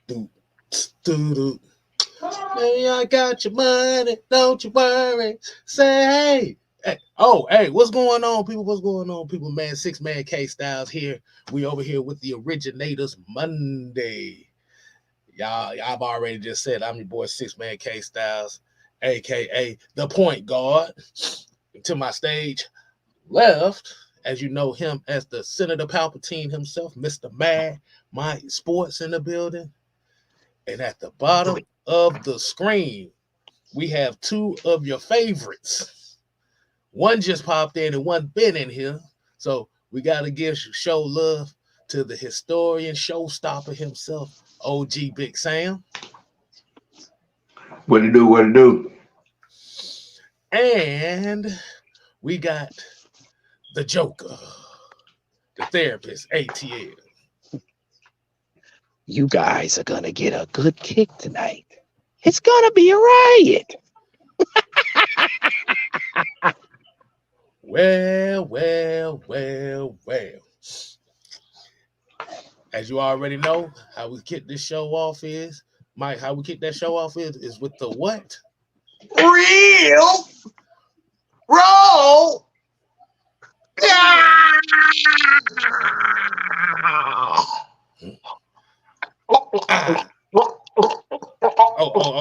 Do, do, do. Maybe I got your money, don't you worry. Say hey. Oh, hey, what's going on, people? What's going on, people? Man, 6 Man K Styles here. We over here with the Originators Monday. Y'all, I've already just said I'm your boy 6 Man K Styles, aka the point guard. To my stage left, as you know him as the Senator Palpatine himself, Mr. Mad Mike Sports in the building. And at the bottom of the screen, we have two of your favorites. One just popped in and one been in here. So we got to show love to the historian showstopper himself, OG Big Sam. What to do? What to do? And we got the Joker, the therapist, ATL. You guys are gonna get a good kick tonight. It's gonna be a riot. Well. As you already know, how we kick this show off is, Mike, how we kick that show off is with the what? Real roll.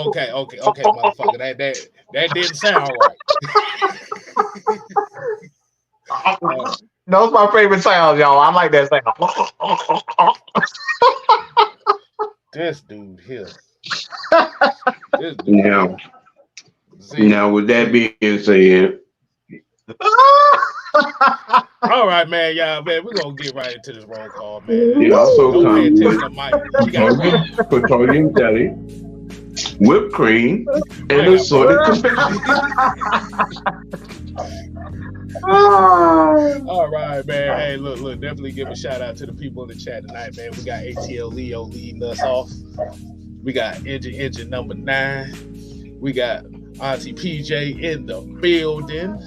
Okay, motherfucker. That didn't sound right. Those my favorite sounds, y'all. I like that sound. This dude here. Now, with that being said, all right, man, y'all, man, we're gonna get right into this roll call, man. it also Don't pay attention comes to Mike. We got petroleum jelly, whipped cream, and assorted confections. All right, man. Hey, look, definitely give a shout out to the people in the chat tonight, man. We got ATL Leo leading us off. We got engine number 9. We got Auntie PJ in the building.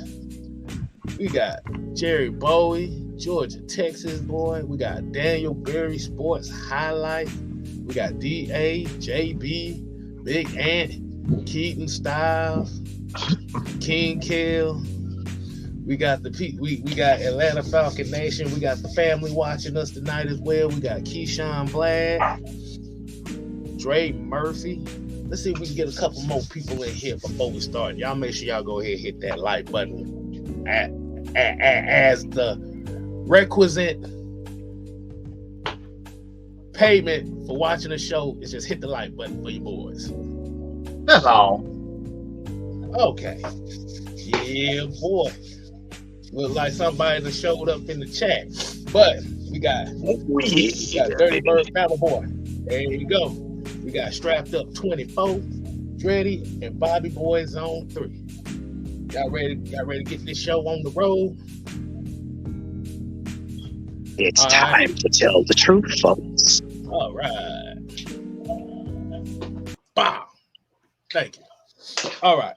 We got Jerry Bowie, Georgia, Texas boy. We got Daniel Berry Sports Highlight. We got DA, JB, Big Ant, Keaton Styles, King Kill. We got we got Atlanta Falcon Nation. We got the family watching us tonight as well. We got Keyshawn Black, Dre Murphy. Let's see if we can get a couple more people in here before we start. Y'all make sure y'all go ahead and hit that like button as the requisite payment for watching the show is just hit the like button for you boys. That's all. Okay. Yeah, boy. Look like somebody that showed up in the chat. But we got Dirty Bird Battle Boy. There you go. We got Strapped Up 24, Dreddy, and Bobby Boy Zone 3. Y'all ready to get this show on the road? It's time to tell the truth, folks. All right. Bow. Thank you. All right.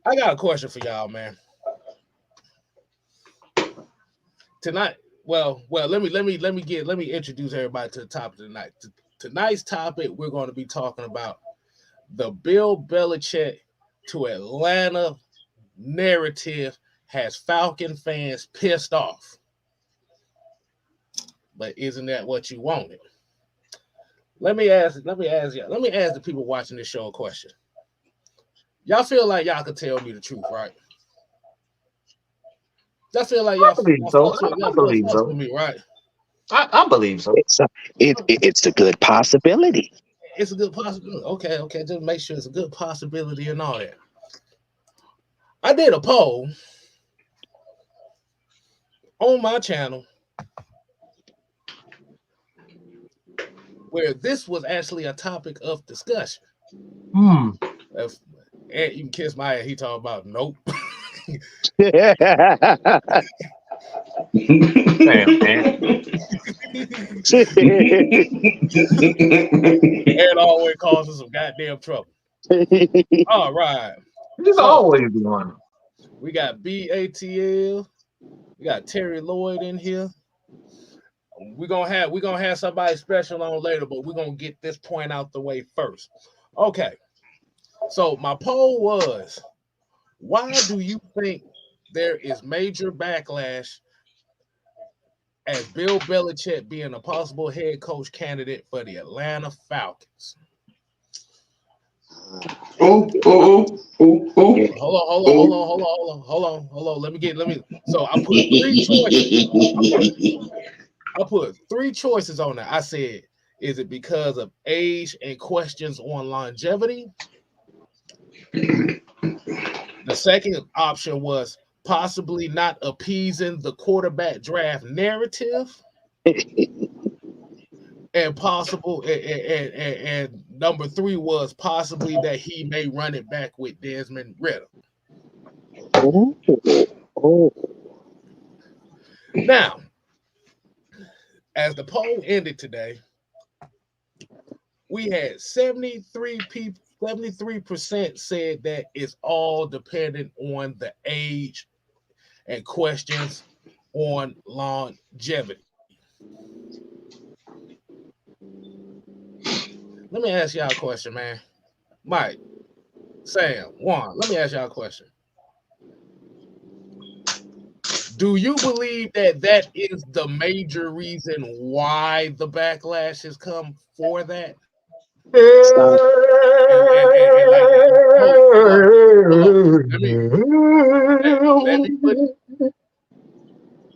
I got a question for y'all, man. Tonight, well, let me introduce everybody to the topic tonight. Tonight's topic, we're going to be talking about the Bill Belichick to Atlanta narrative has Falcon fans pissed off. But isn't that what you wanted? Let me ask the people watching this show a question. Y'all feel like y'all could tell me the truth, right? I feel like y'all believe so. I believe so. Me, right? I believe so. It's a good possibility. It's a good possibility. Okay. Just make sure it's a good possibility and all that. I did a poll on my channel where this was actually a topic of discussion. If, and you can kiss my ass. He talking about nope. Damn, man. And always causes some goddamn trouble. All right. Just always be one. We got BATL. We got Terry Lloyd in here. we're gonna have somebody special on later, but we're gonna get this point out the way first. Okay. So my poll was, why do you think there is major backlash as Bill Belichick being a possible head coach candidate for the Atlanta Falcons? Oh. Hold on. Let me. So I put three choices. I put three choices on there. I said, is it because of age and questions on longevity? The second option was possibly not appeasing the quarterback draft narrative. And possible, and number three was possibly that he may run it back with Desmond Ritter. Now, as the poll ended today, we had 73% said that it's all dependent on the age and questions on longevity. Let me ask y'all a question, man. Mike, Sam, Juan, let me ask y'all a question. Do you believe that is the major reason why the backlash has come for that?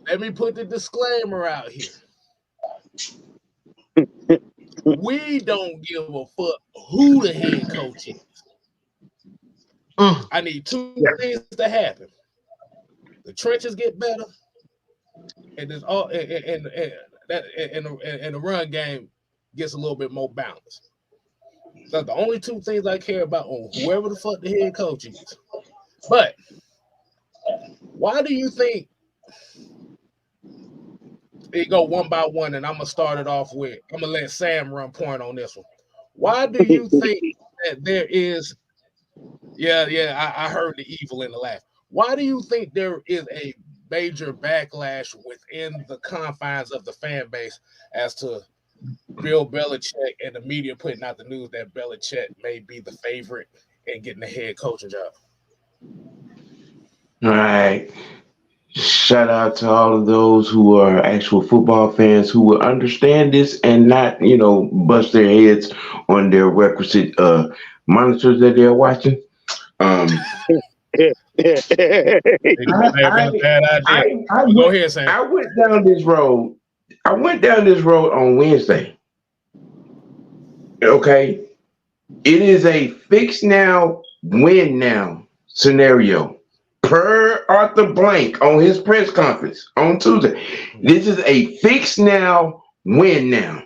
Let me put the disclaimer out here. We don't give a fuck who the head coach is. I need two things to happen. The trenches get better, and there's all and the run game gets a little bit more balanced. That's the only two things I care about on whoever the fuck the head coach is. But why do you think it go one by one? And I'm gonna start it off with, I'm gonna let Sam run point on this one. Why do you think that there is? I heard the evil in the laugh. Why do you think there is a major backlash within the confines of the fan base as to Bill Belichick and the media putting out the news that Belichick may be the favorite in getting the head coaching job? All right. Shout out to all of those who are actual football fans who will understand this and not, bust their heads on their requisite monitors that they're watching. Go ahead, Sam. I went down this road on Wednesday. Okay. It is a fix now, win now scenario. Per Arthur Blank on his press conference on Tuesday. This is a fix now, win now.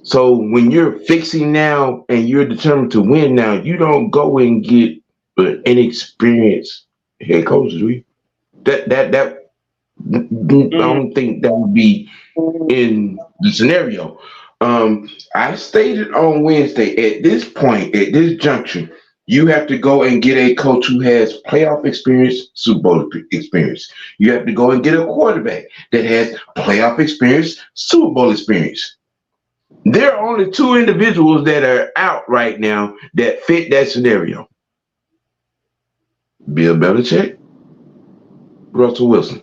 So when you're fixing now and you're determined to win now, you don't go and get an inexperienced head coach, do you? I don't think that would be in the scenario. I stated on Wednesday, at this point, at this junction, you have to go and get a coach who has playoff experience, Super Bowl experience. You have to go and get a quarterback that has playoff experience, Super Bowl experience. There are only two individuals that are out right now that fit that scenario. Bill Belichick, Russell Wilson.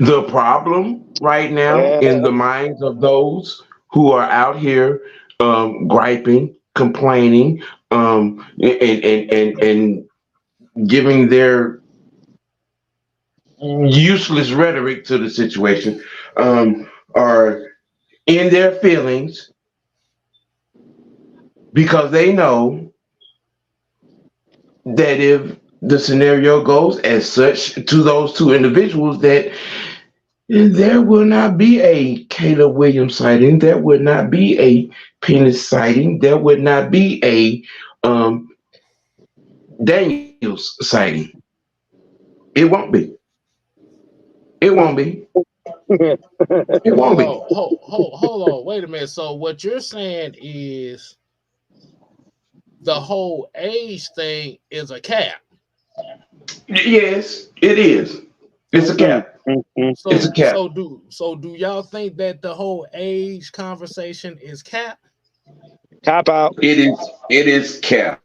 The problem right now in the minds of those who are out here griping, complaining, and giving their useless rhetoric to the situation are in their feelings because they know that if the scenario goes as such to those two individuals, that there will not be a Caleb Williams sighting, there would not be a Penis sighting, there would not be a Daniels sighting. It won't be. It won't be. It won't be. Hold on. Wait a minute. So what you're saying is the whole age thing is a cap? Yes, it is. It's a cap. It's a cap. Do y'all think that the whole age conversation is cap? Cop out. It is cap.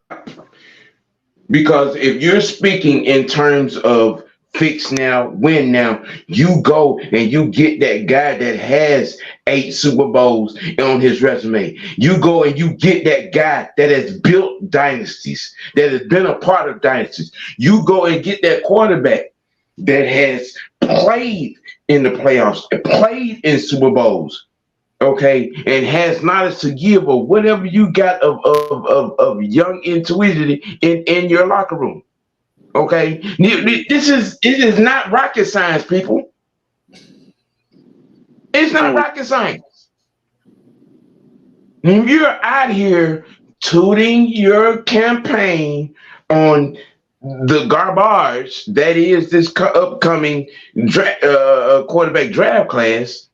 Because if you're speaking in terms of fix now, win now, you go and you get that guy that has 8 Super Bowls on his resume. You go and you get that guy that has built dynasties, that has been a part of dynasties. You go and get that quarterback that has played in the playoffs, played in Super Bowls. Okay, and has knowledge to give or whatever you got of young intuition in your locker room. Okay, it is not rocket science, people. It's not rocket science. When you're out here tooting your campaign on the garbage that is this upcoming quarterback draft class,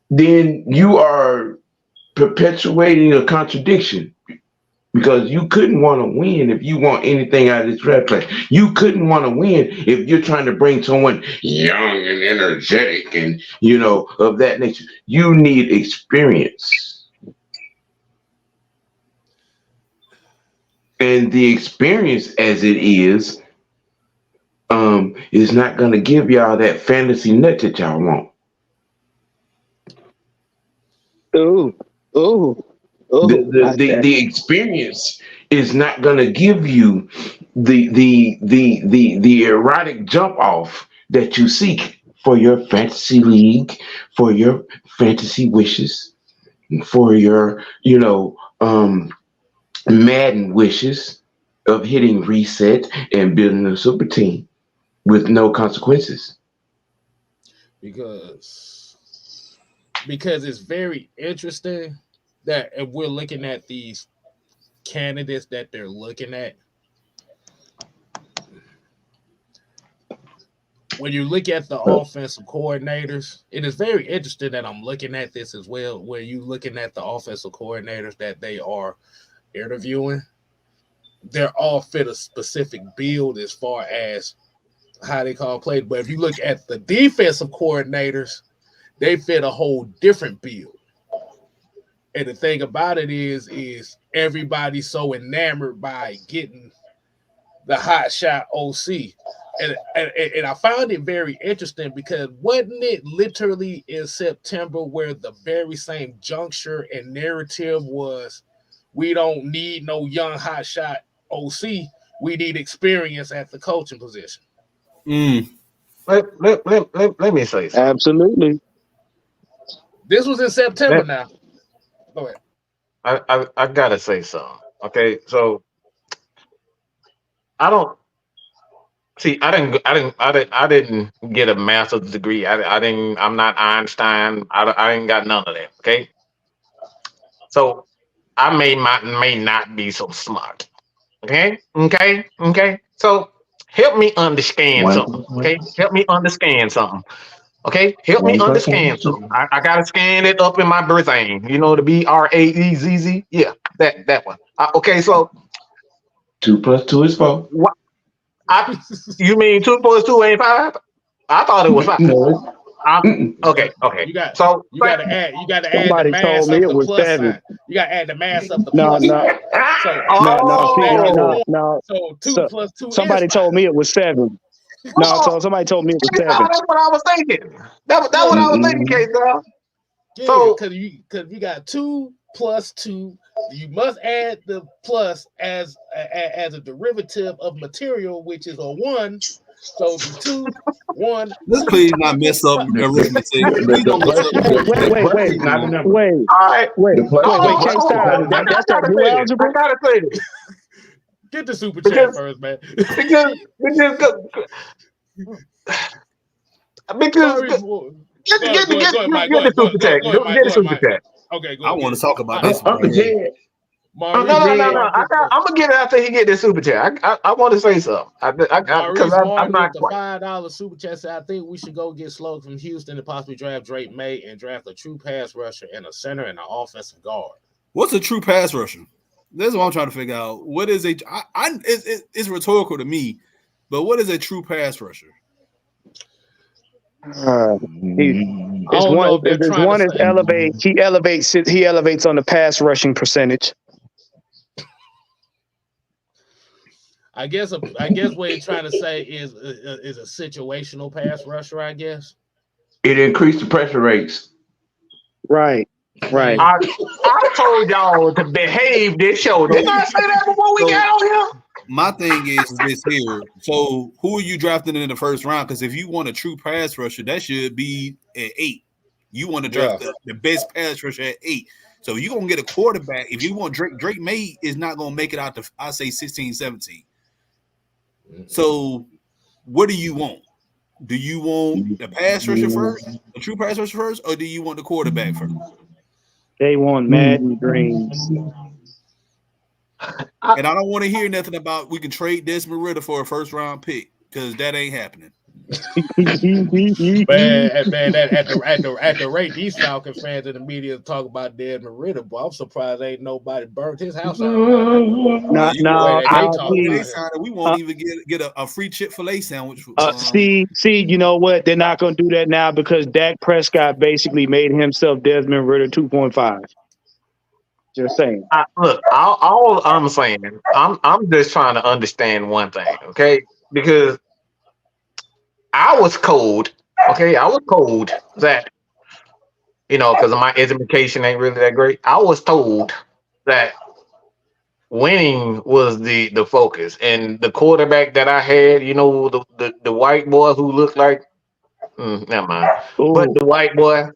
then you are perpetuating a contradiction, because you couldn't want to win if you want anything out of this draft class. You couldn't want to win if you're trying to bring someone young and energetic and, of that nature. You need experience. And the experience as it is not going to give y'all that fantasy nut that y'all want. The experience is not going to give you the erotic jump off that you seek for your fantasy league, for your fantasy wishes, for your Madden wishes of hitting reset and building a super team with no consequences. Because it's very interesting that if we're looking at these candidates that they're looking at, when you look at the offensive coordinators, it is very interesting that I'm looking at this as well, where you looking at the offensive coordinators that they are interviewing, they're all fit a specific build as far as how they call plays. But if you look at the defensive coordinators, they fit a whole different build. And the thing about it is everybody's so enamored by getting the hot shot OC. And I found it very interesting because wasn't it literally in September where the very same juncture and narrative was, we don't need no young hot shot OC. We need experience at the coaching position. Let me say something. Absolutely. This was in September now. Go ahead. I gotta say something. Okay, so I don't see. I didn't get a master's degree. I'm not Einstein. I didn't got none of that. Okay, so I may not be so smart. Okay. So help me understand something. Okay, help me understand something. Okay, help me understand something. I gotta scan it up in my brain. The BRAEZZ. Yeah, that one. Okay, so 2 + 2 is 4. What? You mean 2 + 2 ain't 5? I thought it was 5. No. Okay. You got to add the Somebody mass told me of it the was plus 7. sign. You got to add the mass of the No, plus no. sign. No. So 2 + 2 Somebody is told 5. me it was 7. No, so somebody told me it was 7. That's what I was thinking. That's what I was thinking, K-Dog. Yeah, So because you got 2 + 2. You must add the plus as a derivative of material, which is a 1. So the 2, 1. Let's please not mess up arithmetic. Please don't mess up arithmetic. Wait. Not a number. Wait. all right. K-Star, that's that new algebra? I gotta say this. Get the super chat first, man. Because get the super chat. Get the super chat. Okay, go. I want to talk about this. Uncle Jed. No. I'm gonna get it after he get the super chat. I want to say something. Because I'm not the quite. $5 super chat said, I think we should go get Slow from Houston and possibly draft Drake May and draft a true pass rusher and a center and an offensive guard. What's a true pass rusher? That's what I'm trying to figure out. What is it's rhetorical to me, but what is a true pass rusher? He I is don't one. know if they're There's trying one to is say. elevate. He elevates on the pass rushing percentage. I guess what he's trying to say is a situational pass rusher. I guess. It increased the pressure rates. Right. I told y'all to behave this show. Didn't I say that before we got on here? My thing is this here. So who are you drafting in the first round? Because if you want a true pass rusher, that should be at 8. You want to draft the best pass rusher at 8. So you're going to get a quarterback. If you want Drake May is not going to make it out to, I say, 16, 17. So what do you want? Do you want the pass rusher first, the true pass rusher first, or do you want the quarterback first? They want Madden dreams. And I don't want to hear nothing about we can trade Desmond Ridder for a first round pick because that ain't happening. Man, at the rate these Falcons fans in the media talk about Desmond Ridder, boy, I'm surprised ain't nobody burnt his house out. We won't even get a free Chick-fil-A sandwich. See, you know what? They're not going to do that now because Dak Prescott basically made himself Desmond Ridder 2.5. Just saying. Look, all I'm saying, I'm just trying to understand one thing, okay? Because I was cold, okay? I was told that, because my education ain't really that great. I was told that winning was the focus, and the quarterback that I had, the white boy who looked like, never mind. Ooh. But the white boy,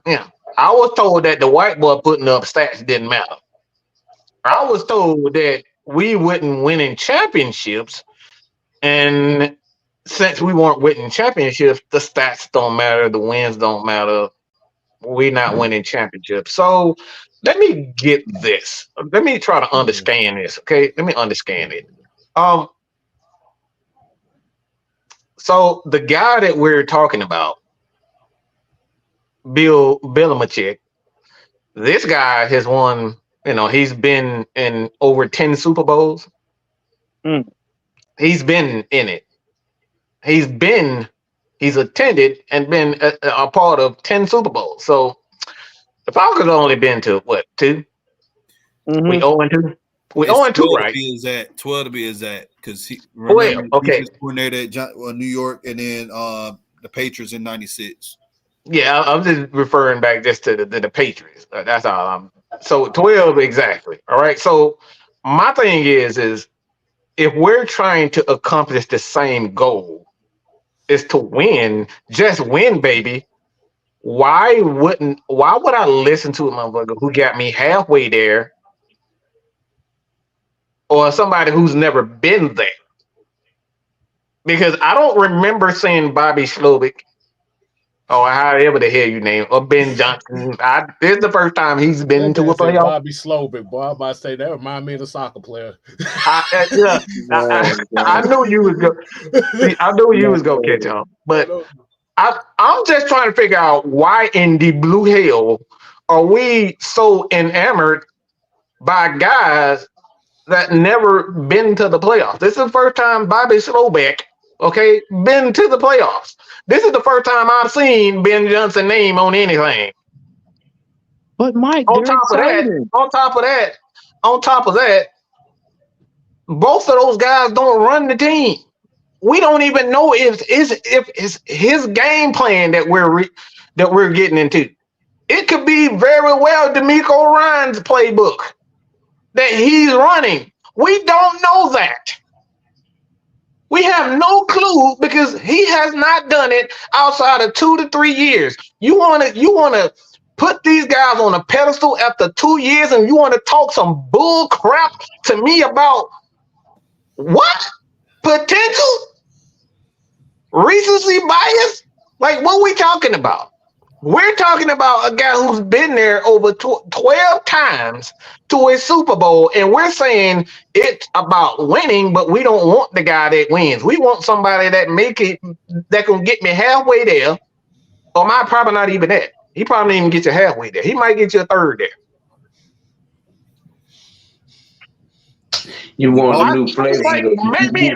yeah. I was told that the white boy putting up stats didn't matter. I was told that we wouldn't winning championships, and since we weren't winning championships, the stats don't matter, the wins don't matter. We're not winning championships. So let me get this. Let me try to understand this. Okay, let me understand it. So the guy that we're talking about, Bill Belichick, this guy has won. He's been in over 10 Super Bowls. He's been in it. He's attended and been a part of 10 Super Bowls. So the Falcons only been to what, 2? Mm-hmm. We 0-2. We 0-2, right? 12 to be exact, because he okay. Coordinator at New York, and then the Patriots in '96. Yeah, I'm just referring back just to the Patriots. That's all. So 12 exactly. All right. So my thing is if we're trying to accomplish the same goal, is to win, just win, baby. Why would I listen to a motherfucker who got me halfway there, or somebody who's never been there? Because I don't remember seeing Bobby Slovic, or however the hell you name, or Ben Johnson. This is the first time he's been to a playoff. Bobby Slovic, boy, I'm about to say that remind me of the soccer player. I knew you was going. I knew you was gonna catch on, but I'm just trying to figure out why in the blue hell are we so enamored by guys that never been to the playoffs. This is the first time Bobby Slovic, been to the playoffs. This is the first time I've seen Ben Johnson name on anything. But Mike, on top of that, both of those guys don't run the team. We don't even know if it's his game plan that we're getting into. It could be very well DeMeco Ryans' playbook that he's running. We don't know that. We have no clue because he has not done it outside of 2 to 3 years. You wanna put these guys on a pedestal after 2 years, and you want to talk some bull crap to me about what? Potential? Recency bias? Like, what are we talking about? We're talking about a guy who's been there over 12 times to a Super Bowl, and we're saying it's about winning, but we don't want the guy that wins. We want somebody that can get me halfway there, or might probably not even that. He probably didn't even get you halfway there. He might get you a third there. You want a new It's flavor? like,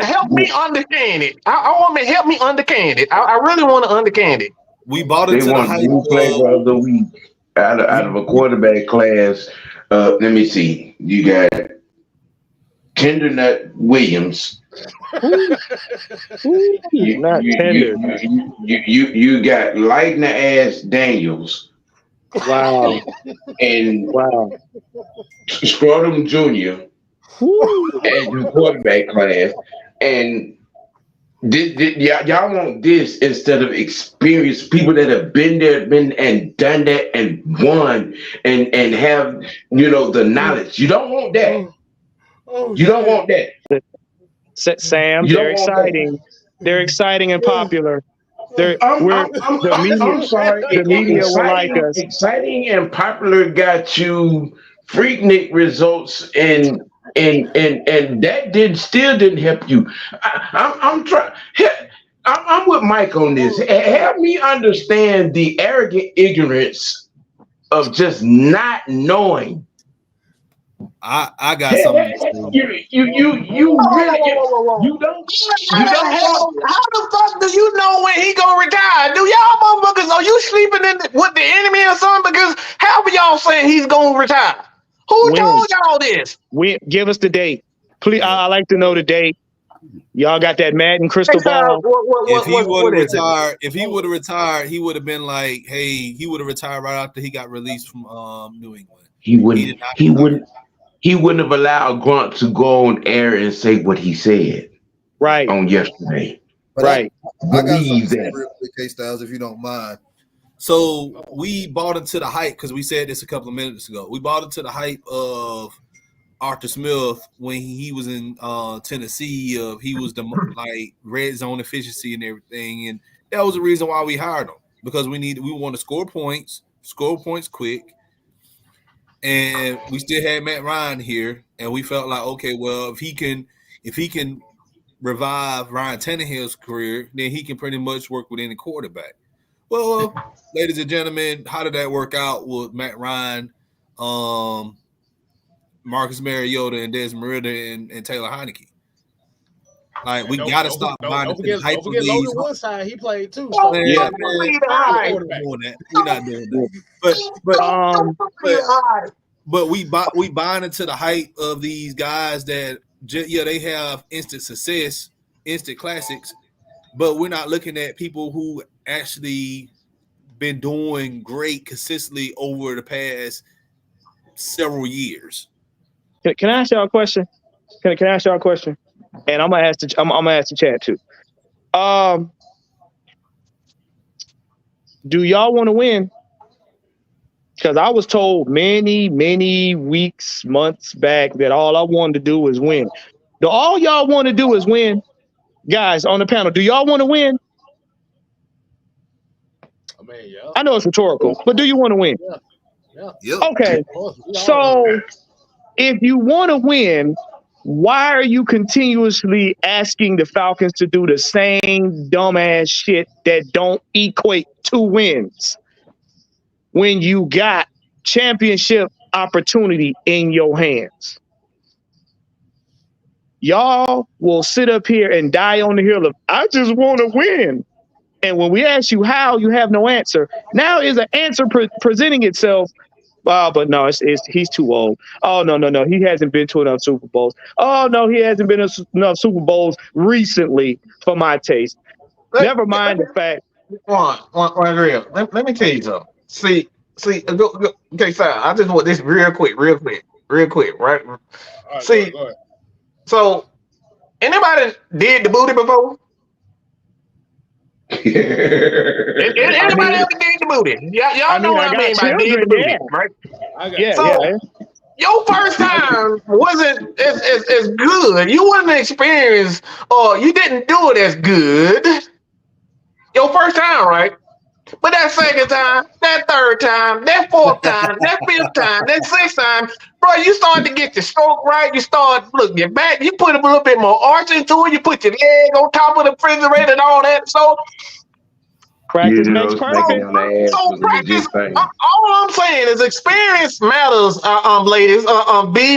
help me understand it. I want me help me understand it. I really want to understand it. We bought They into the want hype new flavor of the week out of a quarterback class. Let me see. You got Tendernut Williams. Not tender. You got Lightner Ass Daniels Wow. and Wow. Scrotum Jr. as your quarterback class. And y'all want this instead of experienced people that have been there, been and done that and won and have the knowledge. You don't want that. You don't want that. Sam, they're exciting. They're exciting and popular. I'm sorry. The media will like us. Exciting and popular got you Freaknik results and that still didn't help you. I'm trying. I'm with Mike on this. Help me understand the arrogant ignorance of just not knowing. I got something. You don't. How the fuck do you know when he gonna retire? Do y'all motherfuckers are you sleeping with the enemy or something? Because how are y'all saying he's gonna retire? Who told y'all this? Give us the date, please. I like to know the date. Y'all got that Madden crystal ball? If he would have retired, he would have been like, hey, he would have retired right after he got released from New England. He wouldn't have allowed Grunt to go on air and say what he said on yesterday. But right. I got something to say real quick, K-Styles, if you don't mind. So we bought into the hype because we said this a couple of minutes ago. We bought into the hype of Arthur Smith when he was in Tennessee. He was the red zone efficiency and everything, and that was the reason why we hired him, because we want to score points quick. And we still had Matt Ryan here, and we felt like, okay, well, if he can revive Ryan Tannehill's career, then he can pretty much work with any quarterback. Well, ladies and gentlemen, how did that work out with Matt Ryan, Marcus Mariota, and Desmond Ridder and Taylor Heineke? Like, we got to stop buying into the hype of these. Logan Woodside, he played too. So yeah, we're not doing that. But we buying into the hype of these guys that they have instant success, instant classics, but we're not looking at people who actually been doing great consistently over the past several years. Can I ask y'all a question? Can I ask y'all a question? And I'm gonna ask the chat too. Do y'all want to win? Because I was told many weeks, months back that all I wanted to do was win. Do all y'all want to do is win? Guys on the panel, do y'all want to win? I mean, yeah. I know it's rhetorical, but do you want to win? Yeah. Okay. So if you want to win, why are you continuously asking the Falcons to do the same dumbass shit that don't equate to wins when you got championship opportunity in your hands? Y'all will sit up here and die on the hill of, I just want to win. And when we ask you how, you have no answer. Now is an answer presenting itself. But no, he's too old. Oh, no. He hasn't been to enough Super Bowls. Oh, no, he hasn't been to enough Super Bowls recently for my taste. Never mind the fact. One real. Let me tell you something. See, okay, so I just want this real quick, right? Right, see, go ahead. So anybody did the booty before? Anybody ever did the booty? Y'all know what I mean by did the booty, right? Your first time wasn't as good. You wasn't experienced, or you didn't do it as good. Your first time, right? But that second time, that third time, that fourth time, that fifth time, that sixth time, bro, you start to get your stroke right. You start your back. You put a little bit more arch into it. You put your leg on top of the refrigerator and all that. So Practice makes perfect. smacking on the ass So was a practice. legit thing. All I'm saying is experience matters, ladies.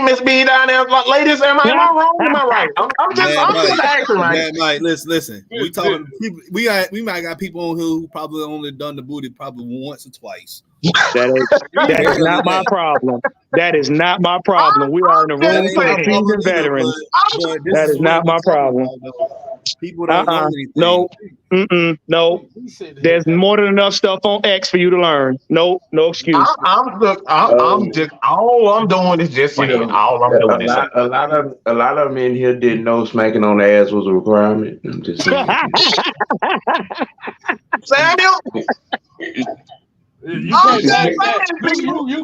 Miss B down there, ladies. Am I wrong? Am I right? I'm just asking, right? Man, Mike, listen. We talking people. We might got people on here who probably only done the booty probably once or twice. That is not my problem. That is not my problem. We are in a room full of seasoned veterans. That is not my problem. People don't know anything. No. There's more than enough stuff on X for you to learn. No excuse. I'm just all I'm doing is just saying. All I'm doing is a lot of them in here didn't know smacking on the ass was a requirement. I'm just saying. Samuel. You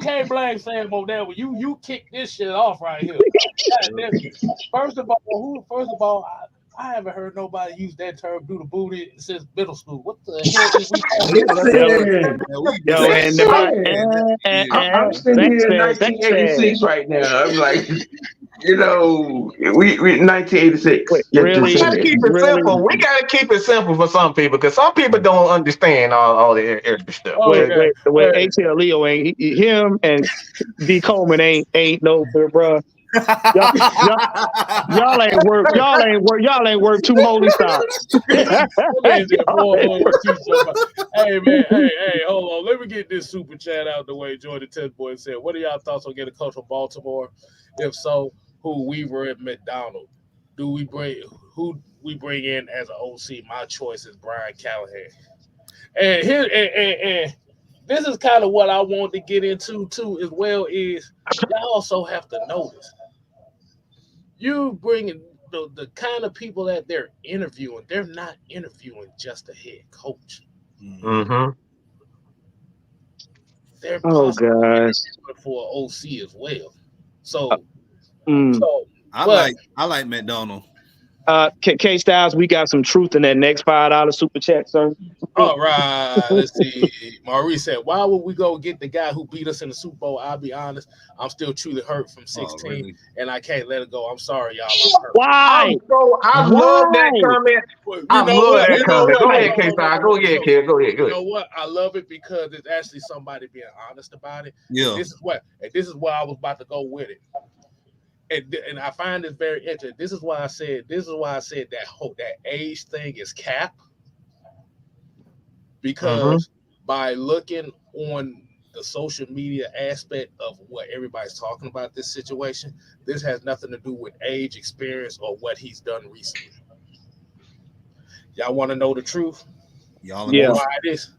can't blame Sam on that one. You kicked this shit off right here. First of all, I haven't heard nobody use that term "do the booty" since middle school. What the hell is we? I'm sitting here in 1986 right now. I'm like, we 1986. Really? We gotta keep it simple. We gotta keep it simple for some people because some people don't understand all the extra stuff. Wait, ATL Leo ain't him and D Coleman ain't no bro. Y'all ain't worth two holy stocks. Hey man, hey, hold on. Let me get this super chat out the way. Jordan Tedboy said, "What are y'all thoughts on getting a coach from Baltimore? If so, who Weaver at McDonald? Who we bring in as an OC? My choice is Brian Callahan." And here and this is kind of what I want to get into too, as well. Is y'all also have to notice. You bring in the kind of people that they're interviewing. They're not interviewing just a head coach. Mm-hmm. They're gosh for an OC as well. So I like McDonald. K Styles, we got some truth in that next $5 super chat, sir. All right, let's see. Maurice said, "Why would we go get the guy who beat us in the Super Bowl? I'll be honest, I'm still truly hurt from 16, really? And I can't let it go. I'm sorry, y'all. Why? I love that comment. I love that comment. Go ahead, K-Star. Go ahead, kid. Go ahead. You know what? I love it because it's actually somebody being honest about it. Yeah. And this is where I was about to go with it. And I find this very interesting. This is why I said that age thing is cap. Because by looking on the social media aspect of what everybody's talking about this situation, this has nothing to do with age, experience, or what he's done recently. Y'all want to know the truth? Y'all know why it is?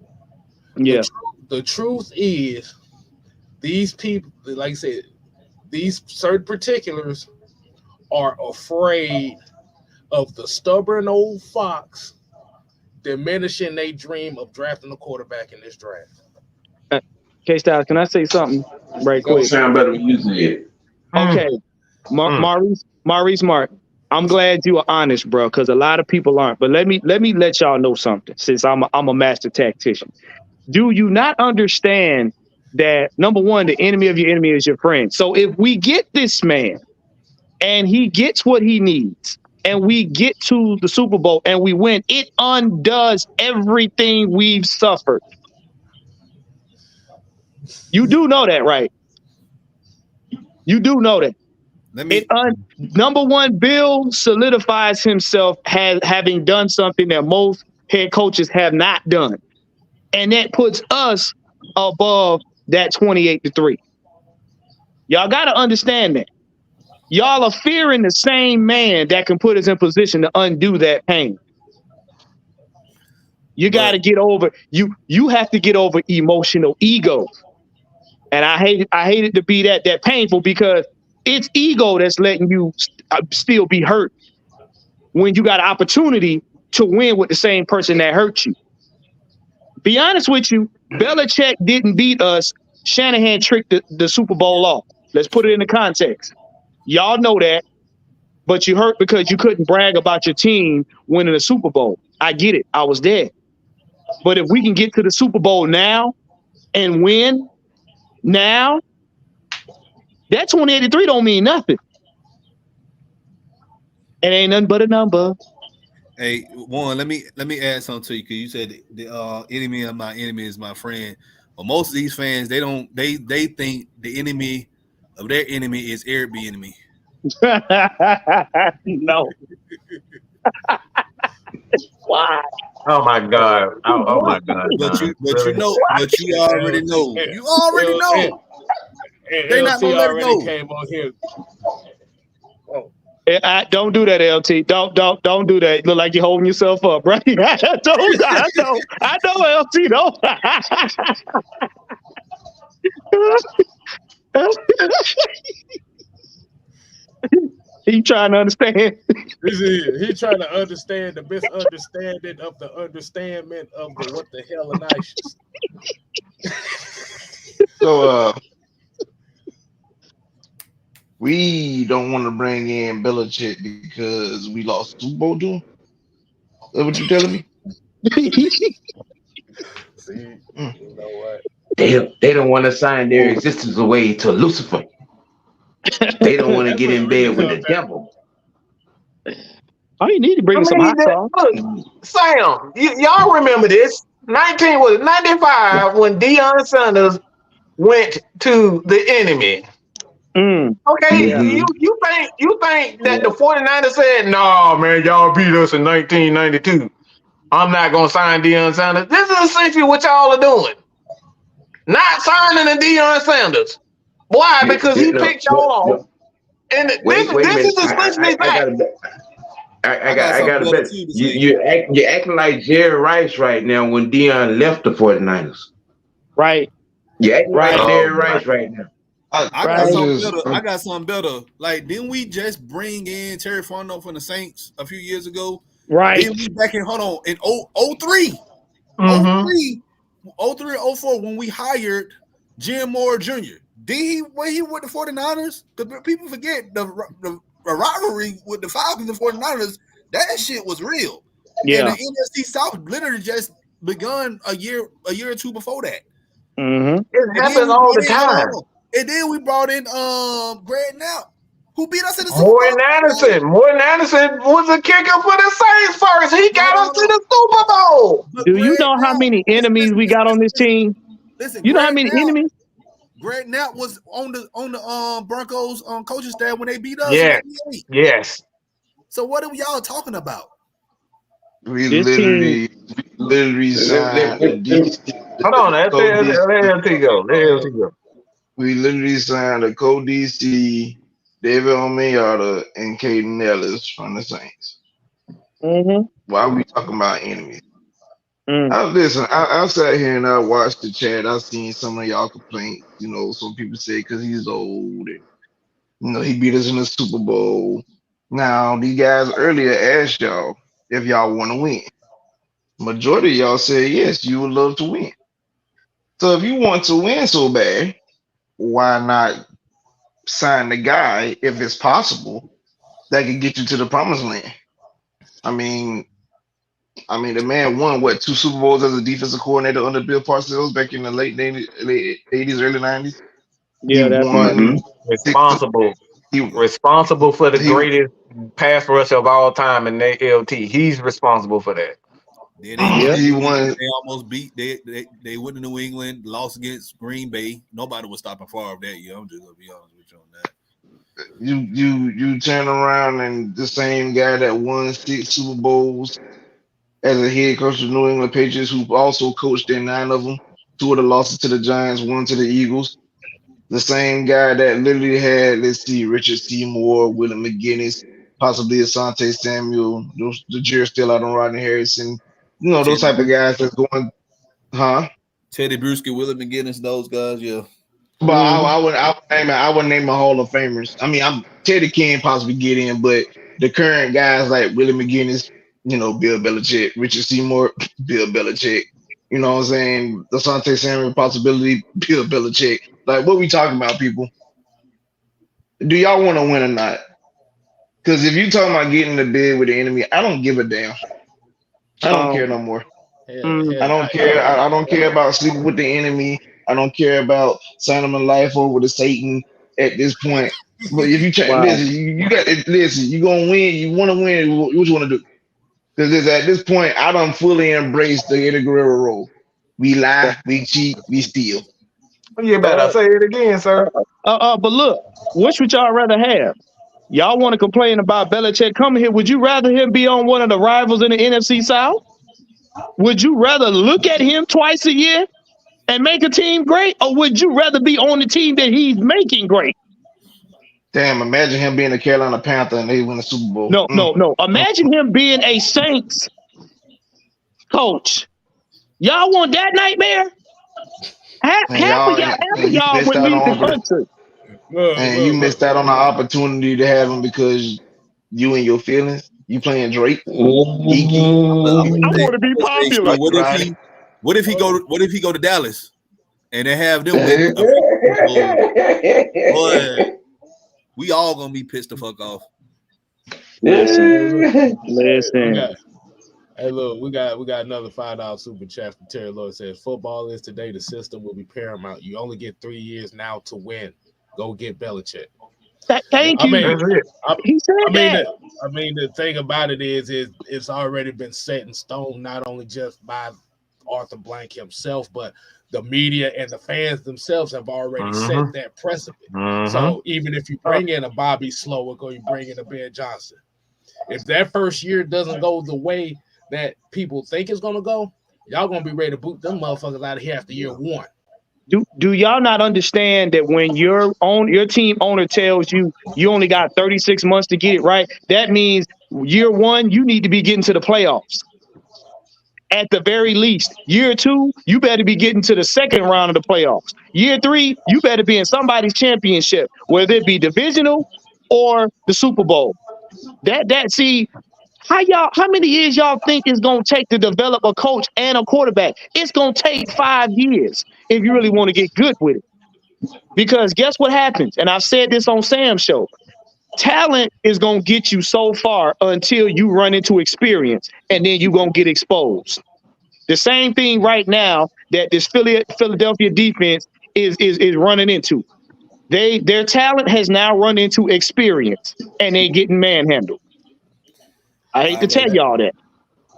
Yeah. The truth is these people, like I said, these certain particulars are afraid of the stubborn old fox diminishing their dream of drafting a quarterback in this draft. K-Styles, can I say something right quick? Sound better when you say it. Okay. Maurice Mark, I'm glad you are honest, bro, because a lot of people aren't. But let me let y'all know something, since I'm a master tactician. Do you not understand that, number one, the enemy of your enemy is your friend? So if we get this man and he gets what he needs and we get to the Super Bowl and we win, it undoes everything we've suffered. You do know that, right? You do know that. Number one, Bill solidifies himself having done something that most head coaches have not done. And that puts us above that 28-3. Y'all got to understand that. Y'all are fearing the same man that can put us in position to undo that pain. You got to get over, you have to get over emotional ego. And I hate it to be that painful, because it's ego that's letting you still be hurt when you got an opportunity to win with the same person that hurt you. Be honest with you, Belichick didn't beat us. Shanahan tricked the Super Bowl off. Let's put it in the context. Y'all know that, but you hurt because you couldn't brag about your team winning a Super Bowl. I get it. I was there. But if we can get to the Super Bowl now and win now, that 28-3 don't mean nothing. It ain't nothing but a number. Hey, Warren, let me add something to you because you said the enemy of my enemy is my friend. But most of these fans, they think the enemy of their enemy is Airbnb. No. Why? Oh my God! Oh my God! But you Really? already know. You already know. They not gonna let it go. Came on here. Don't do that, LT. Don't do that. You look like you're holding yourself up, right? I know, LT. Don't. He trying to understand. He trying to understand the misunderstanding of the understanding of the what the hell and I. So we don't want to bring in Belichick because we lost Super Bowl to him. Is that what you telling me? See, you know what? They don't want to sign their existence away to Lucifer. They don't want to get in bed with the devil. Oh, you need to bring some hot sauce. Sam, y'all remember this? 95 when Deion Sanders went to the enemy. Okay, Yeah. you think that the 49ers said, "No, man, y'all beat us in 1992. I'm not gonna sign Deion Sanders." This is essentially what y'all are doing. Not signing a Deion Sanders. Why? Because he picked y'all off. And this is essentially that. I got to bet you're acting like Jerry Rice right now when Deion left the 49ers. Right. You're acting like Jerry Rice right now. I got something better. Like, didn't we just bring in Terry Fontenot from the Saints a few years ago? Right. Didn't we back in 03? Mm-hmm. 03 or 04 when we hired Jim Moore Jr. When he went to 49ers? Because people forget the rivalry with the Falcons and 49ers, that shit was real. Yeah. And the NFC South literally just begun a year or two before that. Mm-hmm. It happens all the time. And then we brought in Greg Knapp, who beat us in the Super Bowl. Morton Anderson was a kicker for the Saints first. He got us to the Super Bowl. Do you know how many enemies we got on this team? Listen, you know how many enemies? Greg Knapp was on the Broncos coaching staff when they beat us. Yes. So what are y'all talking about? We literally signed a DC. Hold on, let LT go. We literally signed a co-DC, David Omenyata, and Caden Ellis from the Saints. Mm-hmm. Why are we talking about enemies? Listen, I sat here and I watched the chat. I seen some of y'all complaints. You know, some people say because he's old, and he beat us in the Super Bowl. Now, these guys earlier asked y'all if y'all want to win. Majority of y'all said yes, you would love to win. So if you want to win so bad, why not sign the guy, if it's possible, that can get you to the promised land? I mean, the man won 2 Super Bowls as a defensive coordinator under Bill Parcells back in the late 80s, early 90s. Yeah, he won responsible for the greatest pass rush of all time in the LT. He's responsible for that. He won. They almost beat. They went to New England, lost against Green Bay. Nobody was stopping Favre that year. I'm just gonna be honest with you on that. You turn around and the same guy that won 6 Super Bowls as a head coach of the New England Patriots, who also coached in 9 of them, 2 of the losses to the Giants, 1 to the Eagles. The same guy that literally had, Richard Seymour, Willie McGinnis, possibly Asante Samuel, the jury's still out on Rodney Harrison. Those type of guys that's going, Teddy Bruschi, Willie McGinnis, those guys, yeah. But I wouldn't name my Hall of Famers. I mean, Teddy can possibly get in, but the current guys like Willie McGinnis, Bill Belichick, Richard Seymour, Bill Belichick. You know what I'm saying? Asante Samuel possibility, Bill Belichick. Like, what we talking about, people? Do y'all want to win or not? Because if you talking about getting in the bed with the enemy, I don't give a damn. I don't care no more. I don't care. I don't care about sleeping with the enemy. I don't care about signing my life over to Satan at this point. But if you check, listen, you got listen. You gonna win. You want to win. What you want to do? Because at this point, I don't fully embrace the Eddie Guerrero role. We lie, we cheat, we steal. You better say it again, sir. But look, which would y'all rather have? Y'all want to complain about Belichick coming here? Would you rather him be on one of the rivals in the NFC South? Would you rather look at him twice a year and make a team great, or would you rather be on the team that he's making great? Damn, imagine him being a Carolina Panther and they win the Super Bowl. No. Imagine him being a Saints coach. Y'all want that nightmare? Half of y'all would leave the country. And you missed out on the opportunity to have him because you and your feelings. You playing Drake. I want to be popular. What if he go to Dallas and they have them win? Boy, we all gonna be pissed the fuck off. Listen. Hey, look, we got another $5 super chat from Terry Lloyd. Says football is today. The system will be paramount. You only get 3 years now to win. Go get Belichick. Thank you. The thing about it is it's already been set in stone, not only just by Arthur Blank himself, but the media and the fans themselves have already set that precedent. So even if you bring in a Bobby Slowick or you bring in a Ben Johnson, if that first year doesn't go the way that people think it's gonna go, y'all gonna be ready to boot them motherfuckers out of here after year one. Do y'all not understand that when your team owner tells you you only got 36 months to get it right, that means year one you need to be getting to the playoffs. At the very least, year two, you better be getting to the second round of the playoffs. Year three, you better be in somebody's championship, whether it be divisional or the Super Bowl. See, how many years y'all think it's gonna take to develop a coach and a quarterback? It's gonna take 5 years if you really want to get good with it. Because guess what happens? And I've said this on Sam's show. Talent is going to get you so far until you run into experience, and then you're going to get exposed. The same thing right now that this Philadelphia defense is running into. Their talent has now run into experience, and they getting manhandled. I hate to tell y'all that.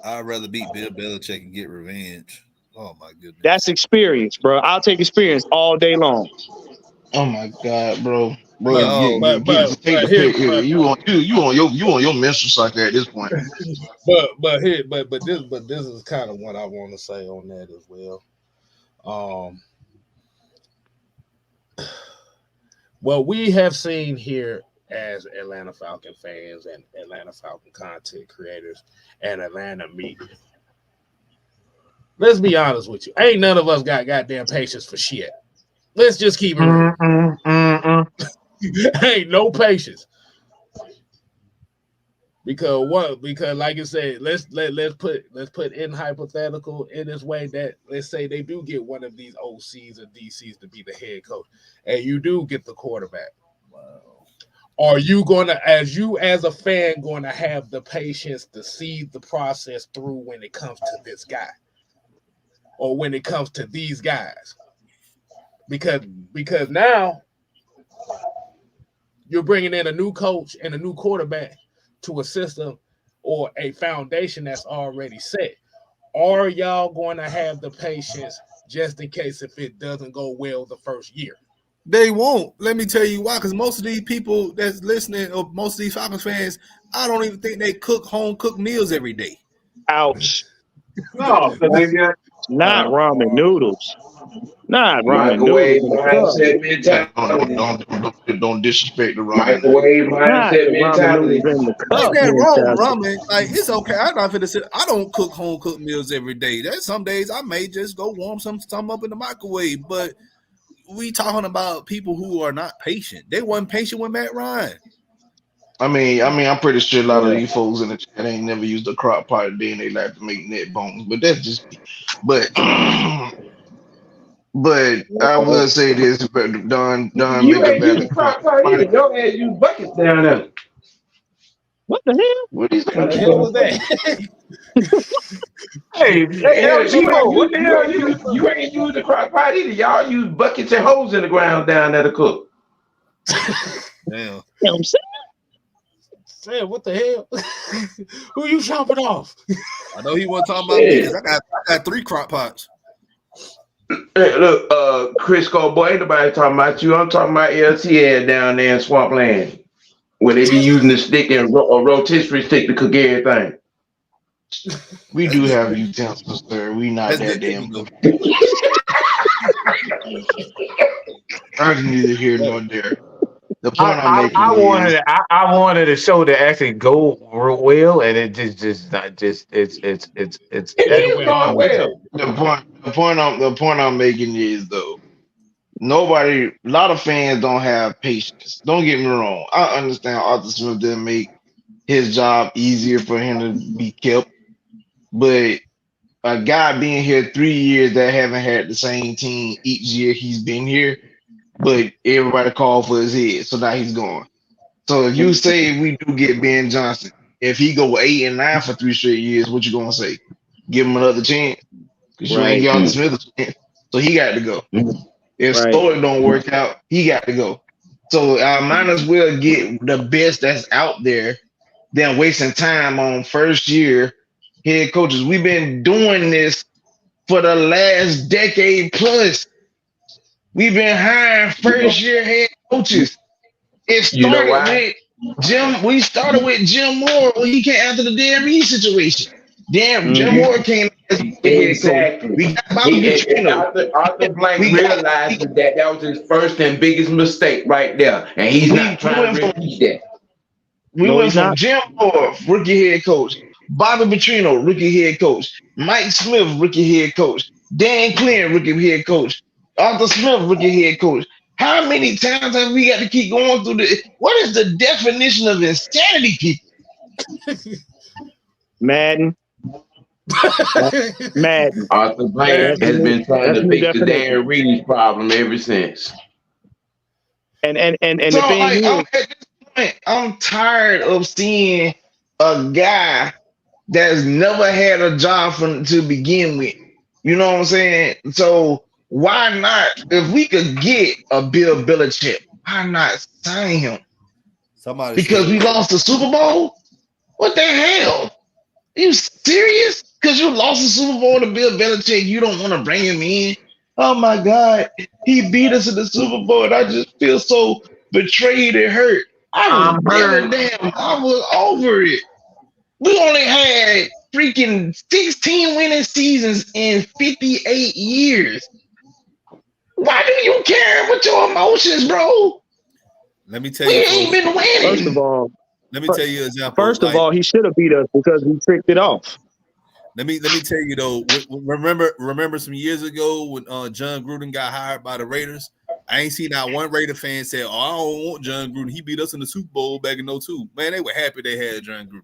I'd rather beat Bill Belichick and get revenge. Oh, my goodness. That's experience, bro. I'll take experience all day long. Oh, my God, bro. You on your menstrual cycle at this point. But this is kind of what I want to say on that as well. What we have seen here as Atlanta Falcon fans and Atlanta Falcon content creators and Atlanta media. Let's be honest with you. Ain't none of us got goddamn patience for shit. Let's just keep it real. Ain't no patience. Because like I said, let's put in hypothetical in this way that let's say they do get one of these OCs or DCs to be the head coach, and you do get the quarterback. Wow. Are you gonna, as a fan, gonna have the patience to see the process through when it comes to this guy? Or when it comes to these guys? Because now you're bringing in a new coach and a new quarterback to a system or a foundation that's already set. Are y'all going to have the patience just in case if it doesn't go well the first year? They won't. Let me tell you why. Because most of these people that's listening, or most of these Falcons fans, I don't even think they cook home-cooked meals every day. Ouch. No, not ramen noodles. Not microwave mindset mentality. Don't disrespect the microwave mindset mentality. Ain't that wrong, ramen? Like, it's okay. I'm not finna say I don't cook home cooked meals every day. There's some days I may just go warm some up in the microwave. But we talking about people who are not patient. They wasn't patient with Matt Ryan. I mean, I'm pretty sure a lot of these folks in the chat ain't never used a crock pot a day and they like to make net bones. But that's just But I will say this, Don you ain't using crock pot either. Your ass use buckets down there. What the hell? What is What the hell was that? Hey, what the hell? You ain't use the crock pot either. Y'all use buckets and holes in the ground down there to cook. Damn. I'm saying. Sam, what the hell? Who you chopping off? I know he wasn't talking about me because I got 3 crock pots. Hey, look, Crisco boy, ain't nobody talking about you. I'm talking about LTL down there in Swampland, where they be using the stick and a rotisserie stick to cook everything. We do have utensils, sir. We not That's that good damn cooking, good. That's neither here nor there. The point I'm making I is wanted a show to actually go real well, and it just not just it's It It is went going horrible. well. the point I'm making is though a lot of fans don't have patience. Don't get me wrong. I understand Arthur Smith didn't make his job easier for him to be kept, but a guy being here 3 years that haven't had the same team each year he's been here, but everybody called for his head, so now he's gone. So if you say we do get Ben Johnson, if he go 8-9 for 3 straight years, what you gonna say? Give him another chance? Because you ain't Right. give Arthur Smith a chance, so he got to go. If Right. Stoller don't work out, he got to go. So I might as well get the best that's out there than wasting time on first year head coaches. We've been doing this for the last decade plus. We've been hiring first year head coaches. It You know started why? with Jim. We started with Jim Moore when he came after the Dan Reed situation. Then Jim Mhm. Moore came as head coach. Exactly. We got Bobby Petrino. Arthur Blank We got realized that was his first and biggest mistake right there, and he's not trying to repeat that. We No, went he's from not. Jim Moore, rookie head coach, Bobby Petrino, rookie head coach, Mike Smith, rookie head coach, Dan Quinn, rookie head coach, Arthur Smith, rookie head coach. How many times have we got to keep going through this? What is the definition of insanity, people? Madden. Madden. Arthur Blank That's has the new, been trying that's to the new fix the definition. Dan Reed's problem ever since. And So the thing like, is, at this point, I'm tired of seeing a guy that's never had a job to begin with. You know what I'm saying? So why not? If we could get a Bill Belichick, why not sign him? Somebody Because said we lost the Super Bowl? What the hell? Are you serious? Because you lost the Super Bowl to Bill Belichick, you don't want to bring him in? Oh my God, he beat us in the Super Bowl, and I just feel so betrayed and hurt. I I'm don't give a hurt. damn. I was over it. We only had freaking 16 winning seasons in 58 years. Why do you care with your emotions, bro? Let me tell We you, ain't folks. been first of winning. all, Let me tell you an example. first of all, he should have beat us because we tricked it off. Let me tell you though. Remember some years ago when John Gruden got hired by the Raiders? I ain't seen not one Raider fan say, "Oh, I don't want John Gruden. He beat us in the Super Bowl back in 02." Man, they were happy they had John Gruden.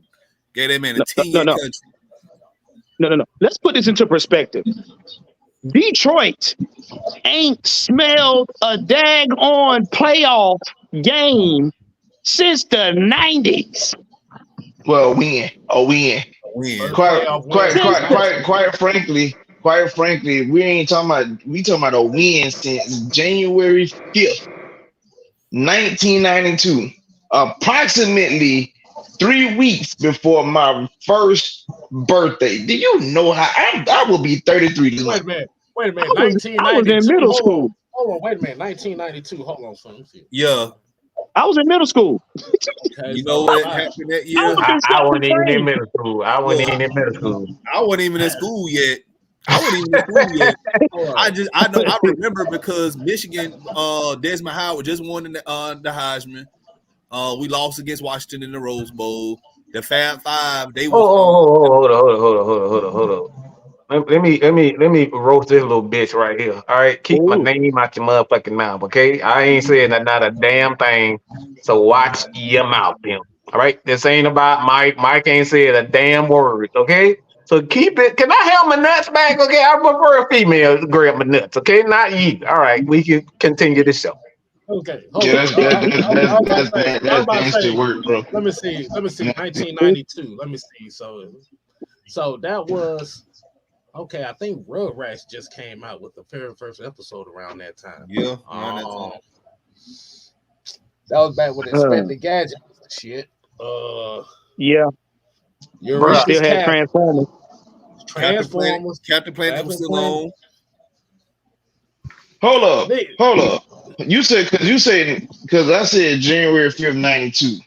Gave that man a 10-year contract. No. Let's put this into perspective. Detroit ain't smelled a daggone playoff game since the 90s. Well, win. Win. Quite frankly, we talking about a win since January 5th, 1992. Approximately 3 weeks before my first birthday. Do you know how I will be 33 this month? Wait a minute. I was in middle school. Hold on, wait a minute. 1992. Hold on, son. Yeah. I was in middle school. You know what happened that year? I wasn't even in middle school. I wasn't even in middle school. I wasn't even in school yet. I remember because Michigan, Desmond Howard just won the Heisman. We lost against Washington in the Rose Bowl. The Fab Five, they was Hold on. Let me roast this little bitch right here. All right, keep my name out your motherfucking mouth, okay? I ain't saying not a damn thing. So watch your mouth, pimp. All right, this ain't about Mike. Mike ain't said a damn word, okay? So keep it. Can I have my nuts back? Okay, I prefer a female to grab my nuts, okay? Not you. All right, we can continue the show. Okay. That's gangster work, bro. Let me see. 1992. Let me see. So that was okay. I think Rugrats just came out with the very first episode around that time. Yeah. That was back when Inspector Gadget was the shit. Yeah, Eureka's still had Cap. Transformers. Transformers. Captain Planet was still on. Hold up. You said because I said January 5th, 92.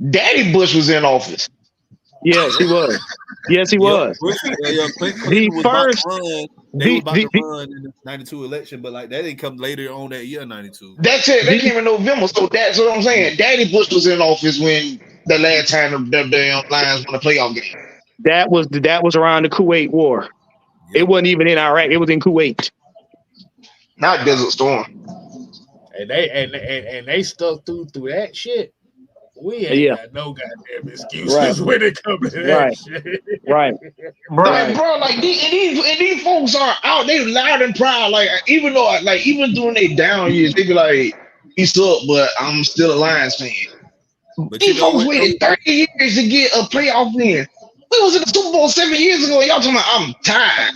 Daddy Bush was in office. Yes, he was. Yes, he was. Clinton was about to run. They were about to run in the 92 election, but like that didn't come later on that year, 92. That's it. They came in November, so that's what I'm saying. Daddy Bush was in office when the last time the damn Lions won a playoff game. That was around the Kuwait War. It wasn't even in Iraq. It was in Kuwait. Not Desert Storm. And they stuck through that shit. We ain't got no goddamn excuses when it comes to that shit. Right. Like, bro, like these folks are out. They loud and proud. Like even during their down years, they be like, "He sucked, but I'm still a Lions fan." But these folks waited 30 years to get a playoff win. We was in the Super Bowl 7 years ago. Y'all talking about I'm tired.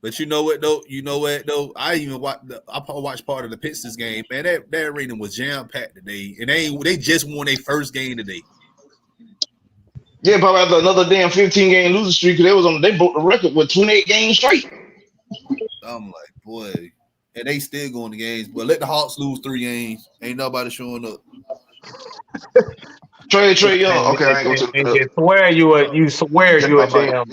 But you know what though? I watched part of the Pistons game. Man, that arena was jam packed today, and they just won their first game today. Yeah, probably after another damn 15-game losing streak, because they broke the record with 28 games straight. I'm like, boy, and they still going to games, but let the Hawks lose 3 games. Ain't nobody showing up. Trey Young. Okay, I ain't gonna you swear you a damn.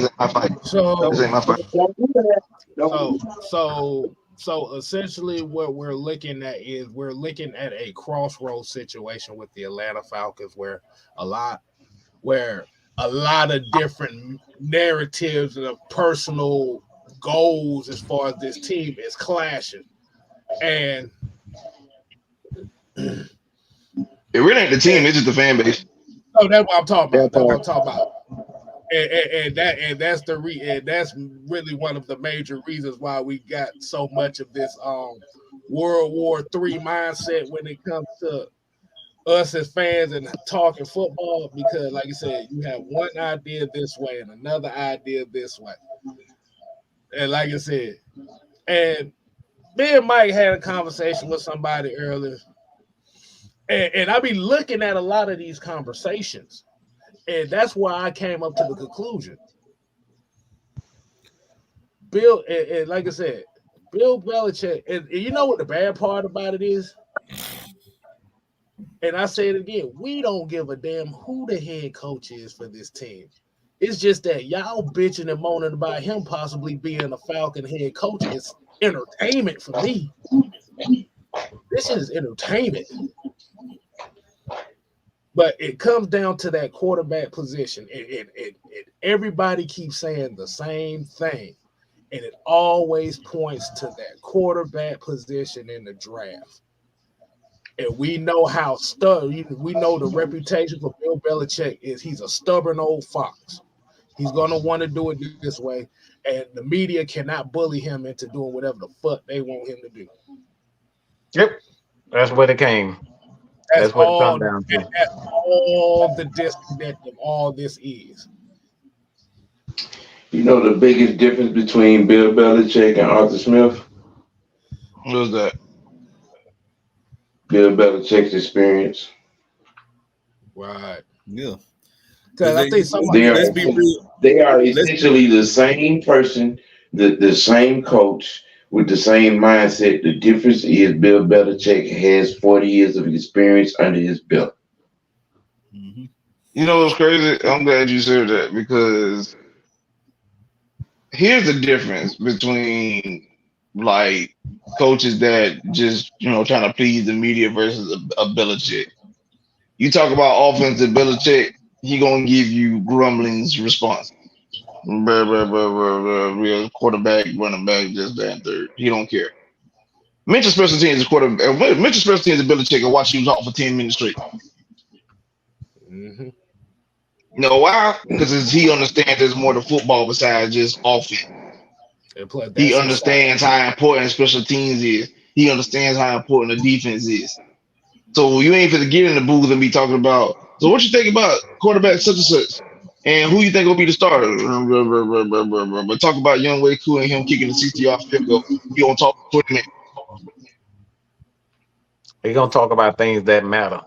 So essentially what we're looking at is a crossroads situation with the Atlanta Falcons where a lot of different narratives and personal goals as far as this team is clashing. And it really ain't the team, it's just the fan base. Oh, that's what I'm talking about. And that's that's really one of the major reasons why we got so much of this World War III mindset when it comes to us as fans and talking football, because like you said, you have one idea this way and another idea this way. And like I said, and me and Mike had a conversation with somebody earlier. And I be looking at a lot of these conversations, and that's why I came up to the conclusion. Bill, and like I said, Bill Belichick, and you know what the bad part about it is? And I say it again, we don't give a damn who the head coach is for this team. It's just that y'all bitching and moaning about him possibly being a Falcon head coach is entertainment for me. This is entertainment. But it comes down to that quarterback position. And everybody keeps saying the same thing. And it always points to that quarterback position in the draft. And we know how we know the reputation for Bill Belichick is he's a stubborn old fox. He's going to want to do it this way. And the media cannot bully him into doing whatever the fuck they want him to do. Yep. That's what it came. That's what it comes down to. That's all the disconnect of all this is. You know the biggest difference between Bill Belichick and Arthur Smith? What was that? Bill Belichick's experience. Right. Yeah. I think they are essentially the same person, the same coach with the same mindset. The difference is Bill Belichick has 40 years of experience under his belt. Mm-hmm. You know what's crazy? I'm glad you said that, because here's the difference between like coaches that just, trying to please the media versus a Belichick. You talk about offensive Belichick, he gonna give you grumblings response. Real quarterback, running back, this, that, and third. He don't care. Mental special teams is quarterback. Mental special teams is Belichick and watch you talk for 10 minutes straight. Mm-hmm. You know why? Because he understands there's more to football besides just offense. He understands how important special teams is. He understands how important the defense is. So you ain't finna get in the booth and be talking about, so what you think about quarterback such and such? And who you think will be the starter? But talk about Young Way Cool and him kicking the 60-yard field goal. You don't talk for 20 minutes. He's gonna talk about things that matter.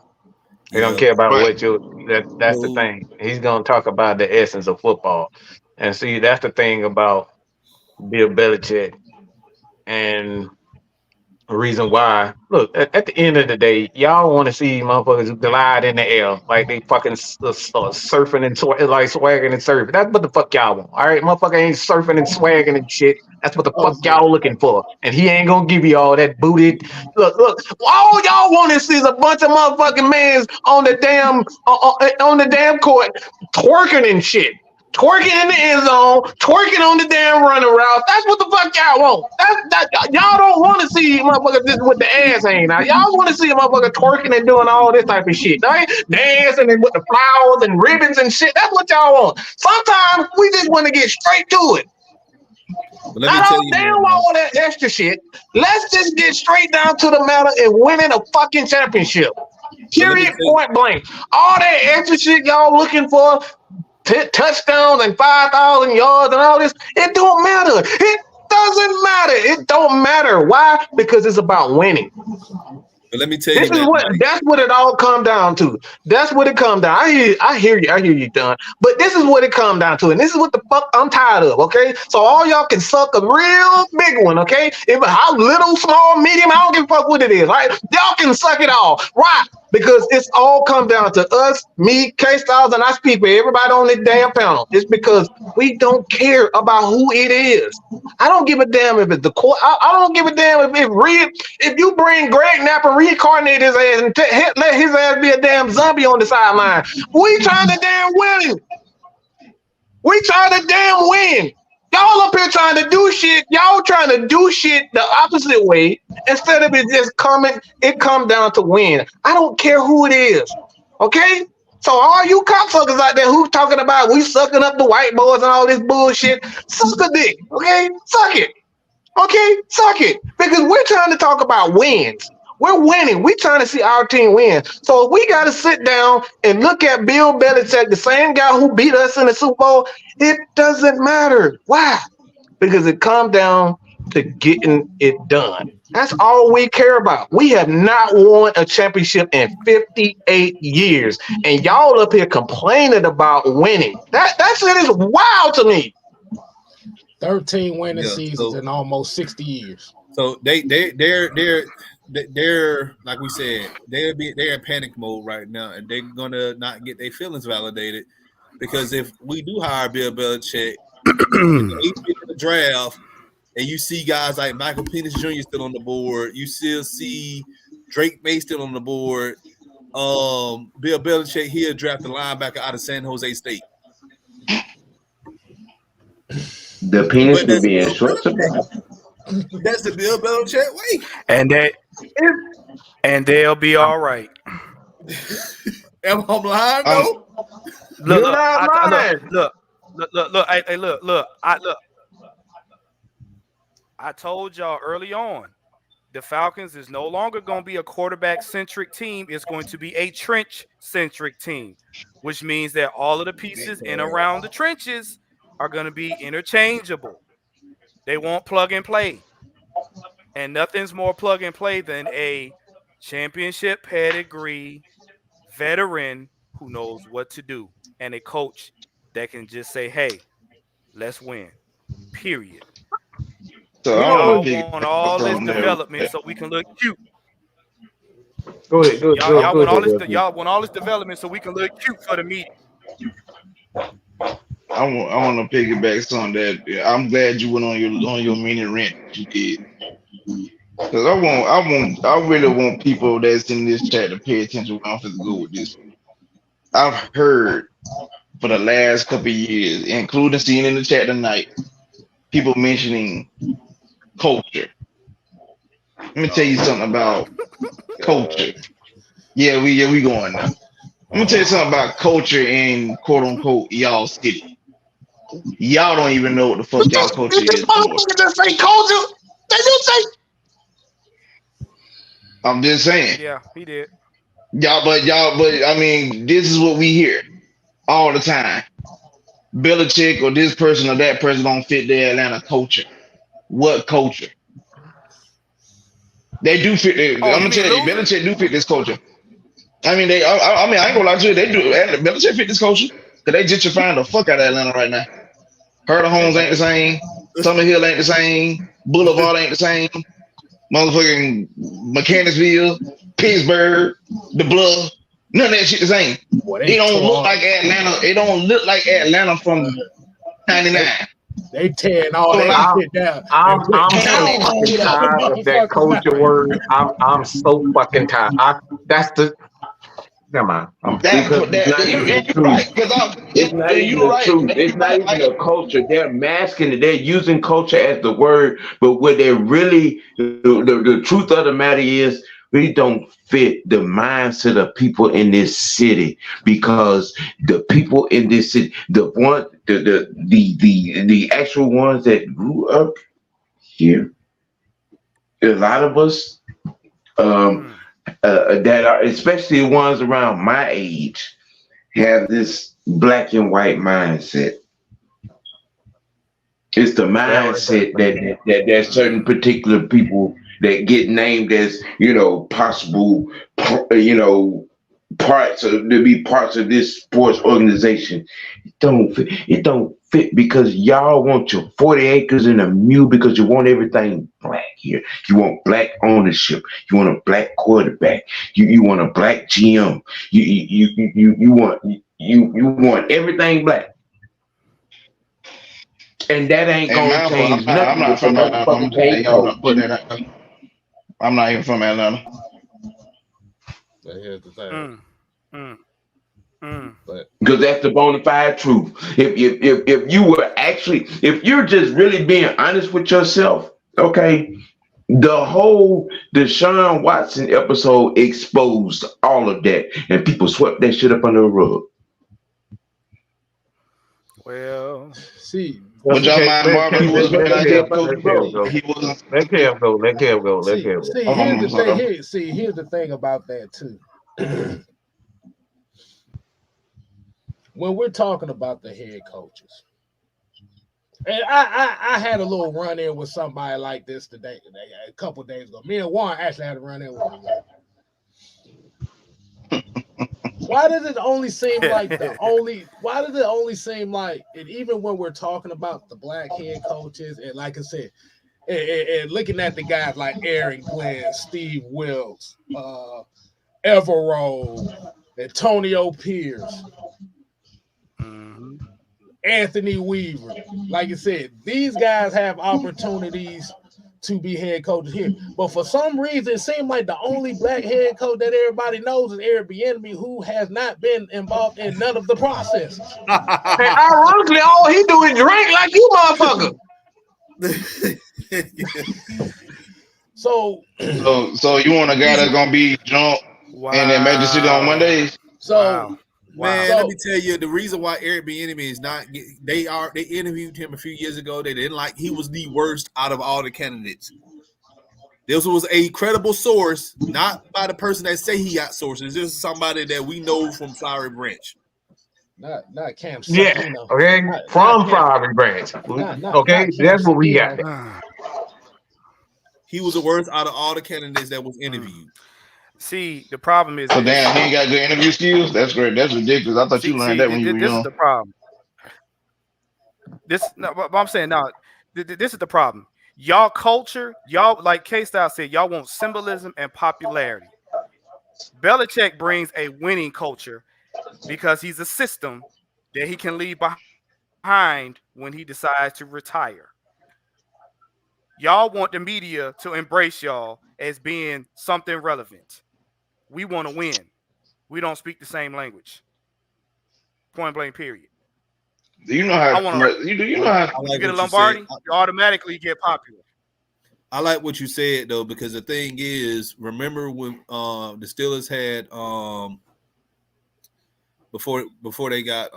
He don't care about what you. That's the thing. He's gonna talk about the essence of football, and see that's the thing about Bill Belichick and the reason why. Look, at the end of the day, y'all want to see motherfuckers glide in the air like they fucking surfing and like swagging and surfing. That's what the fuck y'all want. All right, motherfucker ain't surfing and swagging and shit. That's what the fuck y'all looking for. And he ain't gonna give you all that booted. Look. All y'all want to see is a bunch of motherfucking mans on the damn court twerking and shit. Twerking in the end zone, twerking on the damn running route. That's what the fuck y'all want. Y'all don't want to see motherfuckers just with the ass hanging out. Y'all want to see a motherfucker twerking and doing all this type of shit, right? Dancing and with the flowers and ribbons and shit. That's what y'all want. Sometimes we just want to get straight to it. Not all damn all that extra shit. Let's just get straight down to the matter and winning a fucking championship. Period. Point blank. All that extra shit y'all looking for. Touchdowns and 5,000 yards and all this, it don't matter. It doesn't matter. It don't matter. Why? Because it's about winning. But let me tell you, that's what it all come down to. That's what it come down. I hear you, Don. But this is what it come down to, and this is what the fuck I'm tired of. Okay, so all y'all can suck a real big one. Okay, if how little, small, medium, I don't give a fuck what it is. Right? Y'all can suck it all. Right? Because it's all come down to us, me, K-Styles, and I speak for everybody on this damn panel. It's because we don't care about who it is. I don't give a damn if it's the court. I don't give a damn if you bring Greg Knapp and reincarnate his ass and let his ass be a damn zombie on the sideline. We trying to damn win. We trying to damn win. Y'all up here trying to do shit. Y'all trying to do shit the opposite way instead of it just coming. It come down to win. I don't care who it is. Okay. So all you cocksuckers out there who talking about we sucking up the white boys and all this bullshit, suck a dick. Okay, suck it. Okay, suck it. Because we're trying to talk about wins. We're winning. We're trying to see our team win. So if we got to sit down and look at Bill Belichick, the same guy who beat us in the Super Bowl, it doesn't matter. Why? Because it comes down to getting it done. That's all we care about. We have not won a championship in 58 years. And y'all up here complaining about winning. That shit is wild to me. 13 winning seasons in almost 60 years. So they're like we said, they're in panic mode right now, and they're gonna not get their feelings validated because if we do hire Bill Belichick in the draft, and you see guys like Michael Penix Jr. still on the board, you still see Drake May still on the board. Bill Belichick here drafted a linebacker out of San Jose State. The penis will be in short supply. That's the Bill Belichick way. And they'll be all right. Am I blind though? Look. I told y'all early on, the Falcons is no longer going to be a quarterback-centric team. It's going to be a trench-centric team, which means that all of the pieces in around the trenches are going to be interchangeable. They won't plug and play. And nothing's more plug and play than a championship pedigree veteran who knows what to do and a coach that can just say, hey, let's win, period. So y'all want all this development so we can look cute. Go ahead. Y'all want all this development so we can look cute for the media. I want to piggyback on that. I'm glad you went on your mini rant that you did. Because I really want people that's in this chat to pay attention when I'm going to go with this. I've heard for the last couple of years, including seeing in the chat tonight, people mentioning culture. Let me tell you something about culture. Yeah, we going now. I'm gonna tell you something about culture in quote unquote y'all city. Y'all don't even know what the fuck y'all culture is. Just say culture. They just say. I'm just saying. Yeah, he did. Y'all, but I mean, this is what we hear all the time. Belichick or this person or that person don't fit the Atlanta culture. What culture? They do fit. I'm gonna tell you, Belichick do fit this culture. I mean, I mean, I ain't gonna lie to you. They do. Belichick fit this culture because they gentrifying the fuck out of Atlanta right now. Herder Homes ain't the same. Summer Hill ain't the same. Boulevard ain't the same. Motherfucking Mechanicsville, Pittsburgh, the Bluff. None of that shit the same. It don't look like Atlanta. It don't look like Atlanta from '99. They tearing all that shit down. I'm so fucking tired of that culture word. I'm so fucking tired. That's the. Never mind. It's not even the truth. It's not even a culture. They're masking it. They're using culture as the word, but what they're really the truth of the matter is we don't fit the mindset of people in this city, because the people in this city, the actual ones that grew up here, a lot of us that are, especially the ones around my age, have this black and white mindset. It's the mindset that certain particular people that get named as, possible, parts of this sports organization. It don't fit because y'all want your 40 acres and a mule because you want everything black here. You want black ownership. You want a black quarterback. You want a black GM. You want everything black. And that ain't gonna change nothing. I'm not from Atlanta. I'm not even from Atlanta. But here's the thing. Because that's the bona fide truth. If you're just really being honest with yourself, okay, the whole Deshaun Watson episode exposed all of that, and people swept that shit up under the rug. Well, see. Would y'all mind Marvin who was Let Kev go. Here's the thing about that too. When we're talking about the head coaches, and I had a little run-in with somebody like this today, a couple days ago. Me and Warren actually had a run-in with him. Why does it only seem like and even when we're talking about the black head coaches, and like I said, and looking at the guys like Aaron Glenn, Steve Wilkes, Everett, Antonio Pierce, Anthony Weaver, like you said, these guys have opportunities to be head coaches here. But for some reason, it seems like the only black head coach that everybody knows is Eric Bieniemy, who has not been involved in none of the processes. And ironically, all he do is drink like you motherfucker. So you want a guy that's gonna be drunk and then Magic City on Mondays? Man, let me tell you, the reason why Eric Bieniemy is not, they interviewed him a few years ago. They didn't like, he was the worst out of all the candidates. This was a credible source, not by the person that say he got sources. This is somebody that we know from Flowery Branch. Not Cam. Yeah, okay, from Flowery Branch. Okay, that's what we got. He was the worst out of all the candidates that was interviewed. See, the problem is. So damn, he ain't got good interview skills. That's great. That's ridiculous. I thought you learned that when you were young. This is the problem. But I'm saying now, this is the problem. Y'all culture, y'all, like K-Style said, y'all want symbolism and popularity. Belichick brings a winning culture because he's a system that he can leave behind when he decides to retire. Y'all want the media to embrace y'all as being something relevant. We want to win. We don't speak the same language. Point blank, period. Do you know how? You know how you get a Lombardi? You automatically get popular. I like what you said though, because the thing is, remember when the Steelers had before they got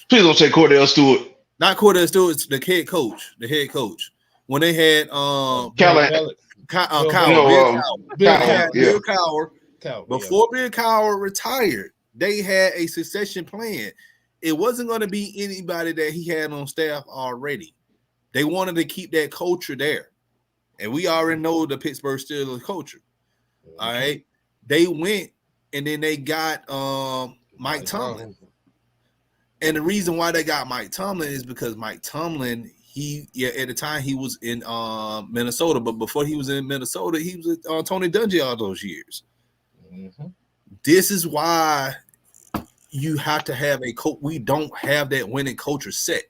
please don't say Cordell Stewart. Not Cordell Stewart, it's the head coach. The head coach. When they had Bill Cowher. Before Bill Cowher retired, they had a succession plan. It wasn't going to be anybody that he had on staff already. They wanted to keep that culture there. and we already know the Pittsburgh Steelers culture. All right, they went and then they got Mike Tomlin. And the reason why they got Mike Tomlin is because Mike Tomlin, at the time he was in Minnesota, but before he was in Minnesota, he was with Tony Dungy all those years. Mm-hmm. This is why you have to have a coach. We don't have that winning culture set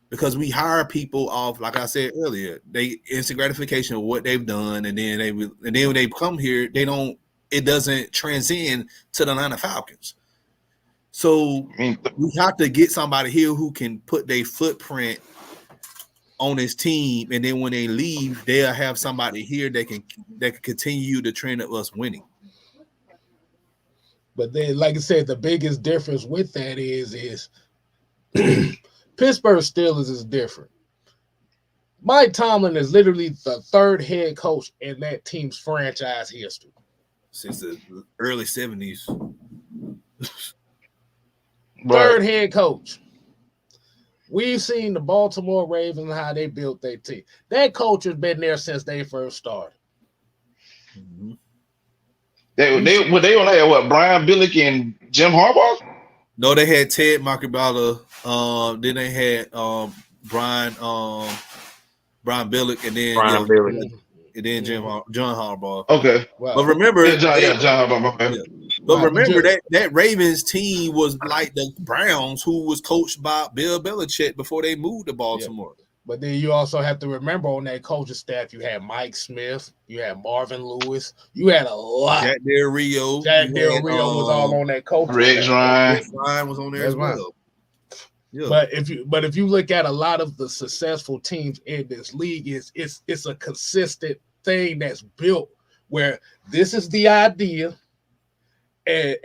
because we hire people off, like I said earlier, they instant gratification of what they've done, and then when they come here, it doesn't transcend to the Atlanta Falcons. So we have to get somebody here who can put their footprint on his team, and then when they leave, they'll have somebody here that can continue the trend of us winning. But then, like I said, the biggest difference with that is Pittsburgh Steelers is different. Mike Tomlin is literally the third head coach in that team's franchise history since the early 70s. Third head coach. We've seen the Baltimore Ravens and how they built their team. That coach has been there since they first started. Mm-hmm. They only had what, Brian Billick and Jim Harbaugh? No, they had Ted Markabala. Then they had Brian Billick, and then Billick. And then John Harbaugh. Okay, but remember, John Harbaugh. Okay. But remember that Ravens team was like the Browns, who was coached by Bill Belichick before they moved to Baltimore. Yeah. But then you also have to remember on that coaching staff, you had Mike Smith, you had Marvin Lewis, you had a lot. Jack Del Rio. Jack Del Rio was all on that coaching staff. Ryan was on there as well. Yeah. But if you look at a lot of the successful teams in this league, it's a consistent thing that's built where this is the idea. And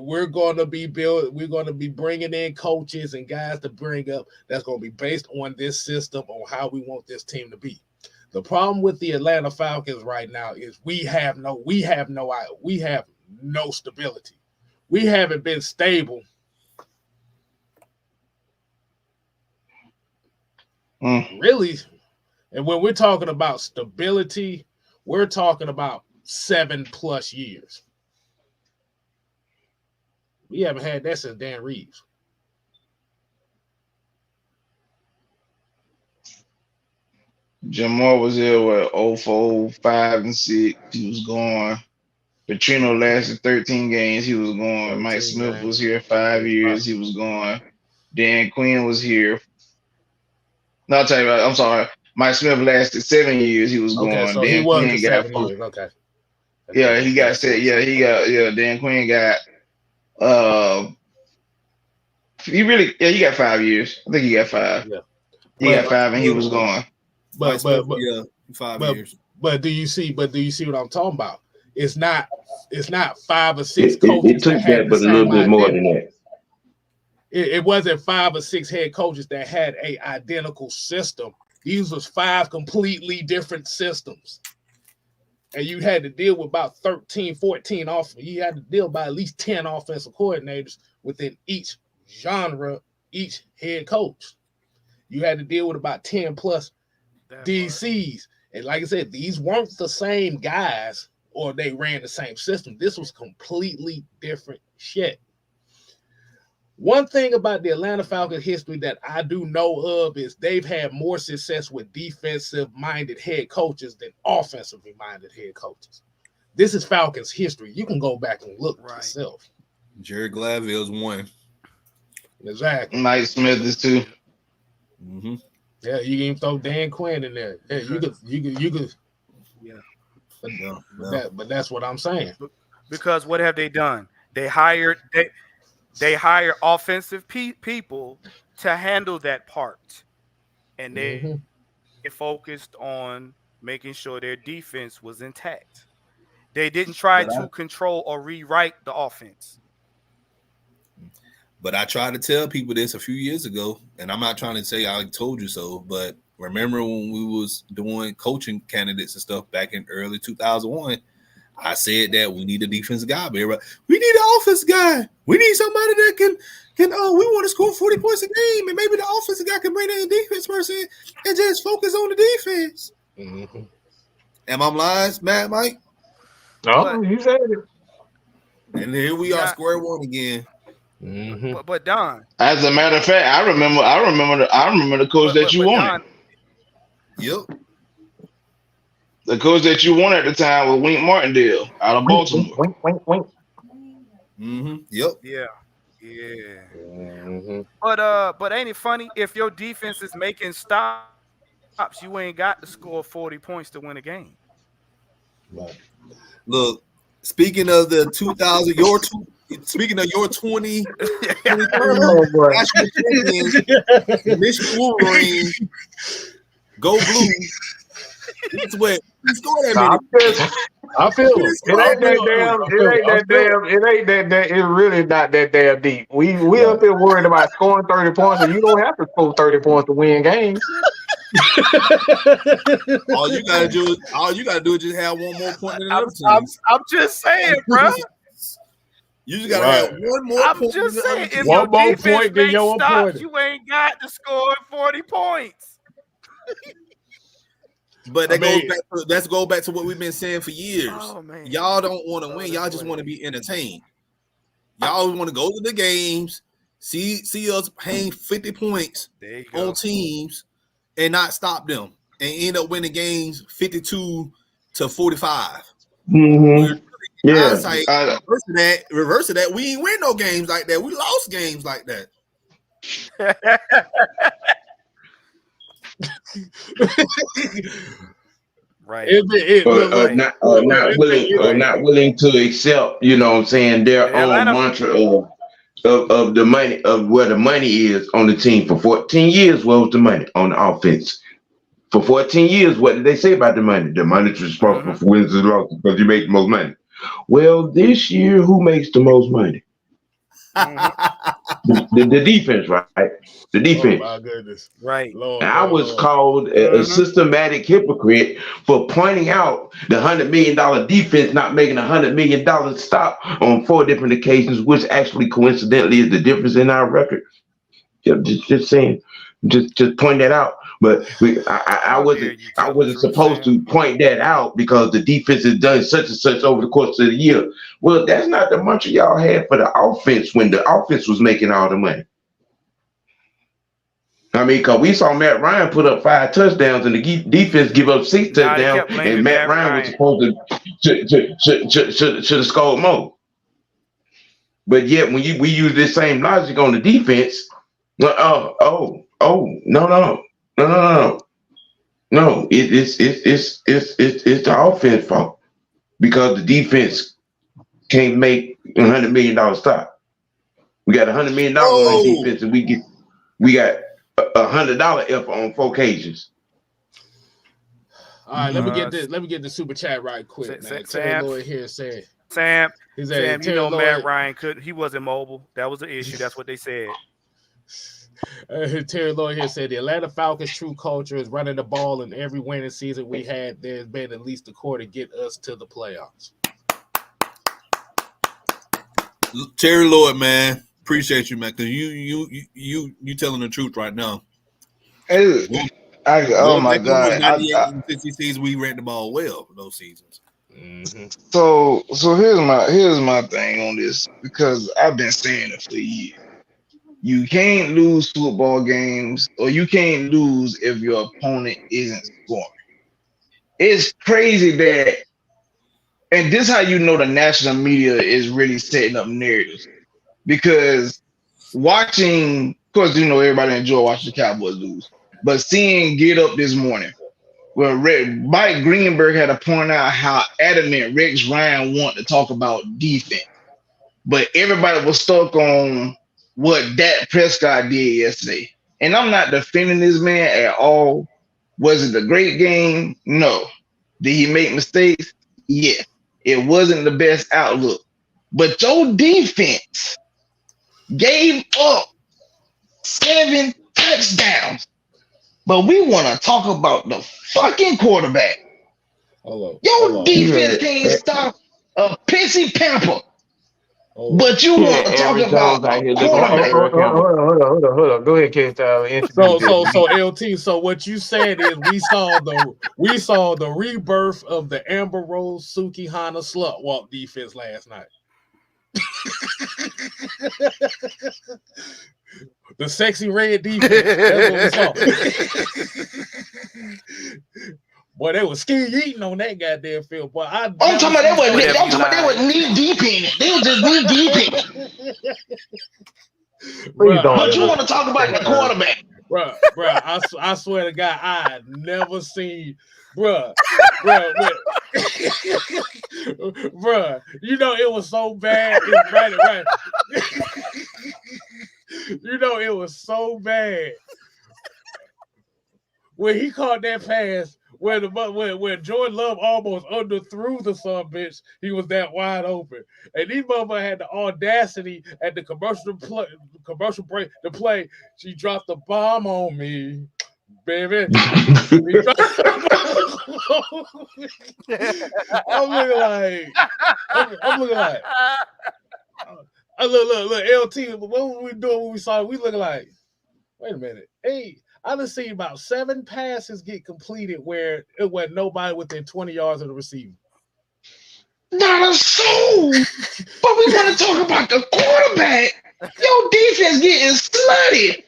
we're going to be bringing in coaches and guys to bring up that's going to be based on this system, on how we want this team to be. The problem with the Atlanta Falcons right now is we have no stability. We haven't been stable. Really. And when we're talking about stability, we're talking about 7+ years. We haven't had that since Dan Reeves. Jim Moore was here, 04, 5, and 6. He was gone. Petrino lasted 13 games. He was gone. Mike Smith was here 5 years. He was gone. Dan Quinn was here. No, I'll tell you what, I'm sorry. Mike Smith lasted 7 years. He was gone. So Dan Quinn got 7 years. Okay. Yeah, he got set. Yeah, Dan Quinn got he got 5 years. I think he got 5. Yeah. He got 5 and he was gone. But 5 years. But do you see what I'm talking about? It's not 5 or 6 coaches. It took that, but a little bit more than that. It wasn't 5 or 6 head coaches that had a identical system. These was 5 completely different systems. And you had to deal with about 13, 14 you had to deal by at least 10 offensive coordinators within each genre, each head coach. You had to deal with about 10 plus DCs. And like I said, these weren't the same guys or they ran the same system. This was completely different shit. One thing about the Atlanta Falcons history that I do know of is they've had more success with defensive-minded head coaches than offensive-minded head coaches. This is Falcons history. You can go back and look yourself. Jerry Glanville's 1. Exactly. Mike Smith is 2. Mm-hmm. Yeah, you can even throw Dan Quinn in there. Yeah, you could. Yeah. But that's what I'm saying. Because what have they done? They hired offensive people to handle that part, and they focused on making sure their defense was intact. They didn't try to control or rewrite the offense. But I tried to tell people this a few years ago, and I'm not trying to say I told you so, but remember when we was doing coaching candidates and stuff back in early 2001, I said that we need a defensive guy, but we need an offensive guy. We need somebody that can we want to score 40 points a game, and maybe the offensive guy can bring in a defense person and just focus on the defense. Mm-hmm. Am I lying, Mike? No, you said it. And here we are, square one again. Mm-hmm. But Don, as a matter of fact, I remember the coach that you wanted. Yep. The coach that you wanted at the time was Wink Martindale out of Baltimore. Wink. Mm-hmm. Yep. Yeah. Mm-hmm. But ain't it funny? If your defense is making stops, you ain't got to score 40 points to win a game. Right. Look, speaking of the 2000, speaking of your 20, national champions, Michigan Wolverines, go blue. It's what you scored that many. I feel it. It ain't that damn. It's really not that damn deep. We up here worried about scoring 30 points, and you don't have to score 30 points to win games. All you gotta do is just have one more point than the other teams. I'm just saying, bro. You just gotta have one more I'm point. just saying, if one your more defense point than makes your stops, opponent. you ain't got to score 40 points. But that goes back to what we've been saying for years. Oh, man. Y'all don't want to win. Y'all just want to be entertained. Y'all want to go to the games, see us hang 50 points on teams and not stop them and end up winning games 52-45. Mm-hmm. Yeah. Reverse of that, we ain't win no games like that. We lost games like that. Right. Not willing to accept, you know what I'm saying, their own mantra of the money, of where the money is on the team. For 14 years, where was the money on the offense? For 14 years, what did they say about the money? The money's responsible for wins and losses because you make the most money. Well, this year, who makes the most money? The defense, right? The defense. Oh my goodness. Right. Lord, I was called a systematic hypocrite for pointing out the $100 million defense not making $100 million stop on 4 different occasions, which actually coincidentally is the difference in our record. Just saying, just point that out. But I wasn't supposed to point that out because the defense has done such and such over the course of the year. Well, that's not the mantra y'all had for the offense when the offense was making all the money. I mean, because we saw Matt Ryan put up 5 touchdowns and the defense give up 6 touchdowns, and Matt Ryan was supposed to should have scored more. But yet, when we use this same logic on the defense, no, it's the offense fault because the defense can't make $100 million stop. We got $100 million on defense, and we got $100 effort on 4 occasions. All right, let me get the super chat right quick, man. Terry Lloyd here said, Sam, you know Matt Lloyd, Ryan he wasn't mobile. That was the issue. That's what they said. Terry Lloyd here said the Atlanta Falcons' true culture is running the ball in every winning season we had. There's been at least a quarter to get us to the playoffs. Terry Lloyd, man, appreciate you, man, because you telling the truth right now. Oh my God! 98 and 50 seasons we ran the ball well for those seasons. Mm-hmm. So here's my thing on this, because I've been saying it for years. You can't lose football games, or you can't lose if your opponent isn't scoring. It's crazy that, and this is how you know the national media is really setting up narratives, because watching, of course, you know everybody enjoy watching the Cowboys lose, but seeing Get Up this morning, where Mike Greenberg had to point out how adamant Rex Ryan wanted to talk about defense, but everybody was stuck on what Dak Prescott did yesterday. And I'm not defending this man at all. Was it a great game? No. Did he make mistakes? Yeah. It wasn't the best outlook. But your defense gave up 7 touchdowns. But we want to talk about the fucking quarterback. Your defense can't stop a pissy pamper. But you want to talk about quarterback. Hold on. Go ahead, K-Style. So LT. So what you said is we saw the rebirth of the Amber Rose Suki Hana slut walk defense last night. The sexy red defense. That's what we saw. Boy, they was ski eating on that goddamn field. Boy, I'm talking about they were knee deep in it. They were just knee deep in it. But you want to talk about the quarterback. Bruh, I swear to God, I had never seen, bruh, you know it was so bad. Right. You know it was so bad when he caught that pass. When Jordan Love almost underthrew the son bitch, he was that wide open, and these motherfuckers had the audacity at the commercial break to play. She dropped the bomb on me, baby. I'm looking like. Look, LT. What were we doing when we saw it? We looking like, wait a minute, hey. I done seen about 7 passes get completed where it was nobody within 20 yards of the receiver. Not a soul. But we want to talk about the quarterback. Your defense getting slutty.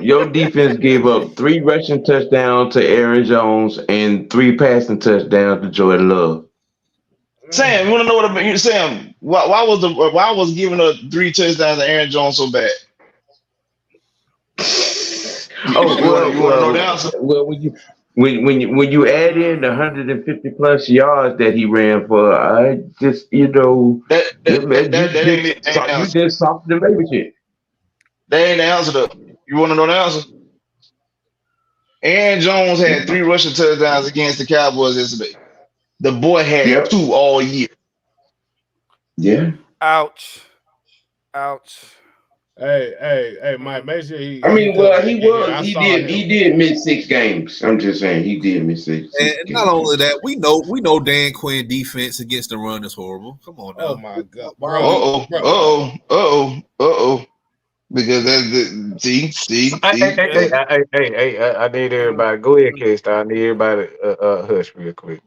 Your defense gave up 3 rushing touchdowns to Aaron Jones and 3 passing touchdowns to Jordan Love. Sam, you want to know what Sam? Why was giving up 3 touchdowns to Aaron Jones so bad? When you add in the 150 plus yards that he ran for, I just you just soft the baby shit. That ain't the answer though. You want to know the answer? Aaron Jones had 3 rushing touchdowns against the Cowboys yesterday. The boy had 2 all year. Yeah. Ouch. Hey, Mike, make sure he. He did miss 6 games. I'm just saying he did miss 6. And not only that, we know Dan Quinn defense against the run is horrible. Come on now. Oh my God. Uh-oh. Because that's the see. Hey, I need everybody. Go ahead, K-Star. I need everybody hush real quick.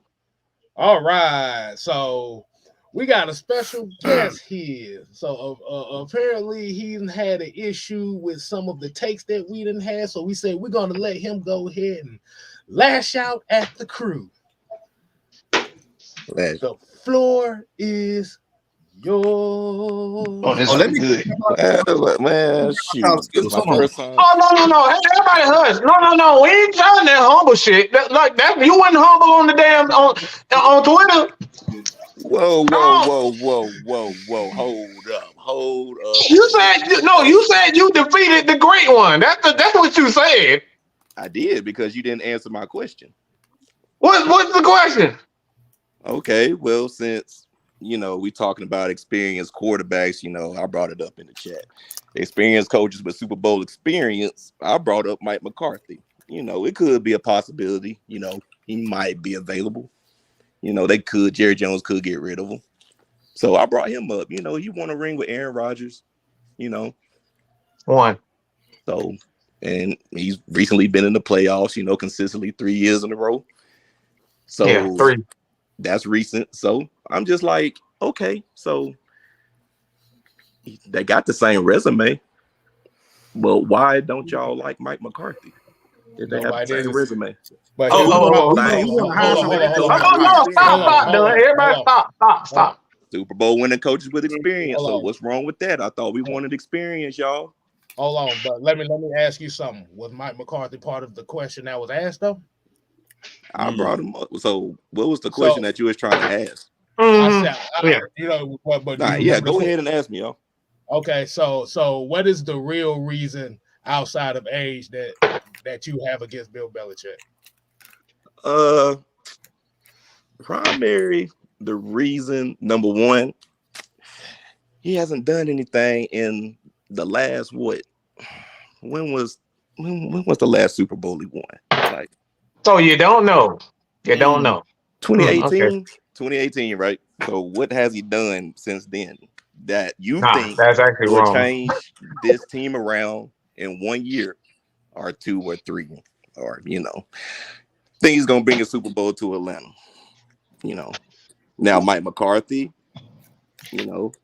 All right. So we got a special guest here. So apparently he had an issue with some of the takes that we didn't have. So we said we're going to let him go ahead and lash out at the crew. The floor is yours. Oh, let me good. Man, shoot. No. Hey, everybody hush. No. We ain't trying that humble shit. That you wasn't humble on the damn on Twitter. Whoa. Hold up. You said you defeated the great one. That's what you said. I did because you didn't answer my question. What's the question? Okay, well, since we talking about experienced quarterbacks, I brought it up in the chat. Experienced coaches with Super Bowl experience, I brought up Mike McCarthy. It could be a possibility, he might be available. Jerry Jones could get rid of him. So I brought him up. You want to ring with Aaron Rodgers, One. So, and he's recently been in the playoffs, consistently 3 years in a row. So yeah, 3. That's recent. So I'm just like, okay, so they got the same resume. But why don't y'all like Mike McCarthy? If they have the same resume. But Stop. Super Bowl winning coaches with experience. So what's wrong with that? I thought we wanted experience, y'all. Hold on, but let me ask you something. Was Mike McCarthy part of the question that was asked though? I brought him up. So what was the question that you was trying to ask? Go ahead and ask me, y'all. Okay, so what is the real reason outside of age that you have against Bill Belichick? The reason, number one, he hasn't done anything in the last when was the last Super Bowl he won? So you don't know. 2018. 2018, right? So what has he done since then that you think that's actually will wrong. change this team around in 1 year or 2 or 3, or think he's gonna bring a Super Bowl to Atlanta? Now Mike McCarthy,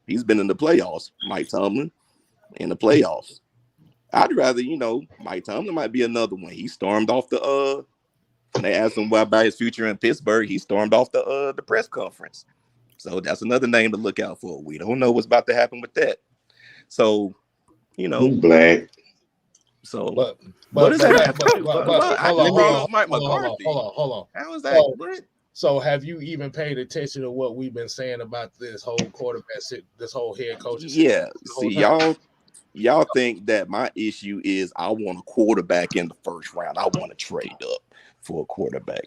he's been in the playoffs. Mike Tomlin in the playoffs. I'd rather, Mike Tomlin might be another one. He stormed off the when they asked him about his future in Pittsburgh, he stormed off the press conference. So that's another name to look out for. We don't know what's about to happen with that. So, he's black. So but what is that? Hold Mike McCarthy. Hold on. How is that? So have you even paid attention to what we've been saying about this whole quarterback, this whole head coach? Yeah. See, y'all think that my issue is I want a quarterback in the first round. I want to trade up for a quarterback.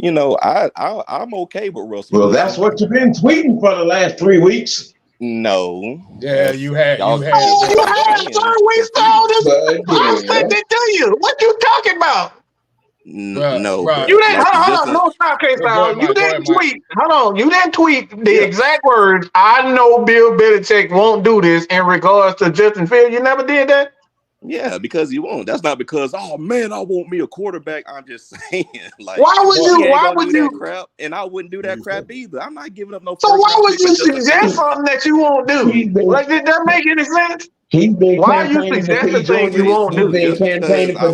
I'm okay with Russell. Well, that's what you've been tweeting for the last 3 weeks. No. Yeah, you had. We saw this. I sent it to you. What you talking about? No. You didn't. Hold on. No, stop, K-Style. You didn't tweet. Hold on. You didn't tweet the exact words. I know Bill Belichick won't do this in regards to Justin Fields. You never did that. Yeah, because he won't. That's not because, oh man, I want me a quarterback. I'm just saying, like, why would you? That crap? And I wouldn't do that crap either. I'm not giving up no. So why would you suggest something that you won't do? Like, did that make any sense? Why are you suggesting things you won't do? He's been campaigning for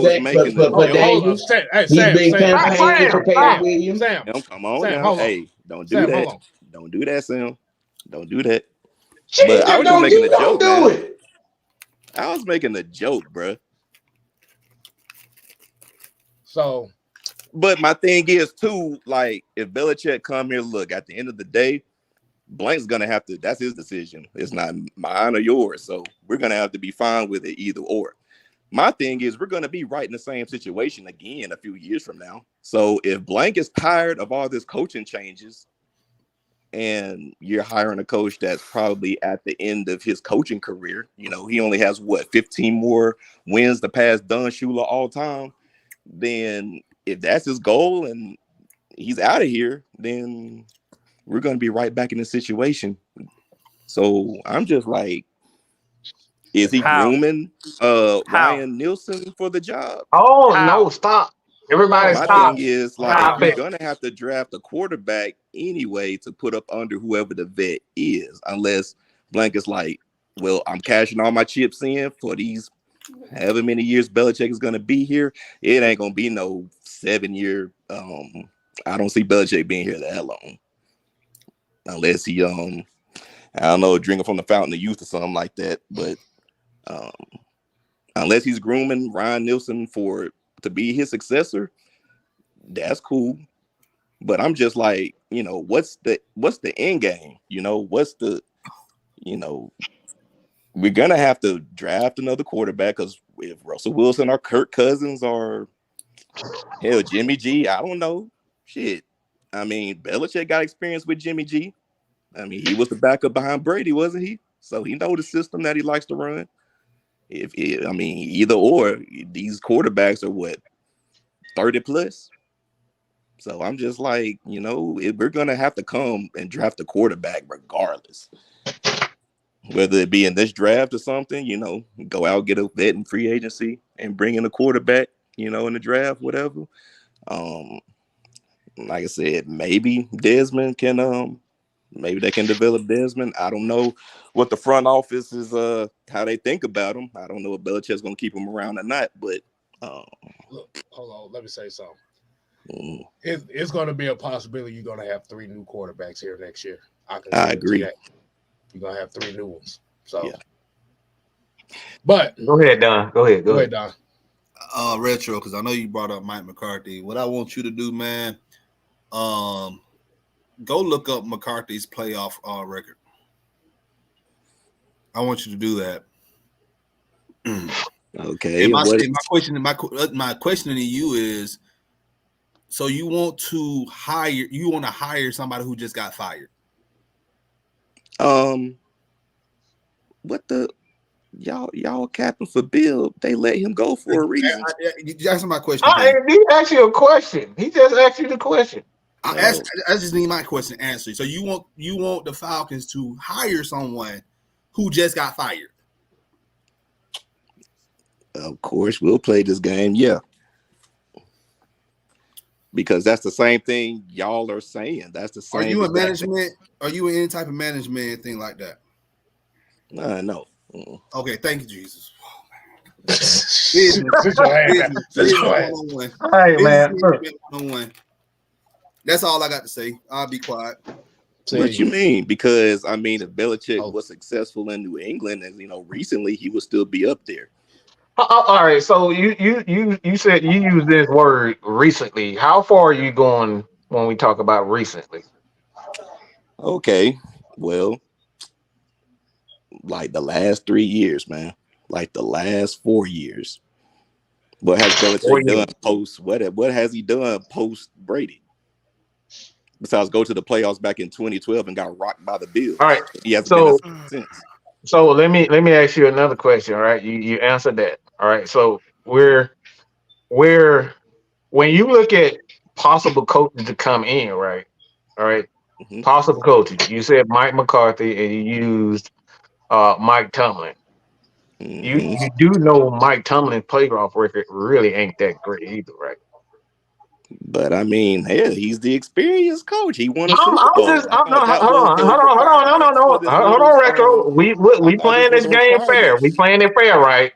Daniels. He's been campaigning for Caleb Williams. Sam, come on now. Hey, don't do that. Don't do that, Sam. Don't do that. But I was just making a joke, man. I was making a joke, bro. So, but my thing is too, like, if Belichick come here, look, at the end of the day, Blank's gonna have to. That's his decision. It's not mine or yours. So we're gonna have to be fine with it either or. My thing is, we're gonna be right in the same situation again a few years from now. So if Blank is tired of all this coaching changes, and you're hiring a coach that's probably at the end of his coaching career, he only has 15 more wins to pass Don Shula all time. Then if that's his goal and he's out of here, then we're going to be right back in the situation. So I'm just like, is he grooming Ryan Nielsen for the job? Oh, no, stop. Everybody stop. My thing is, like, you're going to have to draft a quarterback anyway to put up under whoever the vet is, unless Blank is like, well, I'm cashing all my chips in for these however many years Belichick is going to be here. It ain't going to be no 7-year. I don't see Belichick being here that long. Unless he, I don't know, drinking from the fountain of youth or something like that. But unless he's grooming Ryan Nielsen to be his successor, that's cool. But I'm just like, what's the end game? What's the, we're gonna have to draft another quarterback, because if Russell Wilson or Kirk Cousins or hell Jimmy G, I don't know. Shit. I mean, Belichick got experience with Jimmy G. I mean, he was the backup behind Brady, wasn't he? So he knows the system that he likes to run. Either or, these quarterbacks are 30 plus. So I'm just like, we're gonna have to come and draft a quarterback regardless. Whether it be in this draft or something, go out, get a vet in free agency and bring in a quarterback, in the draft, whatever. Like I said, maybe Desmond can maybe they can develop Desmond. I don't know what the front office is, how they think about him. I don't know if Belichick's going to keep him around or not, but look, hold on, let me say something. It's going to be a possibility you're going to have 3 new quarterbacks here next year. I agree. You're going to have 3 new ones. So, yeah. But go ahead, Don. Go ahead, Don. Retro, because I know you brought up Mike McCarthy. What I want you to do, man, go look up McCarthy's playoff record. I want you to do that. Okay. My question to you is, so you want to hire somebody who just got fired? What the y'all capping for Bill? They let him go for a reason. That's my question. He asked you a question. He just asked you the question. I just need my question answered. So you want the Falcons to hire someone who just got fired? Of course, we'll play this game. Yeah. Because that's the same thing y'all are saying. That's the same. Are you in management? Are you in any type of management thing like that? No. Okay, thank you, Jesus. All right, man. That's all I got to say. I'll be quiet. What you mean? Because I mean, if Belichick was successful in New England, and recently he would still be up there. All right, so you said you used this word recently. How far are you going when we talk about recently? Okay, well, like the last 3 years, man. Like the last 4 years. What has Belichick done post? What has he done post Brady? Besides go to the playoffs back in 2012 and got rocked by the Bills. All right, he hasn't been since. So let me ask you another question. All right, you answered that. All right, so we're when you look at possible coaches to come in, right? All right, possible coaches. You said Mike McCarthy and you used Mike Tomlin. You do know Mike Tomlin's playoff record really ain't that great either, right? But I mean, hell, he's the experienced coach. He won a Super Bowl. Hold on, Retro. We playing this game fair. We playing it fair, right?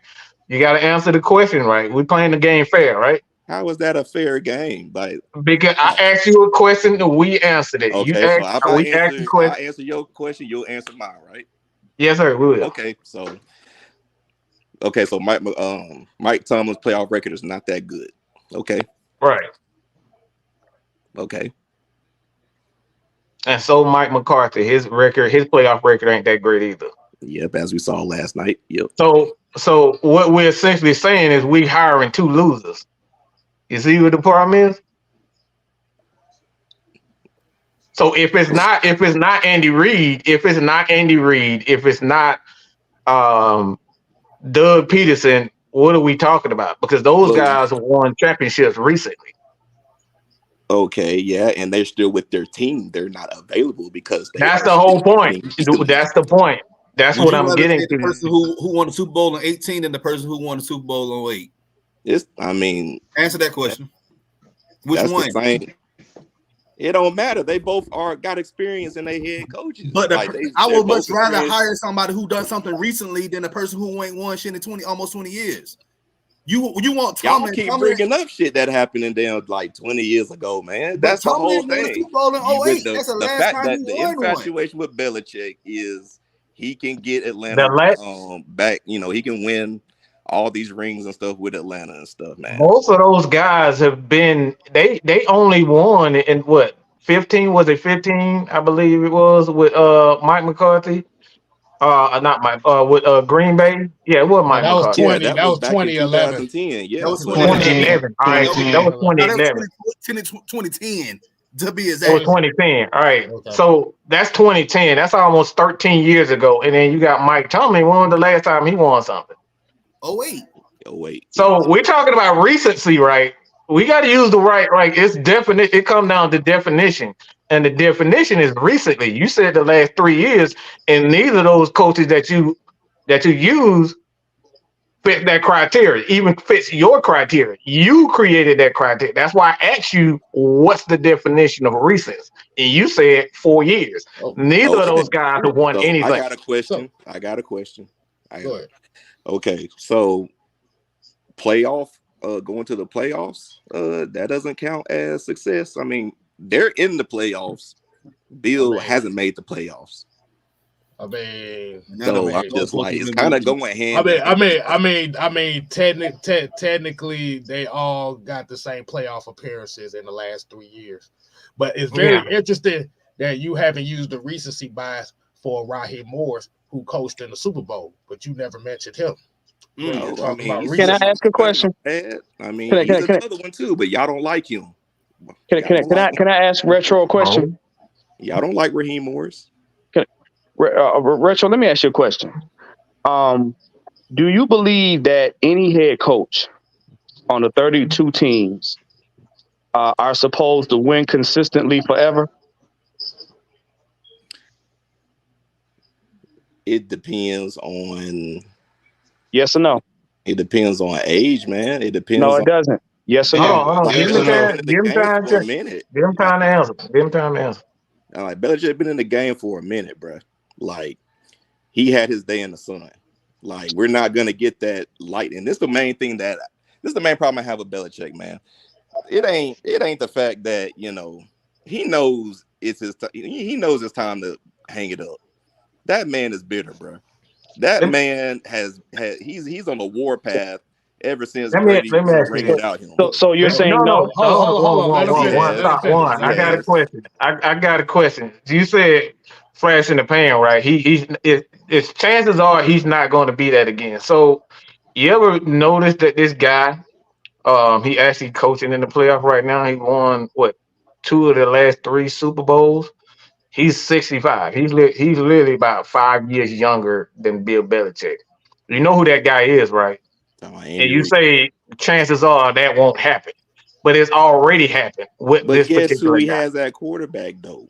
You got to answer the question right. We playing the game fair, right? How is that a fair game? Because I asked you a question and we answered it. Okay, so I answer your question, you'll answer mine, right? Yes, sir. We will. Okay, so Mike Tomlin's playoff record is not that good. Okay. Right. Okay. And so Mike McCarthy, his playoff record ain't that great either. Yep, as we saw last night. Yep. So what we're essentially saying is we hiring two losers. You see what the problem is? So if it's not Andy Reid, if it's not Doug Peterson, what are we talking about? Because those guys have won championships recently. Okay, yeah, and they're still with their team. They're not available because that's the whole point. That's the point. That's what I'm getting to. The person who won the Super Bowl in 18 and the person who won the Super Bowl in 08. Answer that question. Which one? It don't matter. They both got experience and they head coaches. But I would much rather hire somebody who done something recently than a person who ain't won shit in almost 20 years. You want Tomlin? Y'all keep bringing up shit that happened in them like 20 years ago, man. That's the whole thing. Super Bowl in 08. That's the last time he the won infatuation with Belichick is he can get Atlanta back. He can win all these rings and stuff with Atlanta and stuff, man. Most of those guys have been they only won in what 15? Was it 15? I believe it was with Mike McCarthy. Not Mike. With Green Bay. Yeah, it was Mike McCarthy. That was 2011. 2010. Yeah, that was 2011. All right, that was 2011. 2010 to be exact. It was 2010. All right, so that's 2010. That's almost 13 years ago. And then you got Mike Tomlin. When was the last time he won something? 08. So we're talking about recency, right? We got to use the right. It's definite. It comes down to definition. And the definition is recently. You said the last 3 years, and neither of those coaches that you use fit that criteria, even fits your criteria. You created that criteria. That's why I asked you, what's the definition of recent? And you said 4 years. Neither of those guys have won anything. I got a question. Go ahead. Okay, so going to the playoffs, that doesn't count as success. I mean, they're in the playoffs. Bill hasn't made the playoffs. I mean, so I'm just like it's kind of going hand. I mean, technically, they all got the same playoff appearances in the last 3 years. But it's very interesting that you haven't used the recency bias for Raheem Morris, who coached in the Super Bowl, but you never mentioned him. Can I ask a question? I mean, he's another one too, but y'all don't like him. Can I ask Retro a question? Y'all don't like Raheem Morris. Retro, let me ask you a question. Do you believe that any head coach on the 32 teams are supposed to win consistently forever? It depends on. Yes or no? It depends on age, man. It No, depends it on. doesn't. Yes or Hold no? on, hold on. Give Yes him or no? time. Give him time For a to. minute. Give him time to answer. Give him time to answer. Like Belichick been in the game for a minute, bro. Like he had his day in the sun. Like we're not gonna get that light. And this is the main thing this is the main problem I have with Belichick, man. It ain't the fact that he knows it's his he knows it's time to hang it up. That man is bitter, bro. That man he's on a war path ever since Let Brady me ask you rated this. out him. So you're saying no? Hold on. Let him finish. One. I got a question. I got a question. You said flash in the pan, right? It's chances are he's not going to be that again. So you ever notice that this guy, he actually coaching in the playoff right now? He won what 2 of the last 3 Super Bowls. He's 65. He's literally about 5 years younger than Bill Belichick. You know who that guy is, right? And you say chances are that won't happen, but it's already happened with But this guess who particular he guy. has at quarterback though?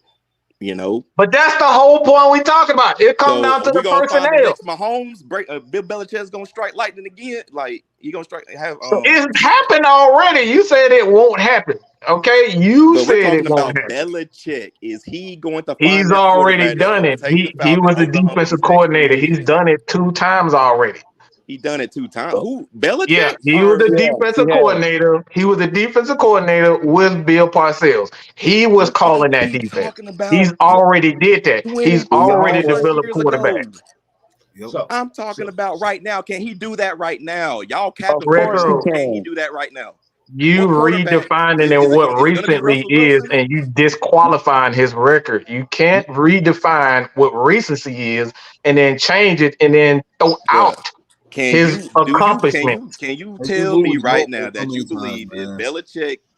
But that's the whole point we talk about. It comes down to we the gonna find the personnel. next Mahomes. Bill Belichick's gonna strike lightning again. Like he gonna strike. It's happened already. You said it won't happen. Okay, you But we're said talking it won't about happen. Belichick. Is he going to find He's that already quarterback that's done gonna it. take the He Falcons was the over the hump defensive these next 3 coordinator. He's years? done it 2 times already. He done it 2 times. Who? Yeah, Belichick? he was the Yeah, defensive he has. coordinator. He was the defensive coordinator with Bill Parcells. He was calling that Keep defense. talking about He's already did that. He's 22 already plus developed years quarterbacks. ago. Yep. I'm talking about right now. Can he do that right now? Y'all Of capping for course him, he but can he can. do that right now? You What quarterback redefining is in it? what Is it going to be recently Russell is, Wilson? and you disqualifying his record. You can't redefine what recency is and then change it and then throw Bruh, out his accomplishments. can you Hey, tell what me was right woke now so that you many times, believe man?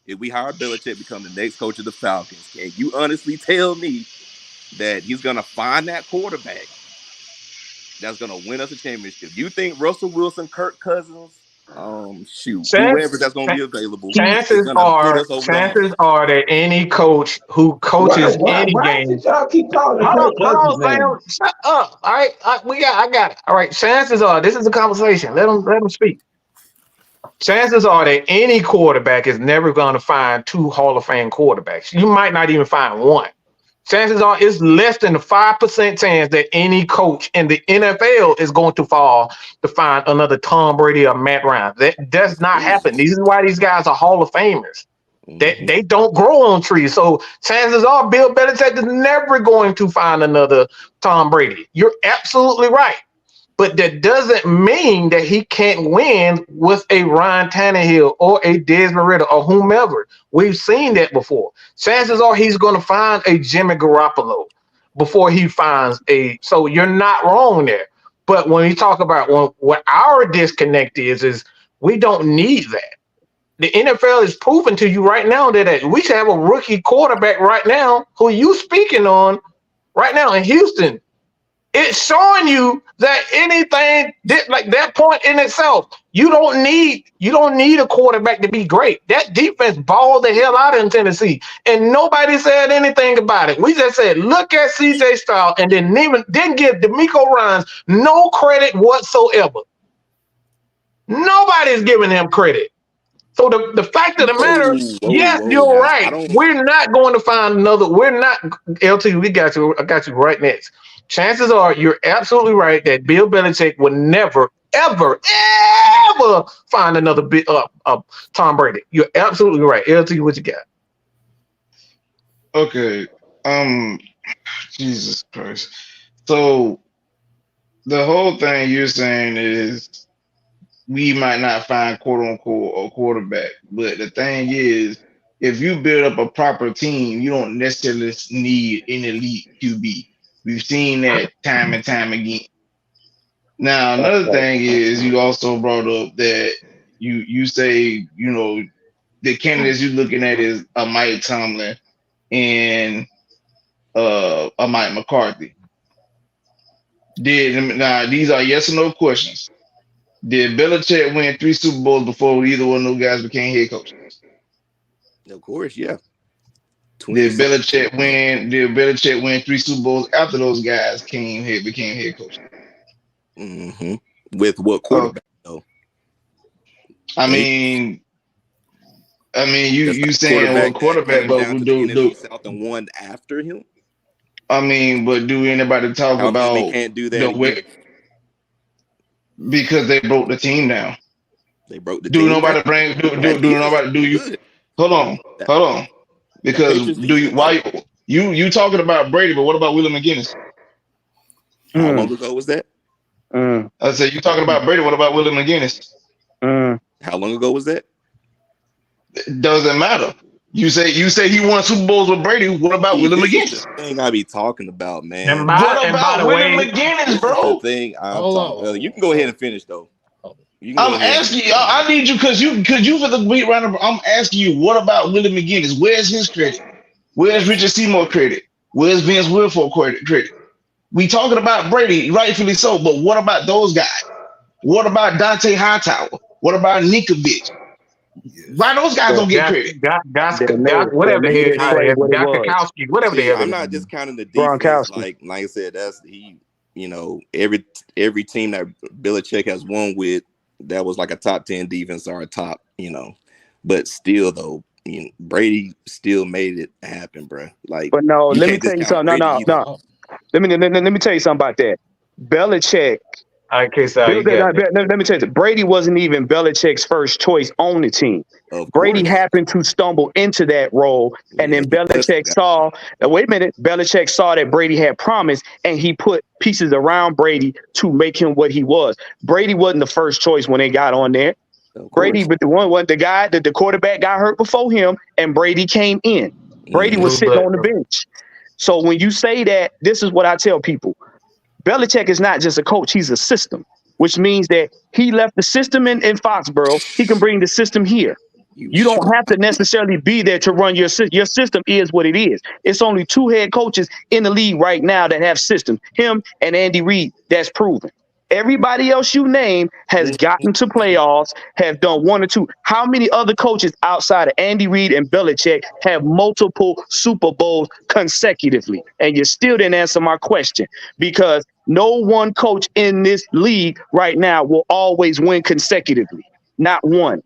if we hire Belichick become the next coach of the Falcons, can you honestly tell me that he's gonna find that quarterback that's gonna win us a championship? You think Russell Wilson, Kirk Cousins, whoever that's gonna be available is Chances gonna put are, us over the hump? chances are that any coach who Why, coaches why, any why game. did y'all keep calling Kirk Cousins' Hold name? on, Sam. Shut up. All right, I got it. All right. Chances are, this is a conversation. Let them speak. Chances are that any quarterback is never going to find 2 Hall of Fame quarterbacks. You might not even find one. Chances are it's less than a 5% chance that any coach in the NFL is going to fall to find another Tom Brady or Matt Ryan. That does not happen. This is why these guys are Hall of Famers. They don't grow on trees. So chances are Bill Belichick is never going to find another Tom Brady. You're absolutely right. But that doesn't mean that he can't win with a Ryan Tannehill or a Desmond Ritter or whomever. We've seen that before. Chances are he's going to find a Jimmy Garoppolo before he finds a. So you're not wrong there. But when you talk about what our disconnect is we don't need that. The NFL is proving to you right now that we should have a rookie quarterback right now who you speaking on right now in Houston. It's showing you that anything like that point in itself, you don't need a quarterback to be great. That defense balled the hell out in Tennessee, and nobody said anything about it. We just said, look at CJ Stroud, and didn't give D'Amico Ryans no credit whatsoever. Nobody's giving him credit. So the fact of the matter, yes, you're Now, right. We're not going to find another. We're not LT. We got you. I got you right next. Chances are you're absolutely right that Bill Belichick would never, ever, ever find another Tom Brady. You're absolutely right. LT, what you got? Okay. Jesus Christ. So the whole thing you're saying is we might not find quote unquote a quarterback, but the thing is, if you build up a proper team, you don't necessarily need an elite QB. We've seen that time and time again. Now, another thing is you also brought up that you say, the candidates you're looking at is a Mike Tomlin and a Mike McCarthy. Now these are yes or no questions. Did Belichick win 3 Super Bowls before either one of those guys became head coaches? Of course, yeah. Did Belichick win 3 Super Bowls after those guys became head coach? Mm-hmm. With what quarterback though? I mean, you saying what quarterback, but we do South and won after him. I mean, but do anybody talk about they can't do that because they broke the team down? They broke the team. Do nobody down? bring? Do nobody? Do you? Good. Hold on. Because you talking about Brady, but what about Willie McGinnis? How long ago was that? I said you talking about Brady. What about Willie McGinnis? How long ago was that? It doesn't matter. You say he won Super Bowls with Brady. What about Willie McGinnis? The thing I be talking about, man. What about Willie McGinnis, bro? The thing I'm talking about. You can go ahead and finish though. I'm asking you. I need you because you for the beat round. I'm asking you. What about Willie McGinnis? Where's his credit? Where's Richard Seymour credit? Where's Vince Wilfork credit? We talking about Brady, rightfully so, but what about those guys? What about Dante Hightower? What about Nikovic? Why those guys don't get credit? Whatever the hell, whatever the hell. I'm not discounting the defense. Like I said, that's every team that Belichick has won with, that was like a top 10 defense or a top, but still though, Brady still made it happen, bro. Like, but no, let me tell you something. No. Let me tell you something about that. Belichick. Let me tell you, Brady wasn't even Belichick's first choice on the team. Brady happened to stumble into that role, and then Belichick saw. Belichick saw that Brady had promise, and he put pieces around Brady to make him what he was. Brady wasn't the first choice when they got on there. Brady, but the quarterback got hurt before him, and Brady came in. Brady was sitting on the bench. So when you say that, this is what I tell people. Belichick is not just a coach, he's a system, which means that he left the system in Foxborough. He can bring the system here. You don't have to necessarily be there to run your system. Your system is what it is. It's only 2 head coaches in the league right now that have systems, him and Andy Reid. That's proven. Everybody else you name has gotten to playoffs, have done 1 or 2. How many other coaches outside of Andy Reid and Belichick have multiple Super Bowls consecutively? And you still didn't answer my question, because no one coach in this league right now will always win consecutively. Not one.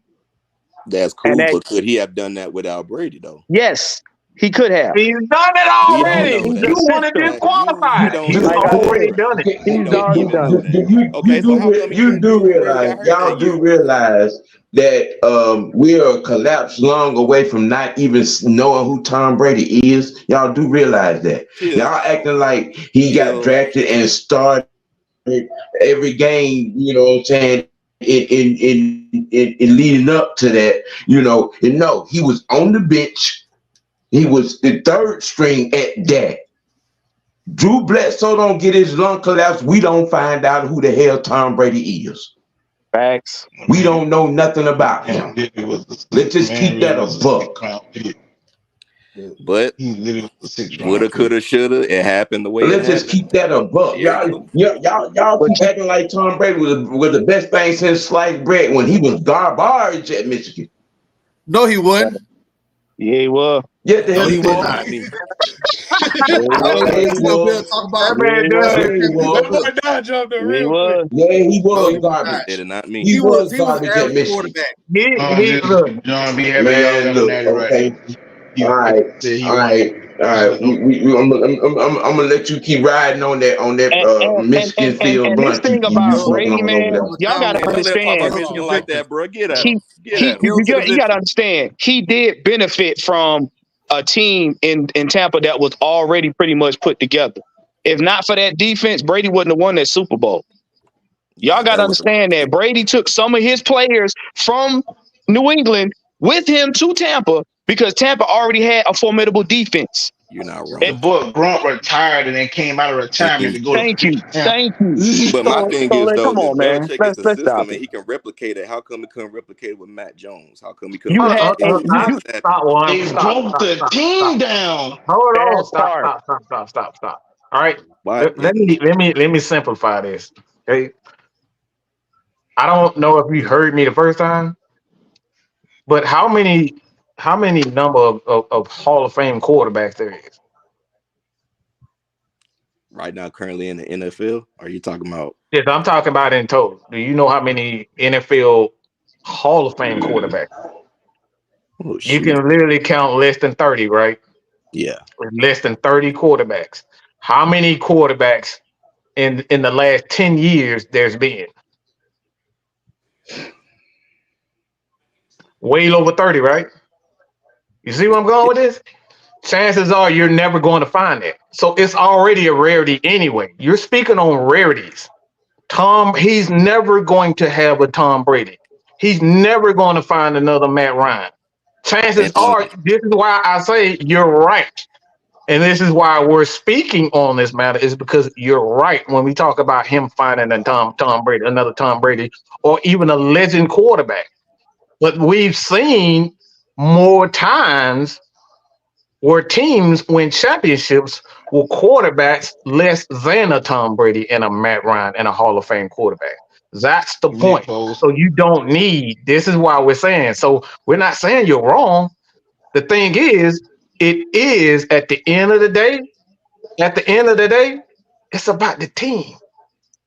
That's cool, but could he have done that without Brady, though? Yes. He could have. He's done it already. You want to disqualify. He's already done it. He's already done it. You do realize, y'all do realize that we are a collapse long away from not even knowing who Tom Brady is. Y'all do realize that. Y'all acting like he got drafted and started every game, you know what I'm saying, in leading up to that, and no, he was on the bench. He was the 3rd string at that. Drew Bledsoe don't get his lung collapse. We don't find out who the hell Tom Brady is. Facts. We don't know nothing about him. Let's just keep that a buck. But woulda, coulda, shoulda. It happened the way. Let's just keep that a buck. Y'all keep acting like Tom Brady was the best thing since sliced bread when he was garbage at Michigan. No, he wasn't. Yeah, he was. Yeah, the hell he was. Yeah, he was garbage. Did it not mean he was garbage at Michigan? All right. I'm gonna let you keep riding on that Michigan field blunt. This thing about Brady, man, y'all gotta understand. Like that, bro. Get out. You gotta understand. He did benefit from a team in Tampa that was already pretty much put together. If not for that defense, Brady wouldn't have won that Super Bowl. Y'all gotta understand that Brady took some of his players from New England with him to Tampa, because Tampa already had a formidable defense. You're not wrong. But Gronk retired and then came out of retirement to go. Thank you. But my thing is, though, come on, man. Belichick is the system and he can replicate it. How come he couldn't replicate it with Matt Jones? How come he couldn't? They broke the team down. Hold on. Stop. All right. Let me simplify this. Okay. I don't know if you heard me the first time, but how many how many number of Hall of Fame quarterbacks there is? Right now, currently in the NFL, are you talking about? Yes, I'm talking about in total. Do you know how many NFL Hall of Fame quarterbacks? Oh You shoot, can literally count less than 30, right? yeah. Less than 30 quarterbacks. How many quarterbacks in the last 10 years there's been? Way over 30, right? You see where I'm going with this? Chances are you're never going to find it. So it's already a rarity anyway. You're speaking on rarities. He's never going to have a Tom Brady. He's never going to find another Matt Ryan. Chances And on are, this is why I say you're right. And this is why we're speaking on this matter, is because you're right when we talk about him finding a Tom Brady, another Tom Brady, or even a legend quarterback. But we've seen more times where teams win championships with quarterbacks less than a Tom Brady and a Matt Ryan and a Hall of Fame quarterback. That's the Nick point. Foles. So you don't need, this is why we're saying, so we're not saying you're wrong. The thing is, it is at the end of the day, it's about the team,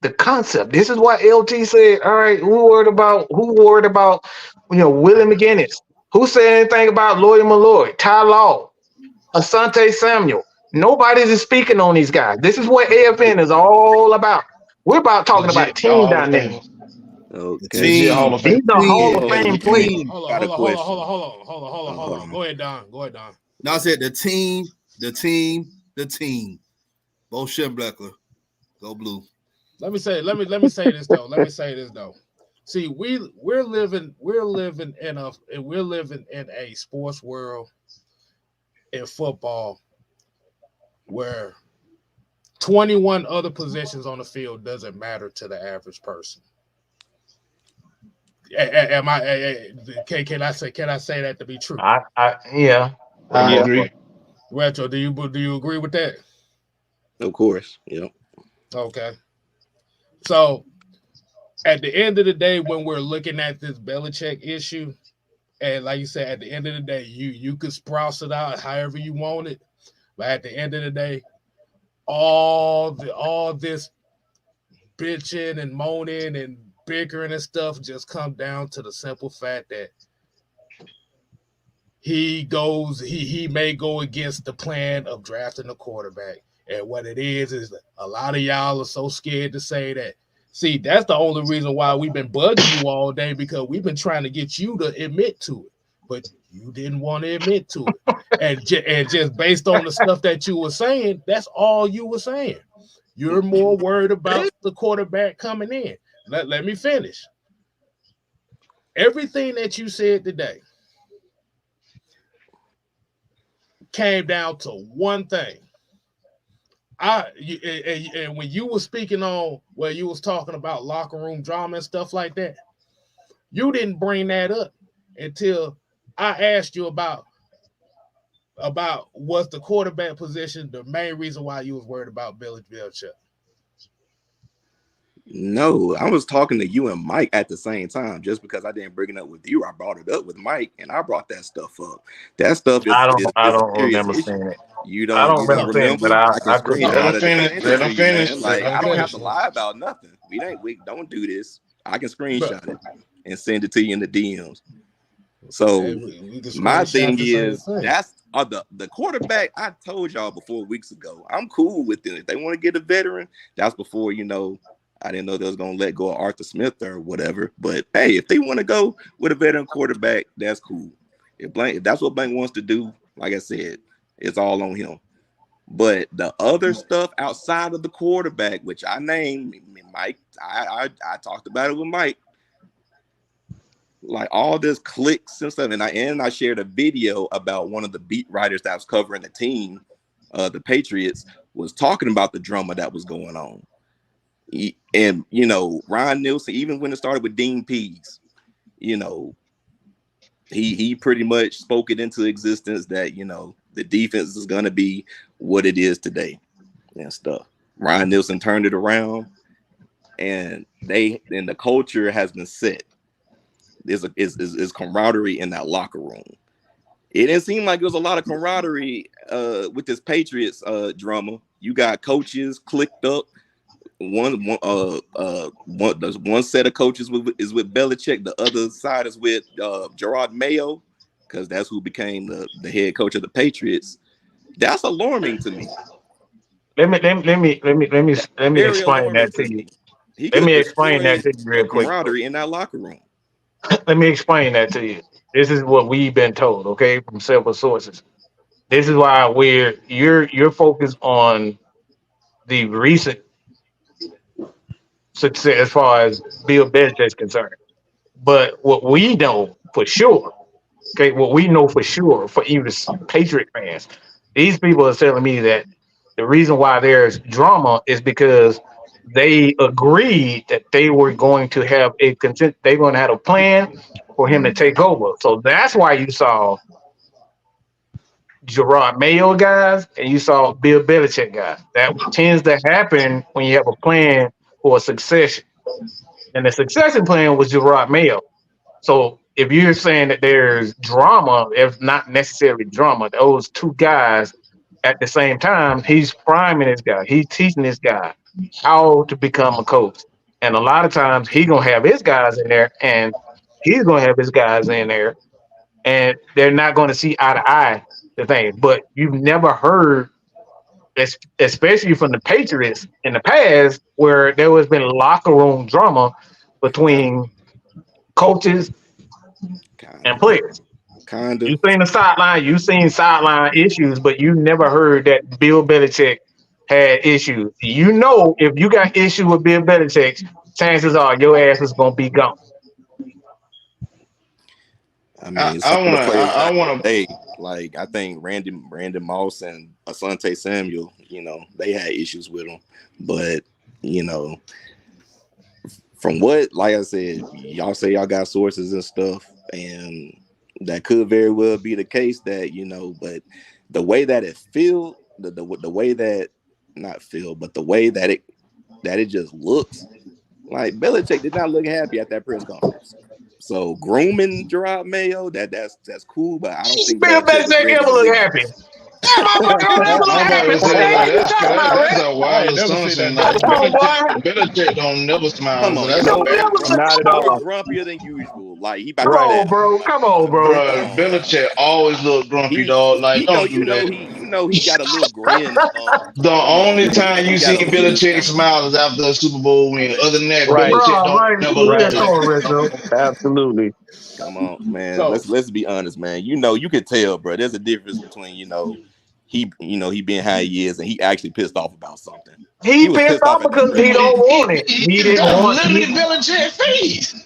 the concept. This is why LT said, all right, who worried about, Willie McGinnis? Who said anything about Lloyd Malloy, Ty Law, Asante Samuel? Nobody's speaking on these guys. This is what AFN is all about. We're about talking about Legit team Hall of dynamics. Famers. The okay, Legit Hall team. of These Fame. are Hall Team. of hold Fame on, The players. team. got a question. Hold on. Go ahead, Don. Now I said the team. Bo Schembechler. Go blue. Let me say this though. See, we're living in a sports world in football where 21 other positions on the field doesn't matter to the average person. Can I say that to be true? Yeah. I agree. Retro, do you agree with that? Of course, yeah. Okay. So at the end of the day, when we're looking at this Belichick issue, and like you said, at the end of the day, you could sprouse it out however you want it, but at the end of the day, all this bitching and moaning and bickering and stuff just come down to the simple fact that he may go against the plan of drafting a quarterback. And what it is a lot of y'all are so scared to say that. See, that's the only reason why we've been bugging you all day, because we've been trying to get you to admit to it, but you didn't want to admit to it. And just based on the stuff that you were saying, that's all you were saying. You're more worried about the quarterback coming in. Let me finish. Everything that you said today came down to one thing. And when you were speaking on where you was talking about locker room drama and stuff like that, you didn't bring that up until I asked you about was the quarterback position the main reason why you was worried about Bill Belichick. No, I was talking to you and Mike at the same time. Just because I didn't bring it up with you, I brought it up with Mike, and I brought that stuff up. That stuff is I is don't a serious remember issue. saying it. You I don't don't remember saying it, but remember? I can I could. Let him screenshot it and finish. send it Let him to you, finish. man. Like, Let him I don't have finish. to lie about nothing. We don't do this. I can screenshot it and send it to you in the DMs. So my thing is, that's the quarterback. I told y'all before weeks ago, I'm cool with it. If they want to get a veteran, that's before, I didn't know they was gonna let go of Arthur Smith or whatever. But hey, if they want to go with a veteran quarterback, that's cool. If that's what Blank wants to do, like I said, it's all on him. But the other stuff outside of the quarterback, which I named, Mike, I talked about it with Mike. Like all this clicks and stuff, and I shared a video about one of the beat writers that was covering the team, the Patriots, was talking about the drama that was going on. And Ryan Nielsen, even when it started with Dean Pease, he pretty much spoke it into existence that the defense is gonna be what it is today and stuff. Ryan Nielsen turned it around, and the culture has been set. There's camaraderie in that locker room. it didn't seem like there was a lot of camaraderie with this Patriots drama. You got coaches clicked up. One set of coaches is with Belichick. The other side is with Gerard Mayo, because that's who became the head coach of the Patriots. That's alarming to me. Let me explain that to you. Let me explain that to you real quick. Camaraderie in that locker room. Let me explain that to you. This is what we've been told, okay, from several sources. This is why you're focused on the recent success as far as Bill Belichick is concerned. But what we know for sure, okay, what we know for sure for even Patriot fans, these people are telling me that the reason why there's drama is because they agreed that they were going to have they're going to have a plan for him to take over. So that's why you saw Gerard Mayo guys and you saw Bill Belichick guys. That tends to happen when you have a plan for a succession. And the succession plan was Gerard Mayo. So if you're saying that there's drama, if not necessarily drama, those two guys at the same time, he's priming this guy. He's teaching this guy how to become a coach. And a lot of times he's going to have his guys in there and he's going to have his guys in there and they're not going to see eye to eye the thing. But you've never heard, especially from the Patriots in the past, where there has been locker room drama between coaches and players. Kind of. You've seen sideline issues, but you never heard that Bill Belichick had issues. You know, if you got issue with Bill Belichick, chances are your ass is gonna be gone. I mean, I want to. Like I think Randy Moss and Asante Samuel, you know, they had issues with him, but you know, from what, like I said, y'all say y'all got sources and stuff, and that could very well be the case. That, you know, but the way that it feel, the way that not feel, but the way that it just looks like Belichick did not look happy at that press conference. So grooming Gerard Mayo, that's cool, but I don't think Bill Belichick ever look happy. That's a wild assumption. Belichick don't never smile. Come on, not at all. Grumpier than usual. Like he Come on, bro. Belichick always look grumpy, dog. Like don't do that. He got a little grin. The only time you see Belichick smile is after a Super Bowl win. Other than that, Belichick don't never look like that. Absolutely. Come on, man. So, let's be honest, man. You know, you could tell, bro. There's a difference between, you know, he being how he is and he actually pissed off about something. He pissed off because he don't want it. He didn't want it. Literally Belichick face.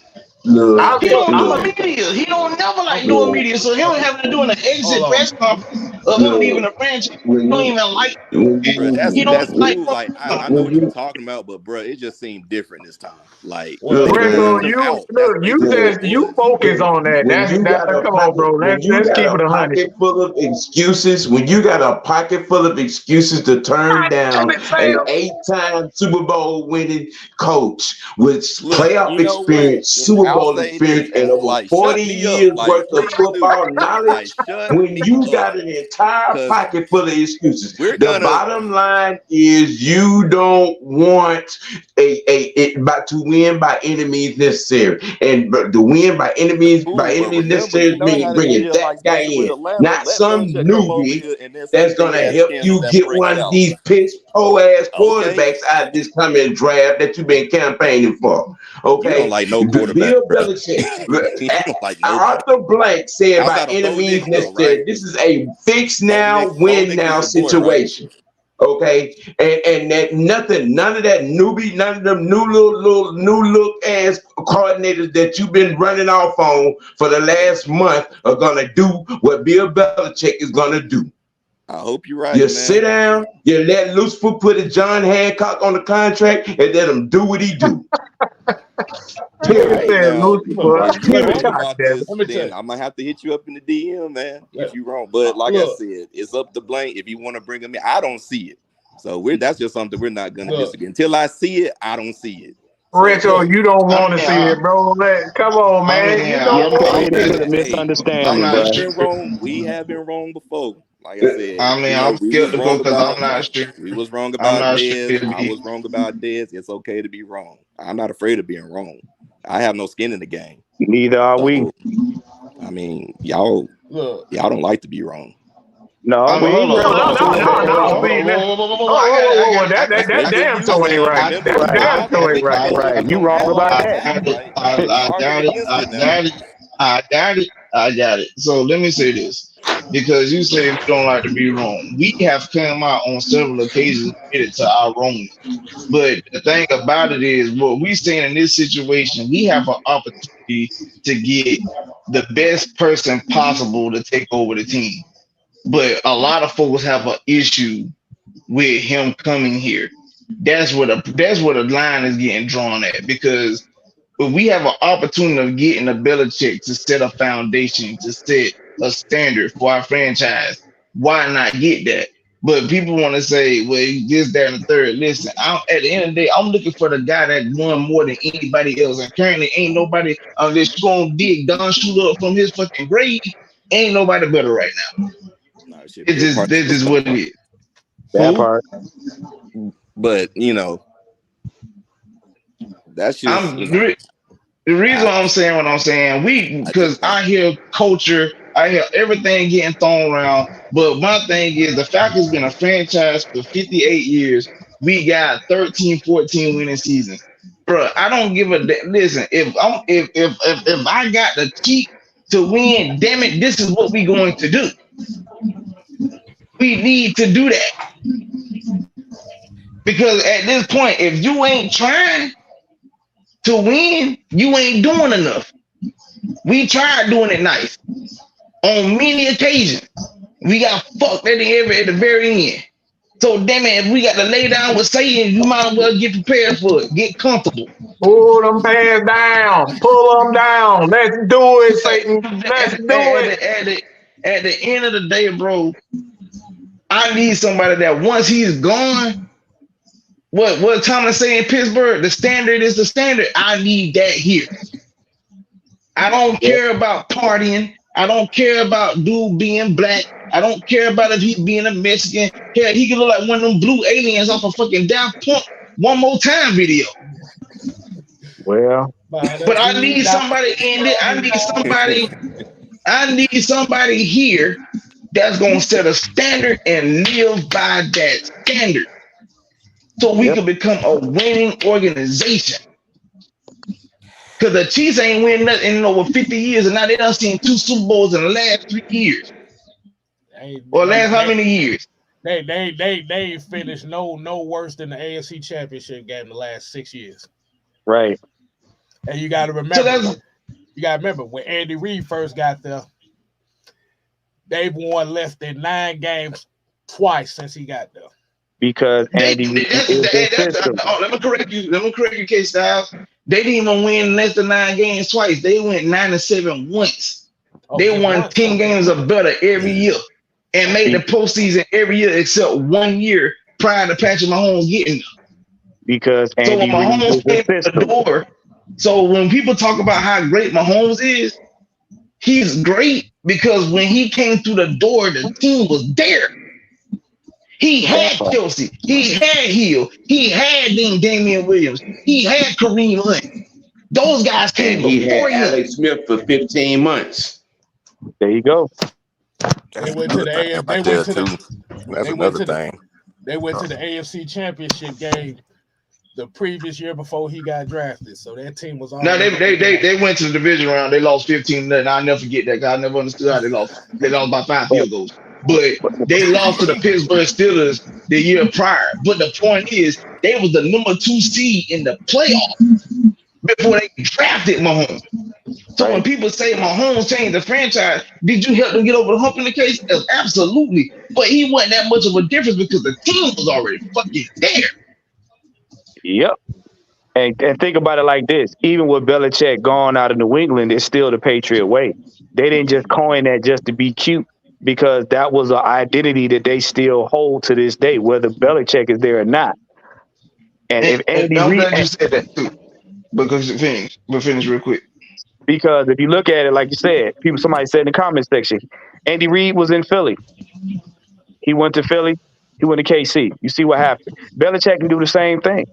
Look, I'm a media. He don't never like doing media, so him having to do an exit press conference of him leaving the franchise. He don't even like. That's like cool. Like I know what you're talking about, but bro, it just seemed different this time. Like, you focus on that. Come on, bro. Let's keep it 100. Pocket full of excuses. When you got a pocket full of excuses to turn down an 8-time Super Bowl winning coach with playoff experience, Super Bowl experience, and over 40 years worth of football knowledge, when you got an entire pocket full of excuses, the bottom line is you don't want to win by any means necessary, and to win by any means necessary means bringing that guy in, not some newbie that's gonna help you get one of these piss poor ass quarterbacks out of this coming draft that you've been campaigning for. Okay, you don't like no quarterback. Bill Belichick, Arthur Blank said by any means necessary. Right? This is a fix now, win now situation. Right? Okay, and that none of that newbie, none of them new look ass coordinators that you've been running off on for the last month are gonna do what Bill Belichick is gonna do. I hope you're right. You sit down, you let Lucifer put a John Hancock on the contract, and let him do what he do. I'm gonna have to hit you up in the DM, man. If you wrong, but like I said, it's up to Blank if you want to bring him in. I don't see it, so that's just something we're not gonna disagree. Until I see it, I don't see it. Richo, you don't want to see I, it, bro. Come on, I man. mean, You You're don't want to paying see into it. the I'm misunderstanding, We not bro. have sure. been wrong. We have been wrong before. Like I said, I mean, I'm we was skeptical wrong because about I'm not sure. we was wrong I'm about not sure Dez. it'll I be. was wrong about Dez. It's okay to be wrong. I'm not afraid of being wrong. I have no skin in the game. Neither are we. So I mean, y'all Look, don't like to be wrong. No, we Hold ain't on, No, hold ready on, to hold on, see hold on, that. hold on, no. hold See, on. Whoa, whoa, whoa, whoa, whoa. oh, whoa, whoa. I got That it. damn show ain't right. Remember, That damn y'all show can ain't make right. y'all Right. You can wrong about argue that. that. Like I we arguing got it. against it now. I got it. I got it. So let me say this, because you say we don't like to be wrong. We have come out on several occasions admitted to our wrongness. But the thing about it is, what we saying in this situation, we have an opportunity to get the best person possible to take over the team. But a lot of folks have an issue with him coming here. That's where the line is getting drawn at, because if we have an opportunity of getting a Belichick to set a foundation, to set a standard for our franchise, why not get that? But people want to say, well, this, that, and the third. Listen, at the end of the day, I'm looking for the guy that won more than anybody else. And currently, ain't nobody, unless you gonna dig Don Shula up from his fucking grave, ain't nobody better right now. No, shit, It's Bill just, Parcells. that's just what it is. That Who? part. But that's just The reason I, I'm saying what I'm saying, I just because think I hear culture, I hear everything getting thrown around. But my thing is, the Falcons been a franchise for 58 years. We got 13, 14 winning seasons. Bro, I don't give a listen. If I got the cheat to win, damn it, this is what we going to do. We need to do that. Because at this point, if you ain't trying to win, you ain't doing enough. We tried doing it nice on many occasions. We got fucked at the very end. So damn it, if we got to lay down with Satan, you might as well get prepared for it. Get comfortable. Pull them pants down. Pull them down. Let's do it, Satan. Let's do it. At the end of the day, bro, I need somebody that once he's gone, what Thomas say in Pittsburgh, the standard is the standard. I need that here. I don't care about partying. I don't care about dude being black. I don't care about if he's being a Mexican. Hell, he can look like one of them blue aliens off a fucking Daft Punk One More Time video. Well, But I need somebody in it. I need somebody here that's gonna set a standard and live by that standard, so we can become a winning organization. Because the Chiefs ain't winning nothing in over 50 years, and now they done seen 2 Super Bowls in the last 3 years. Or last how many years? They finished no worse than the AFC Championship game the last 6 years. Right. And you got to remember, when Andy Reid first got there, they've won less than 9 games twice since he got there. Because Andy let me correct you, K Styles. They didn't even win less than 9 games twice. They went 9-7 once. They won 10 games or better every year and made the postseason every year except 1 year prior to Patrick Mahomes getting there. Because so when Mahomes came to the door, so when people talk about how great Mahomes is, he's great because when he came through the door, the team was there. He had Kelsey, he had Hill, he had Damian Williams, he had Kareem Hunt. Those guys came and he before had him. Alex Smith for 15 months. There you go. They went to the AFC Championship game the previous year before he got drafted. So that team was on. No, they went to the division round. They lost 15-0. I'll never forget that. I never understood how they lost. They lost by 5 field goals. But they lost to the Pittsburgh Steelers the year prior. But the point is, they was the number 2 seed in the playoff before they drafted Mahomes. So when people say Mahomes changed the franchise, did you help them get over the hump in the case? Absolutely. But he wasn't that much of a difference because the team was already fucking there. Yep. And think about it like this. Even with Belichick gone out of New England, it's still the Patriot way. They didn't just coin that just to be cute, because that was an identity that they still hold to this day, whether Belichick is there or not. And if Andy I'm Reid, glad you said that too. Because finish real quick. Because if you look at it, like you said, somebody said in the comment section, Andy Reid was in Philly. He went to Philly. He went to KC. You see what happened. Belichick can do the same thing.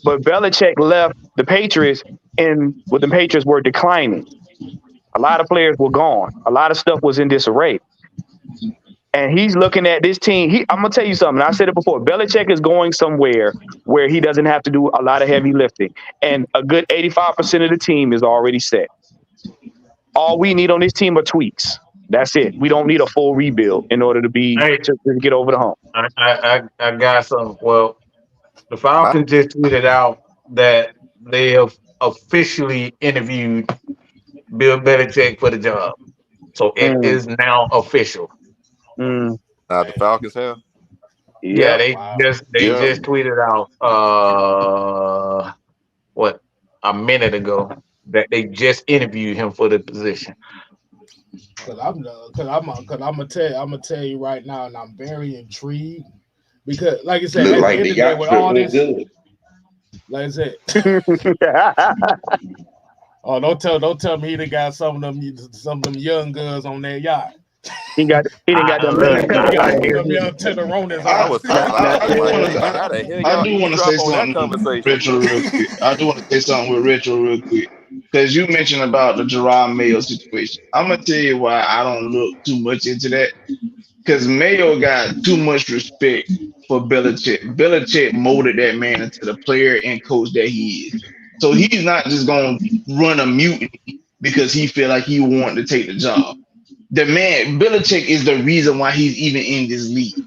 But Belichick left the Patriots when the Patriots were declining. A lot of players were gone. A lot of stuff was in disarray. And he's looking at this team. I'm going to tell you something. I said it before. Belichick is going somewhere where he doesn't have to do a lot of heavy lifting. And a good 85% of the team is already set. All we need on this team are tweaks. That's it. We don't need a full rebuild in order to get over the hump. I got some. Well, the Falcons just tweeted out that they have officially interviewed Bill Belichick for the job. So it is now official. The Falcons have? Yeah, they just tweeted out a minute ago that they just interviewed him for the position. Cause I'm gonna tell you right now, and I'm very intrigued because, like I said, at the end of the day, with all this, like I said, oh, don't tell me he done got some of them young girls on their yacht. He didn't got them young tenderonis. I do want to say something with Retro real quick. Real quick. Because you mentioned about the Gerard Mayo situation. I'm going to tell you why I don't look too much into that. Because Mayo got too much respect for Belichick. Belichick molded that man into the player and coach that he is. So he's not just going to run a mutiny because he feel like he wanted to take the job. The man, Belichick, is the reason why he's even in this league.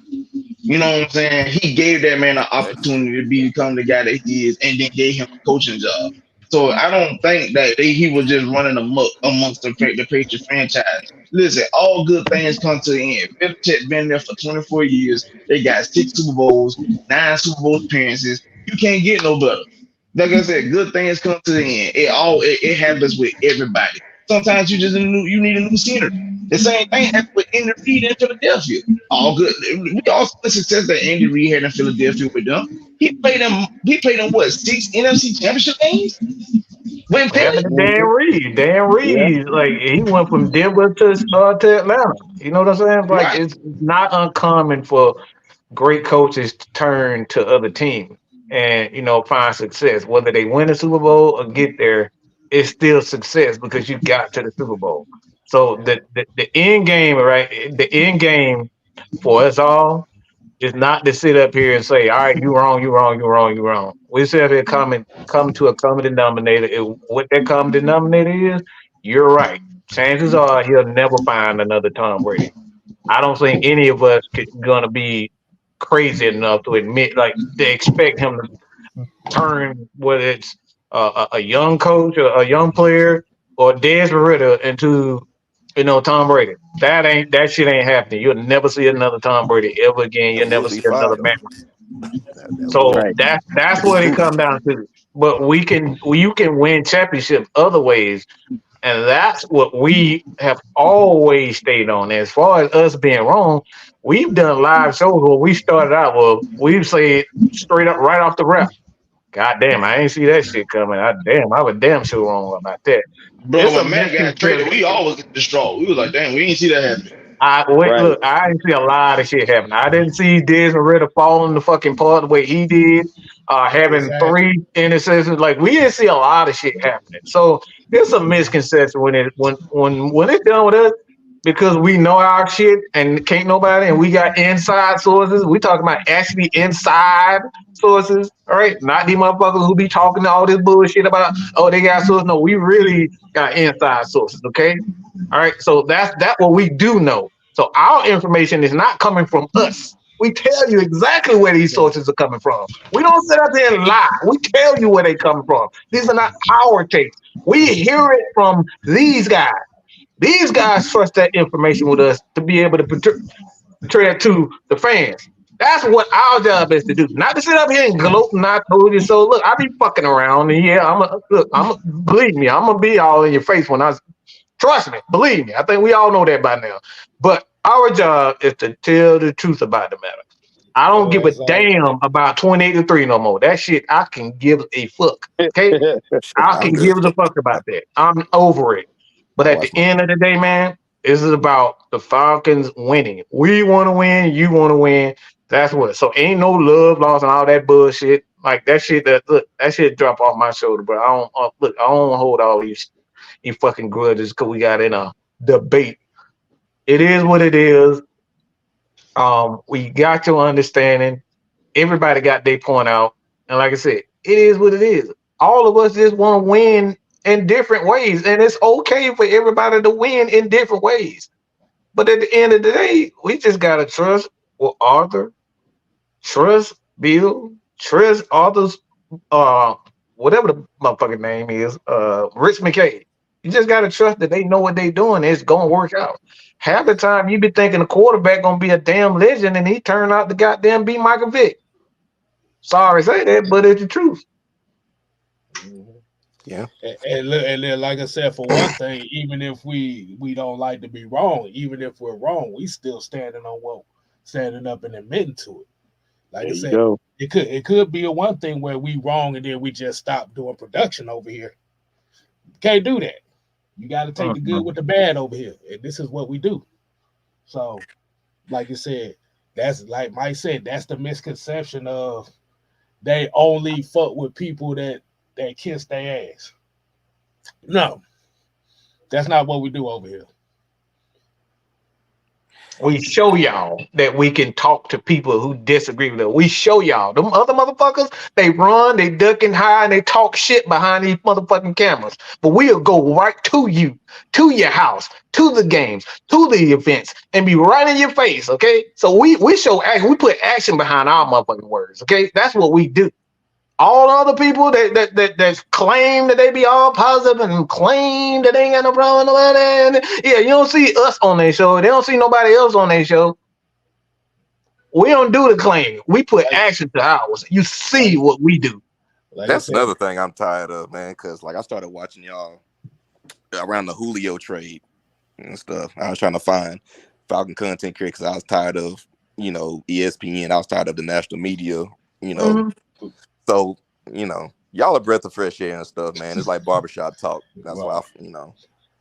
You know what I'm saying? He gave that man an opportunity to become the guy that he is and then gave him a coaching job. So I don't think that he was just running amok amongst the Patriots franchise. Listen, all good things come to the end. Belichick been there for 24 years. They got 6 Super Bowls, 9 Super Bowl appearances. You can't get no better. Like I said, good things come to the end. It happens with everybody. Sometimes you need a new scenery. The same thing happened with Andy Reid in Philadelphia. All good. We all see the success that Andy Reid had in Philadelphia with them. He played them what, 6 NFC championship games? Dan Reid, like he went from Denver to Atlanta. You know what I'm saying? Like it's not uncommon for great coaches to turn to other teams and find success. Whether they win the Super Bowl or get there, it's still success because you got to the Super Bowl. So the end game, right? The end game for us all is not to sit up here and say, "All right, you're wrong. We sit up here come to a common denominator. What that common denominator is, you're right. Chances are he'll never find another Tom Brady. I don't think any of us gonna be crazy enough to admit, like, they expect him to turn, whether it's a young coach or a young player or Des Ritter into Tom Brady. That shit ain't happening. You'll never see another Tom Brady ever again. You'll never see another man. So that's what it comes down to. But you can win championships other ways, and that's what we have always stayed on. As far as us being wrong, we've done live shows where we started out. Well, we've said straight up right off the rep, God damn, I ain't see that shit coming. I was damn sure wrong about that. Bro, when Matt got traded, we always get distraught. We was like, damn, we didn't see that happen. Look, I didn't see a lot of shit happen. I didn't see Desmond Ritter falling the fucking part the way he did, having 3 interceptions. Like, we didn't see a lot of shit happening. So there's a misconception when it's done with us, because we know our shit and can't nobody, and we got inside sources. We talking about actually inside sources, all right? Not these motherfuckers who be talking all this bullshit about, oh, they got sources. No, we really got inside sources, okay? All right, so that's what we do know. So our information is not coming from us. We tell you exactly where these sources are coming from. We don't sit out there and lie. We tell you where they come from. These are not our takes. We hear it from these guys. These guys trust that information with us to be able to portray it to the fans. That's what our job is to do. Not to sit up here and gloat and I told you so. Look, I be fucking around, and believe me, I'm gonna be all in your face when trust me, believe me. I think we all know that by now. But our job is to tell the truth about the matter. I don't give a damn about 28-3 no more. That shit, I can give a fuck. Okay, I can give a fuck about that. I'm over it. But at the end of the day, man, this is about the Falcons winning. We want to win. You want to win. That's what. So ain't no love lost and all that bullshit. Like that shit. That shit drop off my shoulder. But I don't look. I don't hold all these fucking grudges because we got in a debate. It is what it is. We got your understanding. Everybody got their point out. And like I said, it is what it is. All of us just want to win in different ways. And it's okay for everybody to win in different ways. But at the end of the day, we just got to trust Arthur, trust Bill, trust Arthur's, whatever the motherfucking name is, Rich McKay. You just got to trust that they know what they doing. It's going to work out. Half the time you be thinking the quarterback going to be a damn legend and he turned out to goddamn be Michael Vick. Sorry to say that, but it's the truth. Yeah. And then, like I said, for one thing, even if we don't like to be wrong, even if we're wrong, we still standing up and admitting to it. Like I said, it could be a one thing where we wrong and then we just stop doing production over here. Can't do that. You got to take the good with the bad over here, and this is what we do. So, like you said, that's like Mike said, that's the misconception of they only fuck with people that kiss their ass. No, that's not what we do over here. We show y'all that we can talk to people who disagree with us. We show y'all. Them other motherfuckers, they run, they duck and hide, and they talk shit behind these motherfucking cameras. But we'll go right to you, to your house, to the games, to the events, and be right in your face, okay? So we show action. We put action behind our motherfucking words, okay? That's what we do. All other people that claim that they be all positive and claim that they ain't got no problem with that, and yeah, you don't see us on their show. They don't see nobody else on their show. We don't do the claim. We put action to ours. You see what we do. That's another thing I'm tired of, man, because like I started watching y'all around the Julio trade and stuff. I was trying to find Falcon content creators because I was tired of, ESPN. I was tired of the national media, So, y'all a breath of fresh air and stuff, man. It's like barbershop talk. That's why I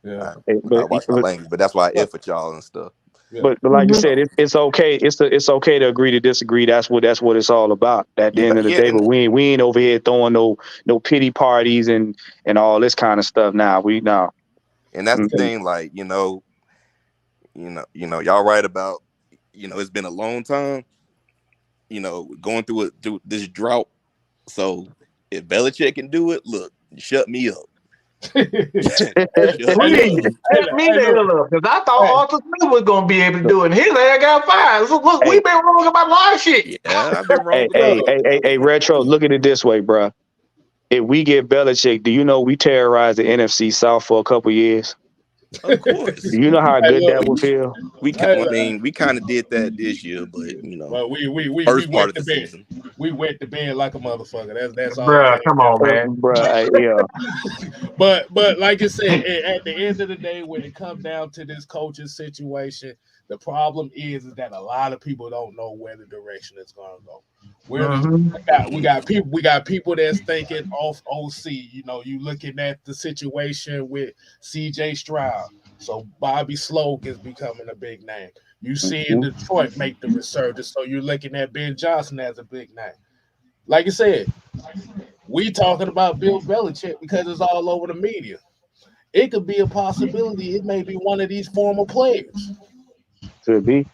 watch my language, but that's why I F at y'all and stuff. Yeah. But like you said, it's okay. It's okay to agree to disagree. That's what it's all about. At the end of the day, but we ain't over here throwing no pity parties and all this kind of stuff. Now and that's the thing. Like y'all right about it's been a long time. Going through this drought. So if Belichick can do it, look, shut me up. Please, shut me the hell up, because I thought Arthur Smith was gonna be able to do it. And his ass got fired. So look, we've been wrong about a lot of shit. Yeah, I've been wrong. Hey, Retro, look at it this way, bro. If we get Belichick, do you know we terrorized the NFC South for a couple years? Of course. Do you know how good that would feel? We kind of did that this year, but well, we first part of the season, we wet the bed like a motherfucker. That's all. Bruh, come on, man. Bruh, yeah. But like I said, at the end of the day, when it comes down to this coaching situation, the problem is that a lot of people don't know where the direction is going to go. We got people that's thinking off OC. You looking at the situation with CJ Stroud. So Bobby Sloak is becoming a big name. You seeing Detroit make the resurgence. So you're looking at Ben Johnson as a big name. Like I said, we talking about Bill Belichick because it's all over the media. It could be a possibility. It may be one of these former players. Could be.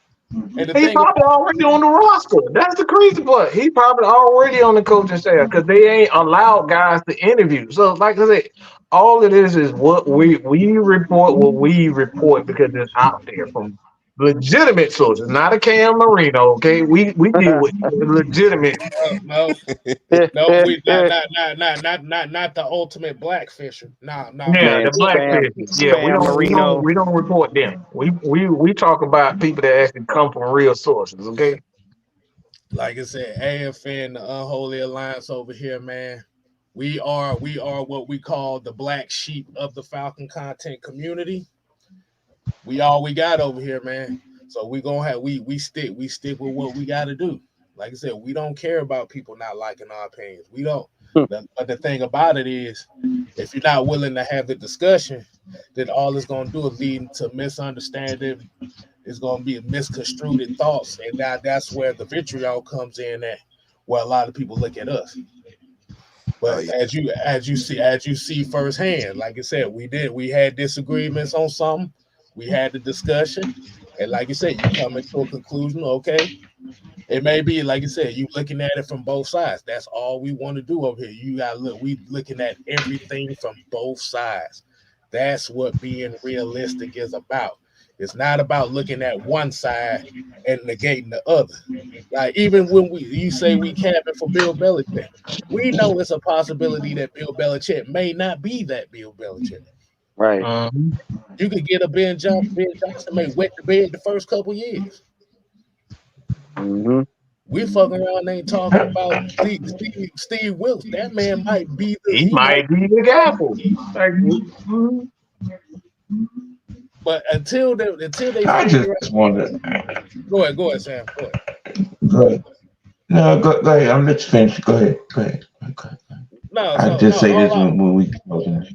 He's probably already on the roster. That's the crazy part. He's probably already on the coaching staff because they ain't allowed guys to interview. So, like I said, all of this is what we report because it's out there from legitimate sources, not a Cam Marino. Okay, we deal with legitimate. No, we not the ultimate blackfisher. No. Yeah, the blackfish. Yeah, we don't report them. We talk about people that actually come from real sources. Okay. Like I said, AFN, the Unholy Alliance over here, man. We are what we call the black sheep of the Falcon content community. We all we got over here, man. So we stick with what we got to do. Like I said, we don't care about people not liking our opinions. We don't. But the thing about it is, if you're not willing to have the discussion, then all it's going to do is lead to misunderstanding. It's going to be misconstrued thoughts, and now that's where the vitriol comes in at, where a lot of people look at us. But as you see firsthand, like I said, we had disagreements on something, we had the discussion, and like you said, you come into a conclusion. Okay, it may be like you said, you looking at it from both sides. That's all we want to do over here. You got to look. We looking at everything from both sides. That's what being realistic is about. It's not about looking at one side and negating the other. Like even when you say we capping for Bill Belichick, we know it's a possibility that Bill Belichick may not be that Bill Belichick. Right. You could get a Ben Johnson. Ben Johnson may wet the bed the first couple years. We fucking around ain't talking about Steve Wilkes. That man might be he might be the guy for you. But until they I just wanted. Go ahead, Sam. Go ahead. No, go ahead. I'll let you finish. Go ahead. No, I just say this when we close it.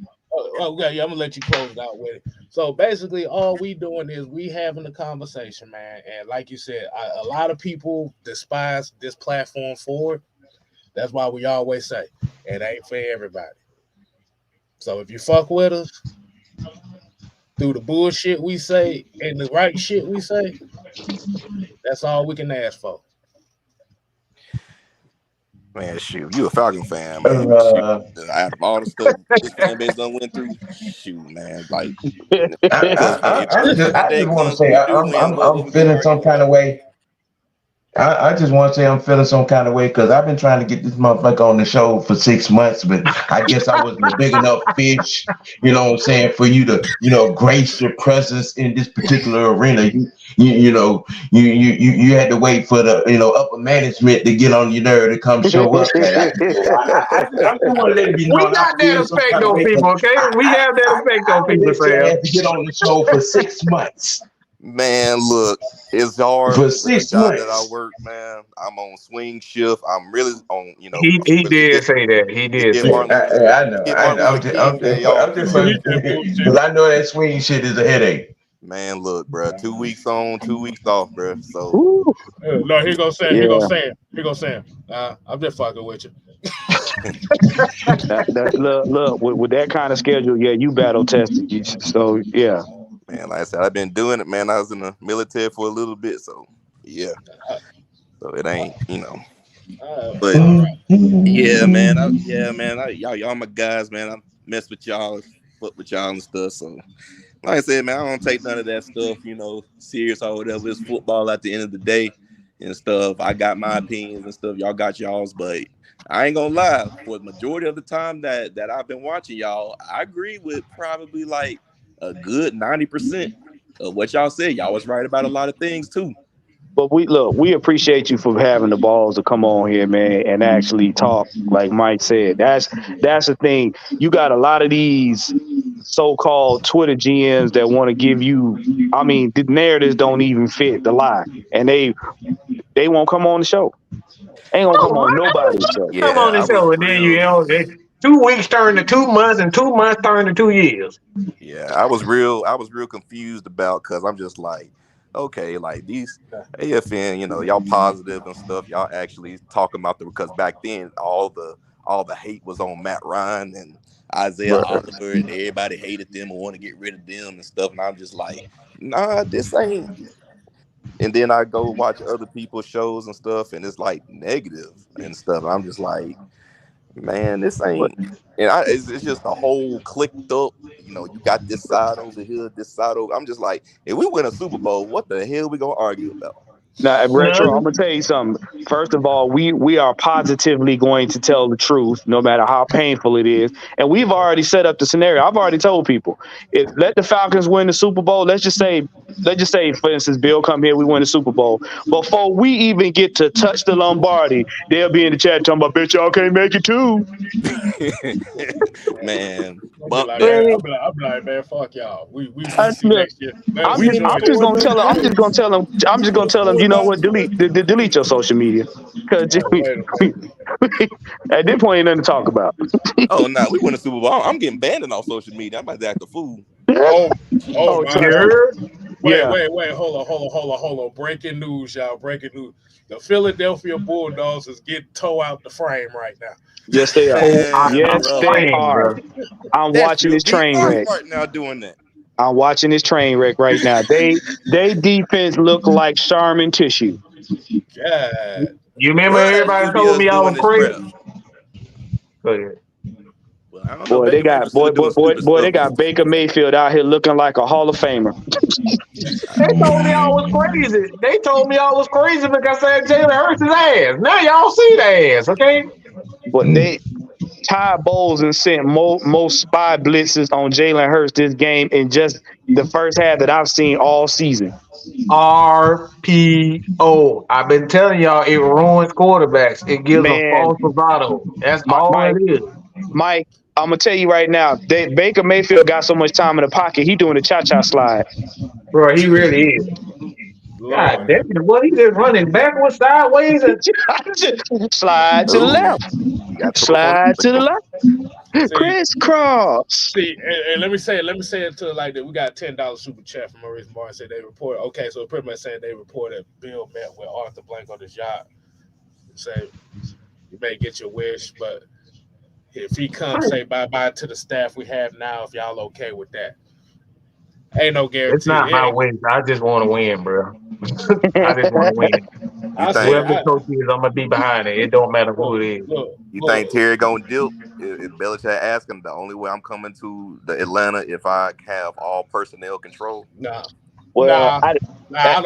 Okay, I'm gonna let you close it out with it. So basically, all we doing is we having a conversation, man. And like you said, a lot of people despise this platform for it. That's why we always say it ain't for everybody. So if you fuck with us through the bullshit we say and the right shit we say, that's all we can ask for. Man, shoot, you a Falcon fan, man. Out of all the stuff this fan base done went through, shoot, man. Like, I just want to say I'm feeling some kind of way. I just want to say I'm feeling some kind of way because I've been trying to get this motherfucker on the show for 6 months, but I guess I wasn't a big enough fish, you know what I'm saying, for you to, grace your presence in this particular arena. You had to wait for the, upper management to get on your nerve to come show up. I just want to let you know. We got that effect on people, okay? We have that effect on people, Sam. I had to get on the show for 6 months. Man, look, it's hard for 6 months that I work, man. I'm on swing shift. I'm really on, He did say that. He did say that. I'm just because I know that swing shit is a headache. Man, look, bro. 2 weeks on, 2 weeks off, bro. So no, here goes Sam. Here goes Sam. I'm just fucking with you. Look, with that kind of schedule, you battle tested. So yeah. Man, like I said, I've been doing it, man. I was in the military for a little bit, so yeah. So it ain't, But yeah, man. Y'all my guys, man. I mess with y'all, fuck with y'all and stuff. So like I said, man, I don't take none of that stuff, serious or whatever. It's football at the end of the day and stuff. I got my opinions and stuff. Y'all got y'all's, but I ain't gonna lie. For the majority of the time that I've been watching y'all, I agree with probably like a good 90% of what y'all said. Y'all was right about a lot of things too. But we appreciate you for having the balls to come on here, man, and actually talk. Like Mike said, that's the thing. You got a lot of these so-called Twitter GMs that want to give you. I mean, the narratives don't even fit the lie, and they won't come on the show. Ain't gonna come on nobody's show. Yeah, come on the show, and then 2 weeks turn to 2 months, and 2 months turn to 2 years. Yeah, I was real confused about because I'm just like, okay, like these AFN, y'all positive and stuff. Y'all actually talking about because back then all the hate was on Matt Ryan and Isaiah Oliver, and everybody hated them and want to get rid of them and stuff. And I'm just like, nah, this ain't. And then I go watch other people's shows and stuff, and it's like negative and stuff. I'm just like, man, this ain't. And it's just a whole clicked up. You got this side over here, this side over. I'm just like, if we win a Super Bowl, what the hell we gonna argue about? Now, Retro, I'm gonna tell you something. First of all, we are positively going to tell the truth, no matter how painful it is. And we've already set up the scenario. I've already told people, let the Falcons win the Super Bowl. Let's just say let's just say, for instance, Bill come here, we win the Super Bowl. Before we even get to touch the Lombardi, they'll be in the chat talking about, bitch, y'all can't make it too. Man, I'll be like, man, fuck y'all. We see next year. I'm just gonna tell them, you know what, delete your social media. Because at this point ain't nothing to talk about. Oh no, we win the Super Bowl. I'm getting banned on social media. I'm about to act a fool. Oh my God. Yeah. Wait, hold on. Breaking news, y'all. Breaking news. The Philadelphia Bulldogs is getting towed out the frame right now. Yes, they are. Yes, they are. I'm watching this train wreck right now. Doing that. I'm watching this train wreck right now. They defense look like Charmin tissue. God. You remember everybody told me I was crazy? Go ahead. Well, I don't know. Boy, they got Baker Mayfield out here looking like a Hall of Famer. They told me I was crazy. They told me I was crazy because I said Jalen Hurts' ass. Now y'all see the ass, okay? But Ty Bowles and sent most spy blitzes on Jalen Hurts this game in just the first half that I've seen all season. RPO. I've been telling y'all it ruins quarterbacks. It gives them false bravado. That's all it is. Mike, I'm gonna tell you right now, Baker Mayfield got so much time in the pocket, he doing a cha-cha slide. Bro, he really is. God damn it, what he just running backwards, sideways, and slide to the left. Slide to the left. Crisscross. See, and let me say it to like that. We got $10 super chat from Maurice Martin. Said they report. Okay, so pretty much saying they reported Bill met with Arthur Blank on his yacht. Say you may get your wish, but if he comes, say bye to the staff we have now. If y'all okay with that, ain't no guarantee. It's not my win. I just want to win, bro. I just want to win. Whoever the coach is, I'm gonna be behind it. It don't matter who it is. You think Terry gonna dip if Belichick asks him? The only way I'm coming to the Atlanta if I have all personnel control. Nah. Well, I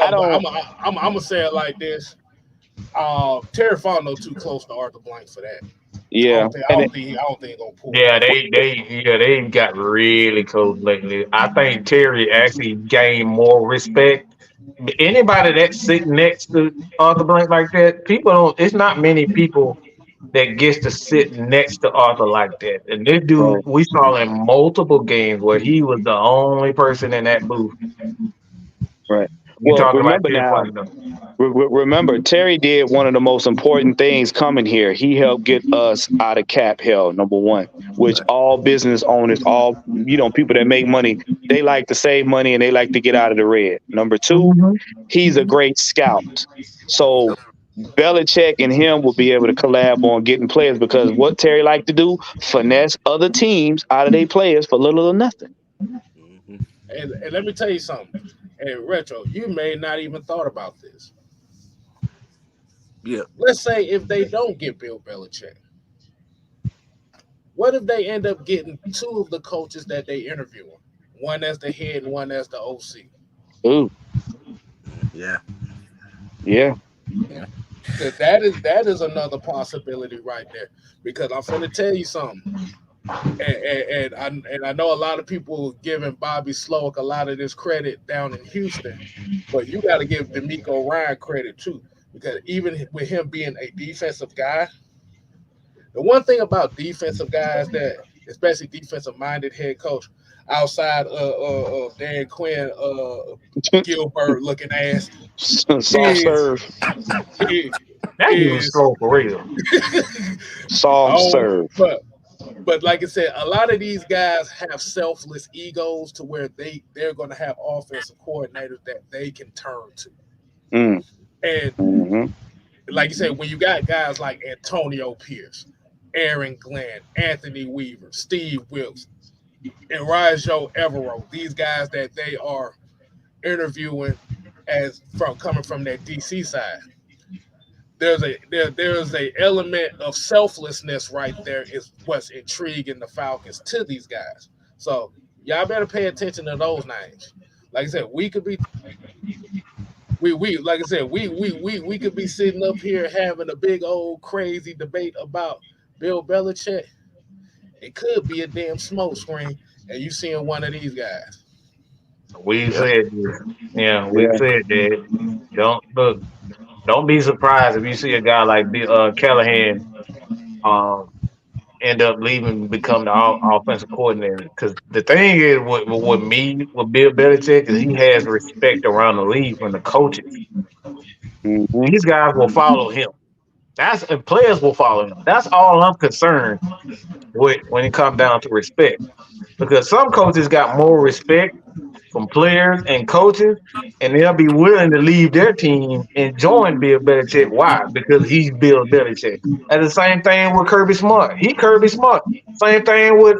don't. I'm gonna say it like this. Terry Fontenot too close to Arthur Blank for that. Yeah, I don't think he's gonna pull. Yeah, they got really close lately. I think Terry actually gained more respect. Anybody that's sitting next to Arthur Blank like that, people don't. It's not many people that gets to sit next to Arthur like that. And this dude, we saw in multiple games where he was the only person in that booth. Right. You Well, talking remember about now. Remember, Terry did one of the most important things coming here. He helped get us out of cap hell, number one, which all business owners, people that make money, they like to save money and they like to get out of the red. Number two, he's a great scout. So Belichick and him will be able to collab on getting players because what Terry like to do, finesse other teams out of their players for little or nothing. And let me tell you something. Hey, Retro, you may not even thought about this. Yeah. Let's say if they don't get Bill Belichick, what if they end up getting two of the coaches that they interviewing? One as the head and one as the OC. Ooh. Yeah. Yeah. That is another possibility right there. Because I'm going to tell you something. And I know a lot of people giving Bobby Slowick a lot of this credit down in Houston, but you got to give D'Amico Ryan credit too, because even with him being a defensive guy, the one thing about defensive guys that, especially defensive-minded head coach, outside of Dan Quinn, Gilbert looking ass, soft serve. That is slow for real. Soft serve. But like I said, a lot of these guys have selfless egos to where they're going to have offensive coordinators that they can turn to. And like you said, when you got guys like Antonio Pierce, Aaron Glenn, Anthony Weaver, Steve Wilkes, and Rajo Evero, these guys that they are interviewing coming from that DC side. There's a element of selflessness right there is what's intriguing the Falcons to these guys. So y'all better pay attention to those names. Like I said, we could be could be sitting up here having a big old crazy debate about Bill Belichick. It could be a damn smoke screen, and you seeing one of these guys. We Yep. said this. Yeah, we Yeah. said that. Don't look. Don't be surprised if you see a guy like Callahan um, end up leaving and become the offensive coordinator. Because the thing is, with Bill Belichick is he has respect around the league from the coaches. Mm-hmm. These guys will follow him. And players will follow him. That's all I'm concerned with when it comes down to respect. Because some coaches got more respect from players and coaches, and they'll be willing to leave their team and join Bill Belichick. Why? Because he's Bill Belichick. And the same thing with Kirby Smart. He Kirby Smart. Same thing with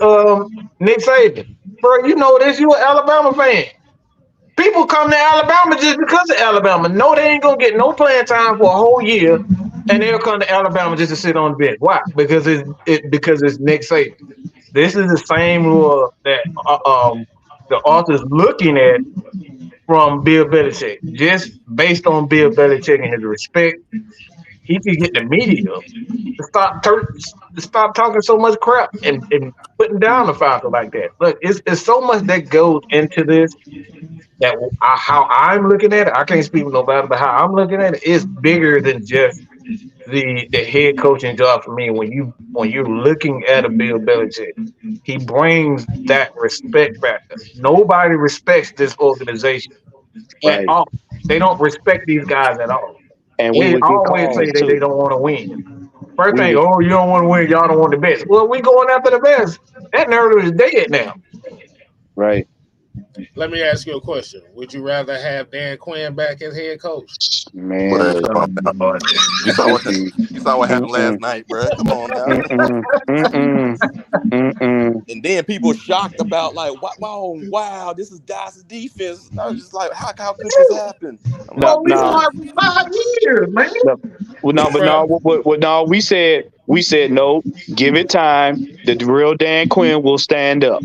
Nick Saban. Bro, you know this. You an Alabama fan. People come to Alabama just because of Alabama. No, they ain't gonna get no playing time for a whole year, and they'll come to Alabama just to sit on the bench. Why? Because it's Nick Saban. This is the same rule that the author's looking at from Bill Belichick. Just based on Bill Belichick and his respect, he could get the media to stop talking so much crap and putting down the Falcons like that. Look, it's so much that goes into this that how I'm looking at it. I can't speak with nobody, but how I'm looking at it is bigger than just the head coaching job for me. When you're looking at a Bill Belichick, he brings that respect factor. Nobody respects this organization at Right. all. They don't respect these guys at all. And we They would get always say calls they too. don't want to win. First We thing, would. oh, you don't want to win, y'all don't want the best. Well, we going after the best. That narrative is dead now. Right. Let me ask you a question. Would you rather have Dan Quinn back as head coach? Man, But look. come on now. You saw what happened last night, bro. Come on now. And then people shocked about like, wow, this is Dallas' defense. I was just like, how could this happen? I'm like, Well, we won 5 years, man. No, we said no, give it time. The real Dan Quinn will stand up.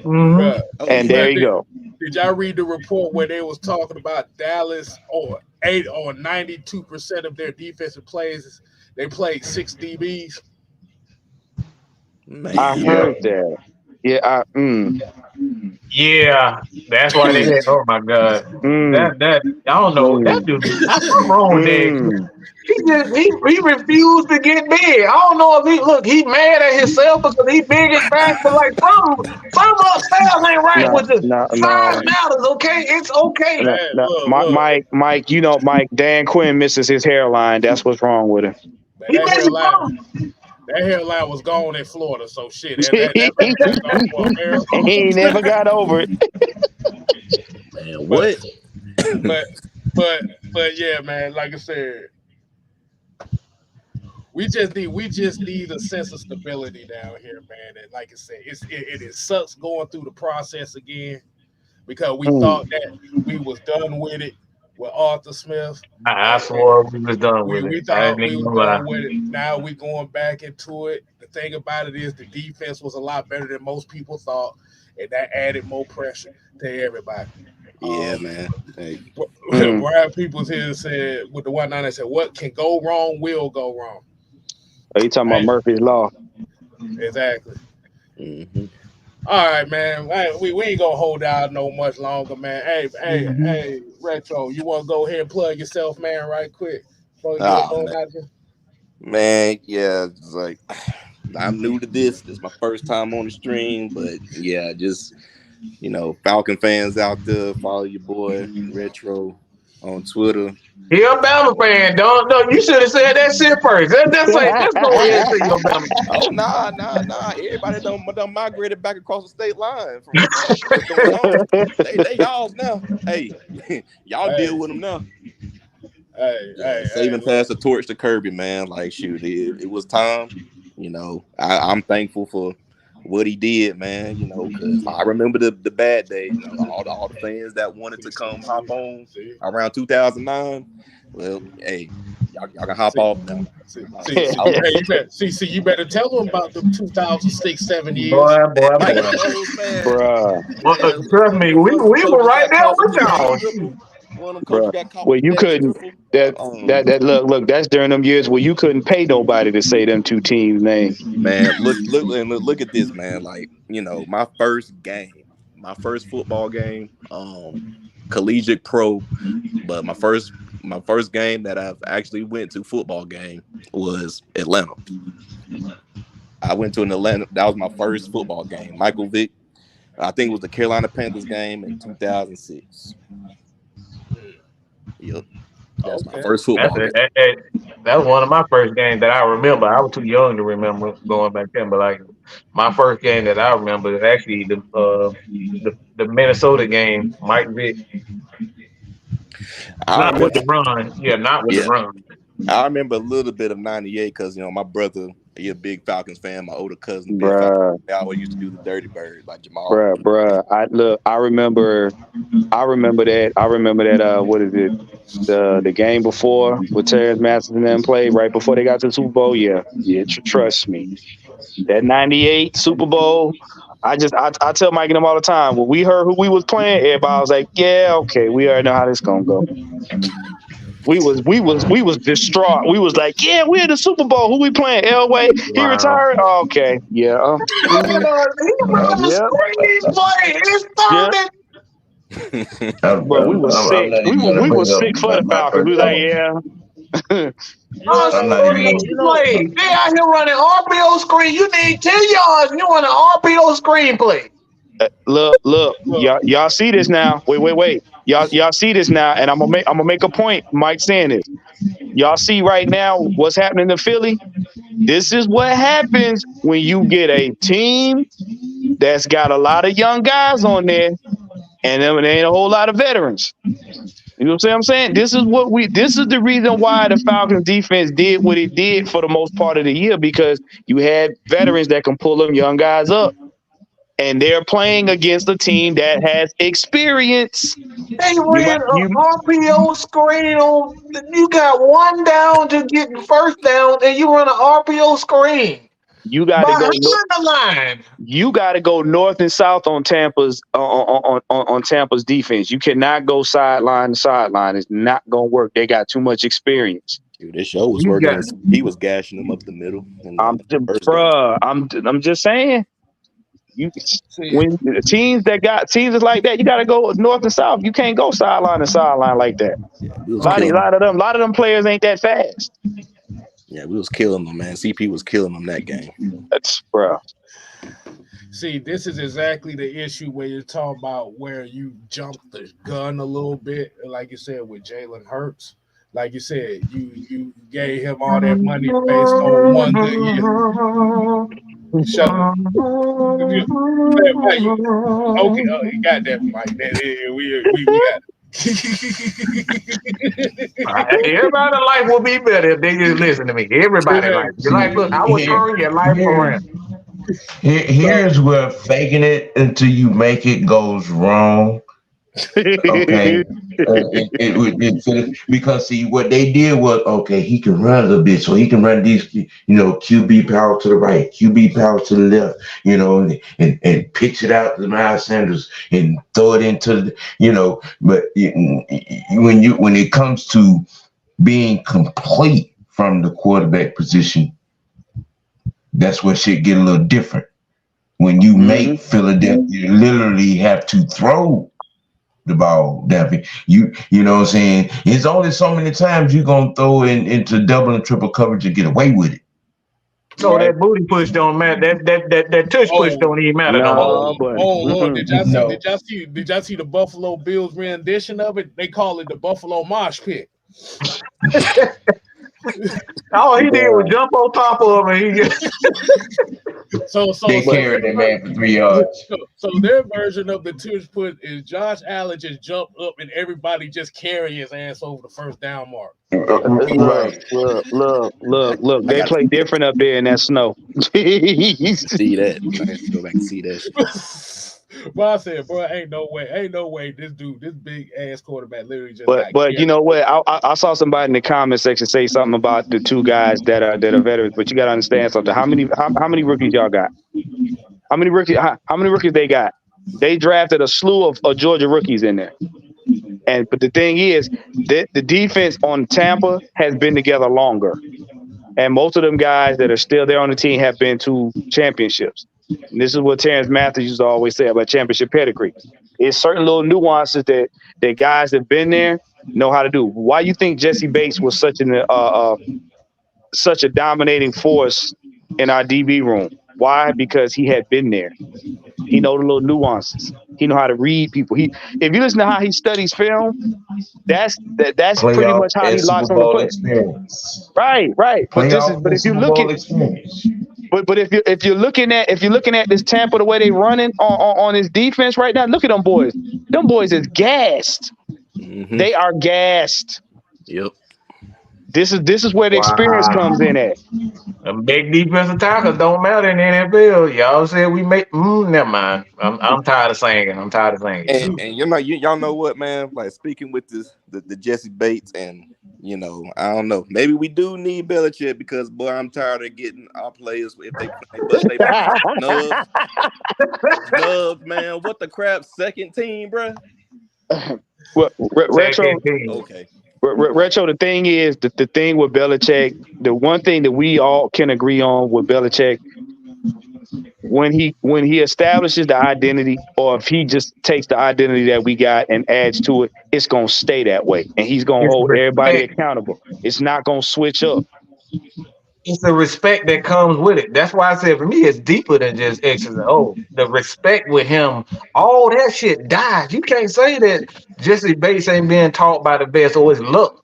Bruh. And there you go. Did y'all read the report where they was talking about Dallas or 92% of their defensive plays? They played 6 DBs. Man. I heard that. Yeah, Yeah, that's why they had. Oh my God, that I don't know. That dude, that's what's wrong with that. He refused to get big. I don't know if he mad at himself because he big and fast, but like some upstairs ain't right with the size matters. Okay, it's okay. Mike, you know, Dan Quinn misses his hairline. That's what's wrong with him. That hairline was gone in Florida, so shit. He ain't never got over it. Man, what? But yeah, man. Like I said, we just need a sense of stability down here, man. And like I said, it sucks going through the process again because we thought that we was done with it with Arthur Smith. I swore we was done with it. We thought we was done with it. Now we going back into it. The thing about it is the defense was a lot better than most people thought, and that added more pressure to everybody. Yeah, man. Hey. Brian Peoples here said with the 1-9, said, "What can go wrong will go wrong." Are you talking about Murphy's Law? Exactly. Mm-hmm. All right, man. We ain't gonna hold out no much longer, man. Hey, Retro, you want to go ahead and plug yourself, man, right quick? Man, yeah, it's like I'm new to this. This is my first time on the stream, but yeah, just Falcon fans out there, follow your boy Retro on Twitter. He a Bama fan. No, you should have said that shit first. Let's go ahead and say you're a Bama. Oh, nah. Everybody done migrated back across the state line from what's going on. They y'all now. Hey, y'all deal with them now. Saving pass the torch to Kirby, man. Like, shoot, it was time. I'm thankful for what he did, man. Because I remember the bad days. All the fans that wanted to come hop on around 2009. Well, hey, y'all can hop off now. You better tell them about the 2006-7 years. Bruh. Trust me, we were right there with y'all. Well, you couldn't. Look. That's during them years where you couldn't pay nobody to say them two teams' names. Man, look at this, man. Like, my first game my first football game, collegiate pro, but my first game that I've actually went to football game was Atlanta. I went to an Atlanta. That was my first football game. Michael Vick. I think it was the Carolina Panthers game in 2006. Yep. That's my first football game. That was one of my first games that I remember. I was too young to remember going back then, but like my first game that I remember is actually the Minnesota game. Mike Vick. Not with the run. Yeah, not with the run. I remember a little bit of '98 because my brother, he's a big Falcons fan. My older cousin, big Falcons. They always used to do the Dirty Bird like Jamal. Bruh. I remember that. What is it? The game before with Terrence Masterson and them played right before they got to the Super Bowl. Yeah. Trust me, that '98 Super Bowl. I tell Mike and them all the time. When we heard who we was playing, everybody was like, "Yeah, okay, we already know how this gonna go." We was distraught. We was like, "Yeah, we're in the Super Bowl. Who we playing? Elway? He retired? Oh, okay, yeah." But we was sick. We was sick for the Falcons. We was like, "Yeah." They out here running RPO screen. You need 10 yards and you want an RPO screen play. Look, y'all see this now. Wait. Y'all see this now, and I'm gonna make a point. Mike saying this. Y'all see right now what's happening in Philly? This is what happens when you get a team that's got a lot of young guys on there, and there ain't a whole lot of veterans. You know what I'm saying? This is the reason why the Falcons defense did what it did for the most part of the year, because you had veterans that can pull them young guys up. And they're playing against a team that has experience. They ran an RPO screen on. You got one down to get first down, and you run an RPO screen. You got to go north and south on Tampa's on Tampa's defense. You cannot go sideline to sideline. It's not gonna work. They got too much experience. Dude, this show was working. He was gashing them up the middle. I'm just saying. When teams is like that, you got to go north and south. You can't go sideline to sideline like that. Yeah, a lot of them players ain't that fast. Yeah, we was killing them, man. CP was killing them that game. See, this is exactly the issue where you're talking about where you jump the gun a little bit, like you said with Jalen Hurts. Like you said, you gave him all that money based on one good year. Shut up. Okay, you got that, Mike. We got it. Everybody's life will be better if they just listen to me. Everybody's life. You're like, look, I will turn your life around. Here's where faking it until you make it goes wrong. Okay. Because see what they did was, okay, he can run a little bit, so he can run these, QB power to the right, QB power to the left, and pitch it out to Miles Sanders and throw it into the, but when it comes to being complete from the quarterback position, that's where shit get a little different. When you make Philadelphia, you literally have to throw the ball, Daffy. You know what I'm saying? It's only so many times you're gonna throw into double and triple coverage and get away with it. So that booty push don't matter. That tush push don't even matter no more. Lord, did y'all see the Buffalo Bills rendition of it? They call it the Buffalo Mosh Pit. All he did was jump on top of him, and he just they carried that man for 3 yards. So their version of the tush push is Josh Allen just jumped up and everybody just carry his ass over the first down mark. Right. Look. They play different up there in that snow. See that? I have to go back and see that shit. But I said, bro, ain't no way this big ass quarterback literally just. But you know what? I saw somebody in the comment section say something about the two guys that are veterans. But you got to understand something. How many rookies y'all got? How many rookies they got? They drafted a slew of Georgia rookies in there. But the thing is, the defense on Tampa has been together longer, and most of them guys that are still there on the team have been to championships. And this is what Terrence Matthews used to always say about championship pedigree. It's certain little nuances that guys that have been there know how to do. Why you think Jesse Bates was such a dominating force in our DB room? Why? Because he had been there. He know the little nuances. He know how to read people. If you listen to how he studies film, that's pretty much how he locks on the play. Experience. Right. But if you look at experience. But if you're looking at this Tampa, the way they running on his defense right now, look at them boys. Them boys is gassed. Mm-hmm. They are gassed. Yep. This is where the experience comes in at. Them big defensive tackles don't matter in the NFL. Y'all said we make. Never mind. I'm tired of singing. And y'all know what, man? Like speaking with the Jesse Bates, and I don't know. Maybe we do need Belichick because boy, I'm tired of getting our players if they snubs, man. What the crap? Second team, bro. Well, retro. Okay. Retro, the thing is, the thing with Belichick, the one thing that we all can agree on with Belichick, when he establishes the identity, or if he just takes the identity that we got and adds to it, it's going to stay that way. And he's going to hold everybody accountable. It's not going to switch up. It's the respect that comes with it. That's why I said for me, it's deeper than just X's and O's. The respect with him, all that shit dies. You can't say that Jesse Bates ain't being taught by the best or his luck.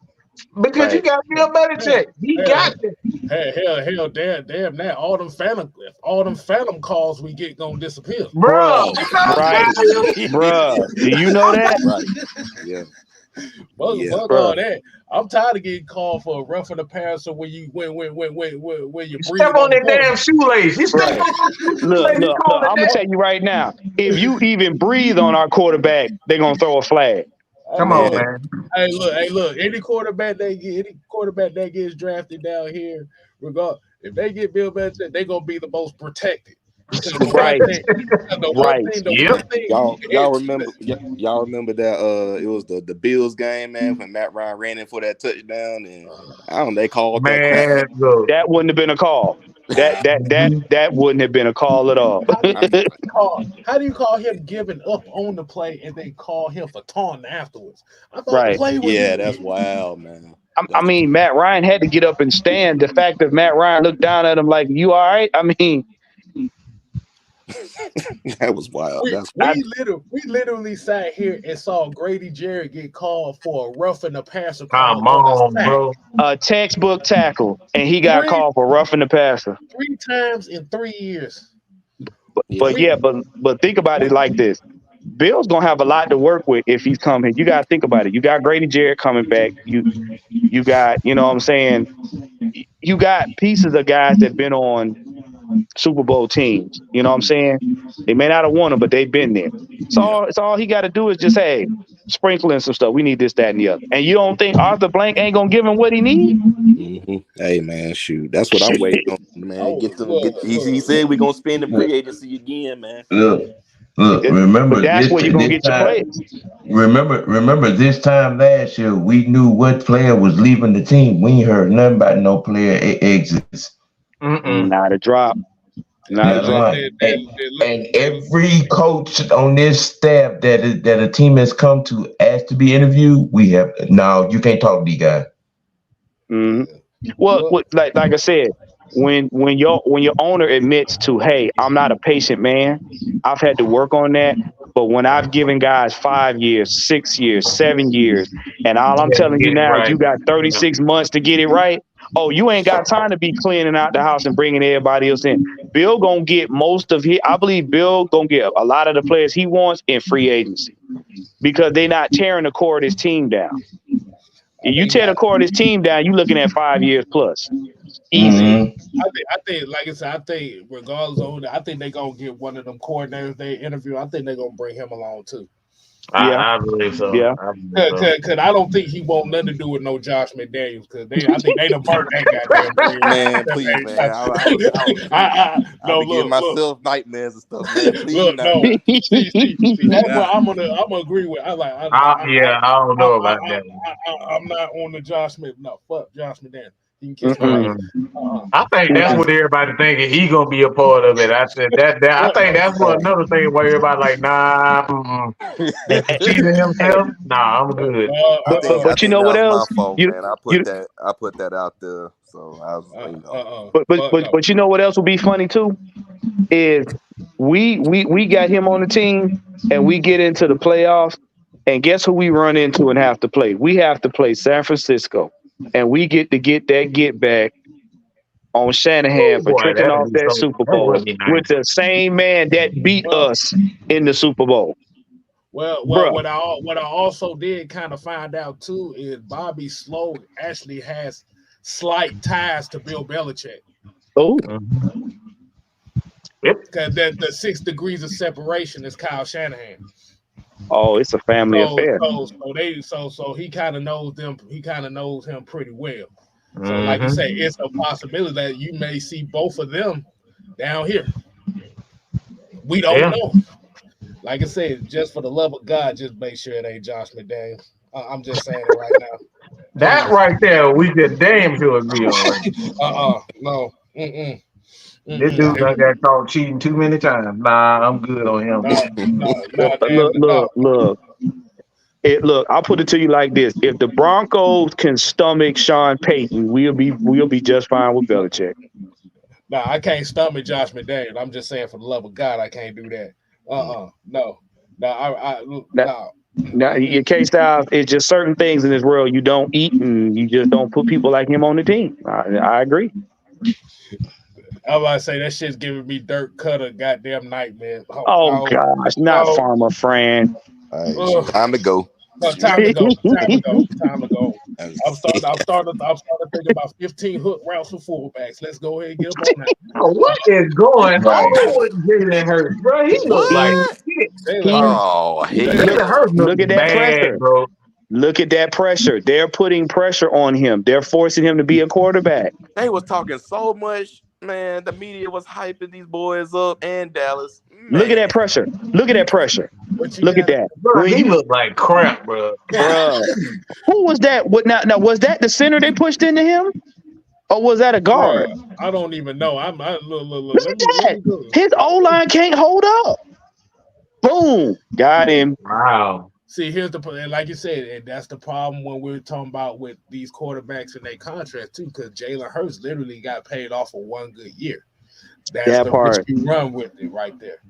Because you got Bill Belichick. He got it. Hell, damn that. All them phantom calls we get gonna disappear. Bro. Do you know that? Right. Yeah. Fuck all that. I'm tired of getting called for a roughing the passer when you breathe step on that damn shoelace. You step on Look, I'm gonna tell you right now. If you even breathe on our quarterback, they're gonna throw a flag. Come on, man. Hey, look. Any quarterback that gets drafted down here, regardless, if they get Bill Belichick, they're gonna be the most protected. Right. Y'all remember that it was the Bills game, man, when Matt Ryan ran in for that touchdown, and I don't know, they called that. That wouldn't have been a call. That wouldn't have been a call at all. How do you call him giving up on the play and then call him for taunting afterwards? I thought Right. the play was That's wild, man. I mean, Matt Ryan had to get up and stand. The fact that Matt Ryan looked down at him like, "You all right?" I mean, that was wild. We literally sat here and saw Grady Jarrett get called for a roughing the passer. Come on, bro. A textbook tackle, and he got called for roughing the passer 3 times in 3 years. But think about it like this: Bill's gonna have a lot to work with if he's coming. You gotta think about it. You got Grady Jarrett coming back. You got, you know what I'm saying? You got pieces of guys that been on Super Bowl teams. You know what I'm saying? They may not have won them, but they've been there. So all he got to do is just, hey, sprinkle in some stuff. We need this, that, and the other. And you don't think Arthur Blank ain't gonna give him what he need? Mm-hmm. Hey man, shoot, that's what I'm waiting on, man. He said we're gonna spend the free agency again, man. Look. Remember, that's where you're gonna get your players. Remember this time last year, we knew what player was leaving the team. We ain't heard nothing about no player exits. Not a drop. And every coach on this staff that a team has come to ask to be interviewed, we have now. You can't talk to these guys. Mm-hmm. Well, like I said, when your owner admits to, hey, I'm not a patient man, I've had to work on that. But when I've given guys 5 years, 6 years, 7 years, and all I'm telling you now is you got 36 months to get it right. Oh, you ain't got time to be cleaning out the house and bringing everybody else in. Bill gonna get most of I believe Bill gonna get a lot of the players he wants in free agency because they're not tearing the core of his team down. If you tear the core of this team down, you looking at 5 years plus. Easy. Mm-hmm. I think, like I said, regardless of that, I think they're gonna get one of them coordinators they interview. I think they're gonna bring him along too. I believe so. Yeah. Because I don't think he want nothing to do with no Josh McDaniels. Because I think they done burnt that goddamn man. Please, man. I give myself nightmares and stuff, man. Please, see, that's what I'm gonna agree with. I don't know about that. I'm not on the Josh Smith. No, fuck Josh McDaniels. He can kiss my ass. I think that's what everybody thinking. He gonna be a part of it. I said that. I think that's what another thing where everybody like, nah, cheating himself. Nah, I'm good. But you know what that was else? my fault, man. I put that out there. So I was, But you know what else would be funny too? Is we got him on the team and we get into the playoffs, and guess who we run into and have to play? We have to play San Francisco, and we get to get that get back on Shanahan for tricking off that Super Bowl with the same man that beat us in the Super Bowl. Well, what I also did kind of find out too is Bobby Slow actually has slight ties to Bill Belichick. Oh, because the 6 degrees of separation is Kyle Shanahan. Oh, it's a family affair. So he kind of knows them. He kind of knows him pretty well. So, like you say, it's a possibility that you may see both of them down here. We don't know. Like I said, just for the love of God, just make sure it ain't Josh McDaniels. I'm just saying it right now. That right there, we could damn sure agree on. No. This dude done got caught cheating too many times. Nah, I'm good on him. Look, I'll put it to you like this: if the Broncos can stomach Sean Payton, we'll be just fine with Belichick. No, I can't stomach Josh McDaniels. I'm just saying, for the love of God, I can't do that. No. Now, your case out, it's just certain things in this world you don't eat, and you just don't put people like him on the team. I agree. I was about to say that shit's giving me Dirk Cutter goddamn nightmare. Oh gosh, not Farmer Fran. Time to go. Time to go. I'm starting to think about 15 hook routes for fullbacks. Let's go ahead and get them on now. What is going on with Jalen Hurts, bro? He looks like shit. Look at that pressure, bro. Look at that pressure. They're putting pressure on him. They're forcing him to be a quarterback. They was talking so much, man. The media was hyping these boys up and Dallas. Man. Look at that pressure. Look at that pressure. Look at that. Bro, he looked like crap, bro. Who was that? What now? Was that the center they pushed into him, or was that a guard? I don't even know. Look at that. His O-line can't hold up. Boom, got him. Wow. See, here's like you said, and that's the problem when we're talking about with these quarterbacks and their contracts too, because Jalen Hurts literally got paid off for one good year. That's that the part. You run with it right there.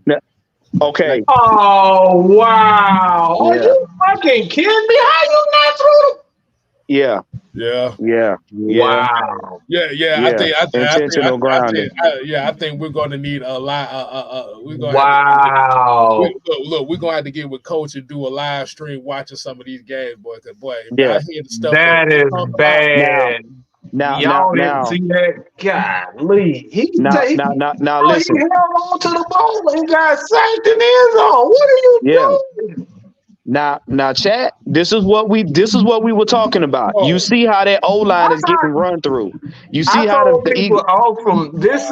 Okay. Oh wow! Are you fucking kidding me? How you not through? Yeah. Wow. Yeah. Intentional grounding. I think we're going to need a lot. We're going look, we're going to have to get with coach and do a live stream watching some of these games, boy. Because boy, that is bad. Now, y'all didn't see that? Golly. Now, listen. He held on to the ball and got sacked in the end zone. What are you doing? Now, chat. This is what we were talking about. You see how that O line is getting run through. You see how the people all from this.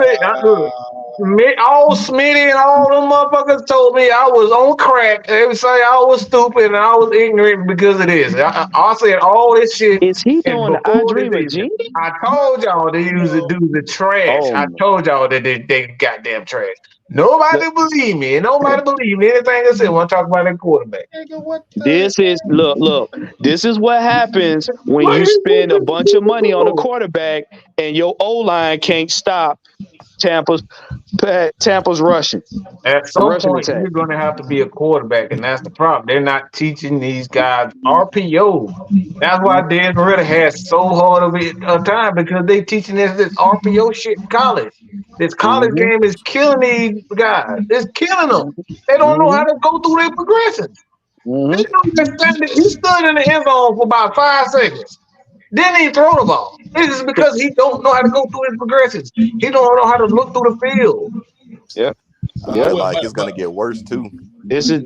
All Smitty and all them motherfuckers told me I was on crack. They would say I was stupid and I was ignorant because of this. I said all this shit. Is he doing the I Dream of Genie? I told y'all they used to do the trash. I told y'all that they goddamn trash. Nobody believe me. Nobody believe me. Anything I said when I talk about that quarterback. This is look. This is what happens when you spend a bunch of money on a quarterback and your O-line can't stop Tampa's rushing. At some point, you're going to have to be a quarterback, and that's the problem. They're not teaching these guys RPO. That's why Dan Ritter has so hard of a time, because they teaching this RPO shit in college. This college game is killing these guys. It's killing them. They don't know how to go through their progressions. He stood in the end zone for about 5 seconds. Then he throw the ball. This is because he don't know how to go through his progressions. He don't know how to look through the field. Yep. I feel like it's gonna get worse too. This is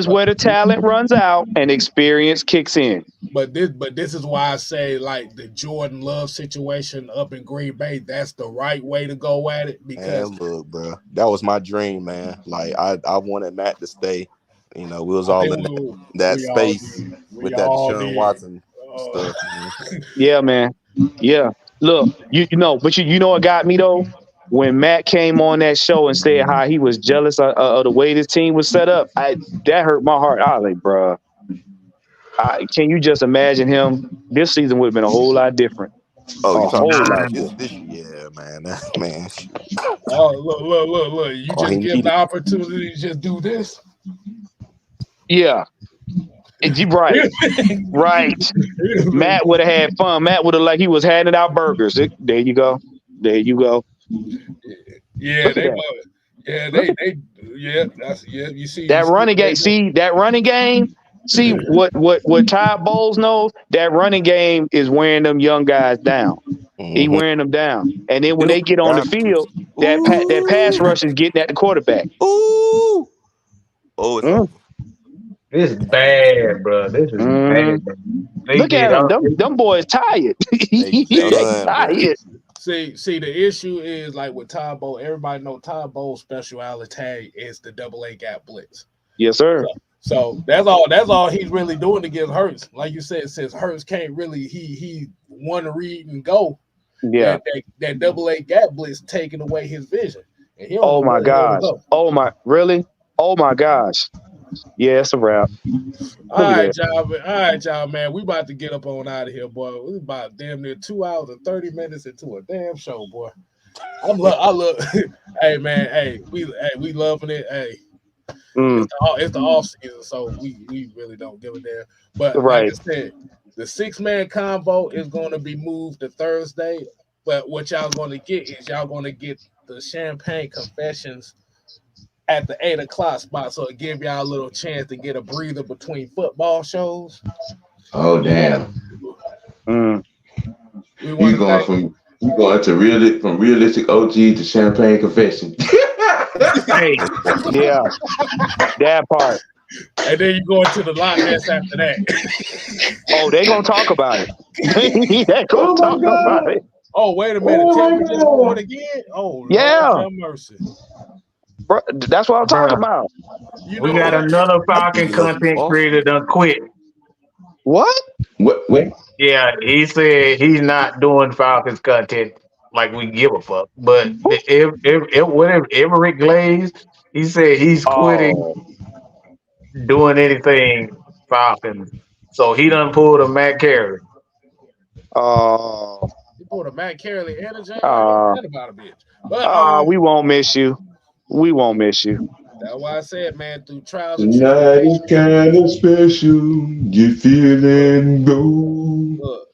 where the talent runs out and experience kicks in. But this is why I say, like, the Jordan Love situation up in Green Bay, that's the right way to go at it. Because look, bro, that was my dream, man. Like I wanted Matt to stay. You know, we was all in that space with that Deshaun Watson stuff. Yeah, man. Yeah. Look, you know, but you know what got me though? When Matt came on that show and said how he was jealous of the way this team was set up, that hurt my heart. I was like, bro, can you just imagine him? This season would have been a whole lot different. Oh, you A talking whole about lot different. this? Yeah, man. Man. Oh, look. You Oh, just he give needed- the opportunity to just do this. Yeah. Right. Right. Matt would have had fun. Matt would have like he was handing out burgers. There you go. There you go. Yeah, Look at they that. love it. Yeah, you see That running game. See that running game. See what Todd Bowles knows. That running game is wearing them young guys down. He wearing them down. And then when they get on the field, that pass rush is getting at the quarterback. Ooh. Oh, it's over. This is bad, bro. This is bad. Look at them. Them boys tired. They tired. See, the issue is like with Todd Bowles. Everybody know Todd Bowles' speciality is the double-A gap blitz. Yes, sir. So that's all he's really doing against Hurts. Like you said, since Hurts can't really he want to read and go. Yeah. That double-A gap blitz taking away his vision. And he don't Oh know my where the hell to gosh. go. Oh my really? Oh my gosh. Yeah, it's a wrap. All right, y'all, man. We about to get up on out of here, boy. We about damn near 2 hours and 30 minutes into a damn show, boy. I look. Hey, man. Hey, we loving it. Hey, it's the off season, so we really don't give a damn. But like I said, the 6-man combo is going to be moved to Thursday. But what y'all going to get is y'all going to get the Champagne Confessions at the 8 o'clock spot, so it give y'all a little chance to get a breather between football shows. Oh damn! We going from realistic OG to Champagne Confession. Hey, yeah, that part. And then you go into the Loch Ness after that. Oh, they gonna talk about it. They gonna talk about it. Oh, wait a minute. Tampa just scored again? Oh, yeah. Lord have mercy. Bro, that's what I'm talking about. We got another Falcon content creator done quit. What? What? Yeah, he said he's not doing Falcons content like we give a fuck. But whatever Everett Glaze, he said he's quitting doing anything Falcons. So he done pulled a Matt Carey. He pulled a Matt Carey and a James. About a bitch. But we won't miss you. We won't miss you. That's why I said, man, through trials and Tonight is kind of special. You feeling gold. Look,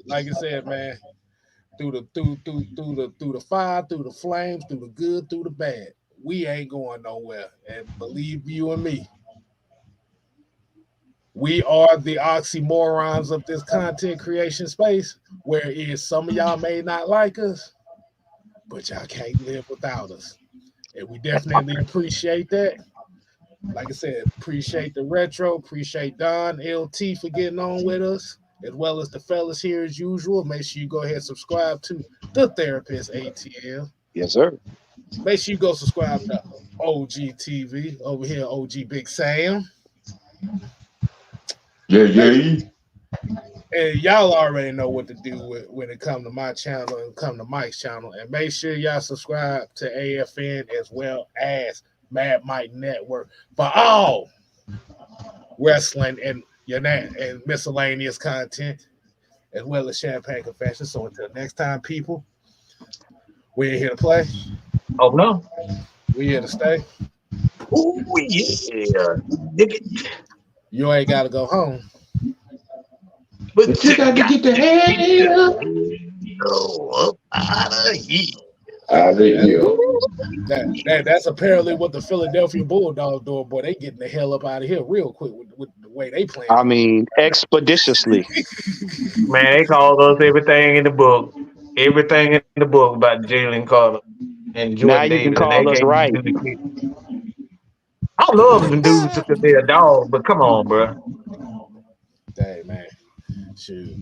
like you said, man. Through the fire, through the flames, through the good, through the bad, we ain't going nowhere. And believe you and me, we are the oxymorons of this content creation space. Where is some of y'all may not like us, but y'all can't live without us. And we definitely appreciate that. Like I said, appreciate the retro, appreciate Don, LT for getting on with us, as well as the fellas here as usual. Make sure you go ahead and subscribe to The Therapist ATL. Yes, sir. Make sure you go subscribe to OG TV over here, OG Big Sam. Yeah. And y'all already know what to do when it comes to my channel and come to Mike's channel. And make sure y'all subscribe to AFN as well as Mad Mike Network for all wrestling and miscellaneous content, as well as Champagne Confessions. So until next time, people, we ain't here to play. Oh no, we here to stay. Oh yeah, you ain't got to go home. But you got to get the hell up out of here. That's apparently what the Philadelphia Bulldogs doing, boy. They getting the hell up out of here real quick with the way they play. I mean, expeditiously. Man, they called us everything in the book. Everything in the book about Jalen Carter and Jordan now you Davis. Can call us right. I love them dudes because they're a dog, but come on, bro. Dang, man. Shoot.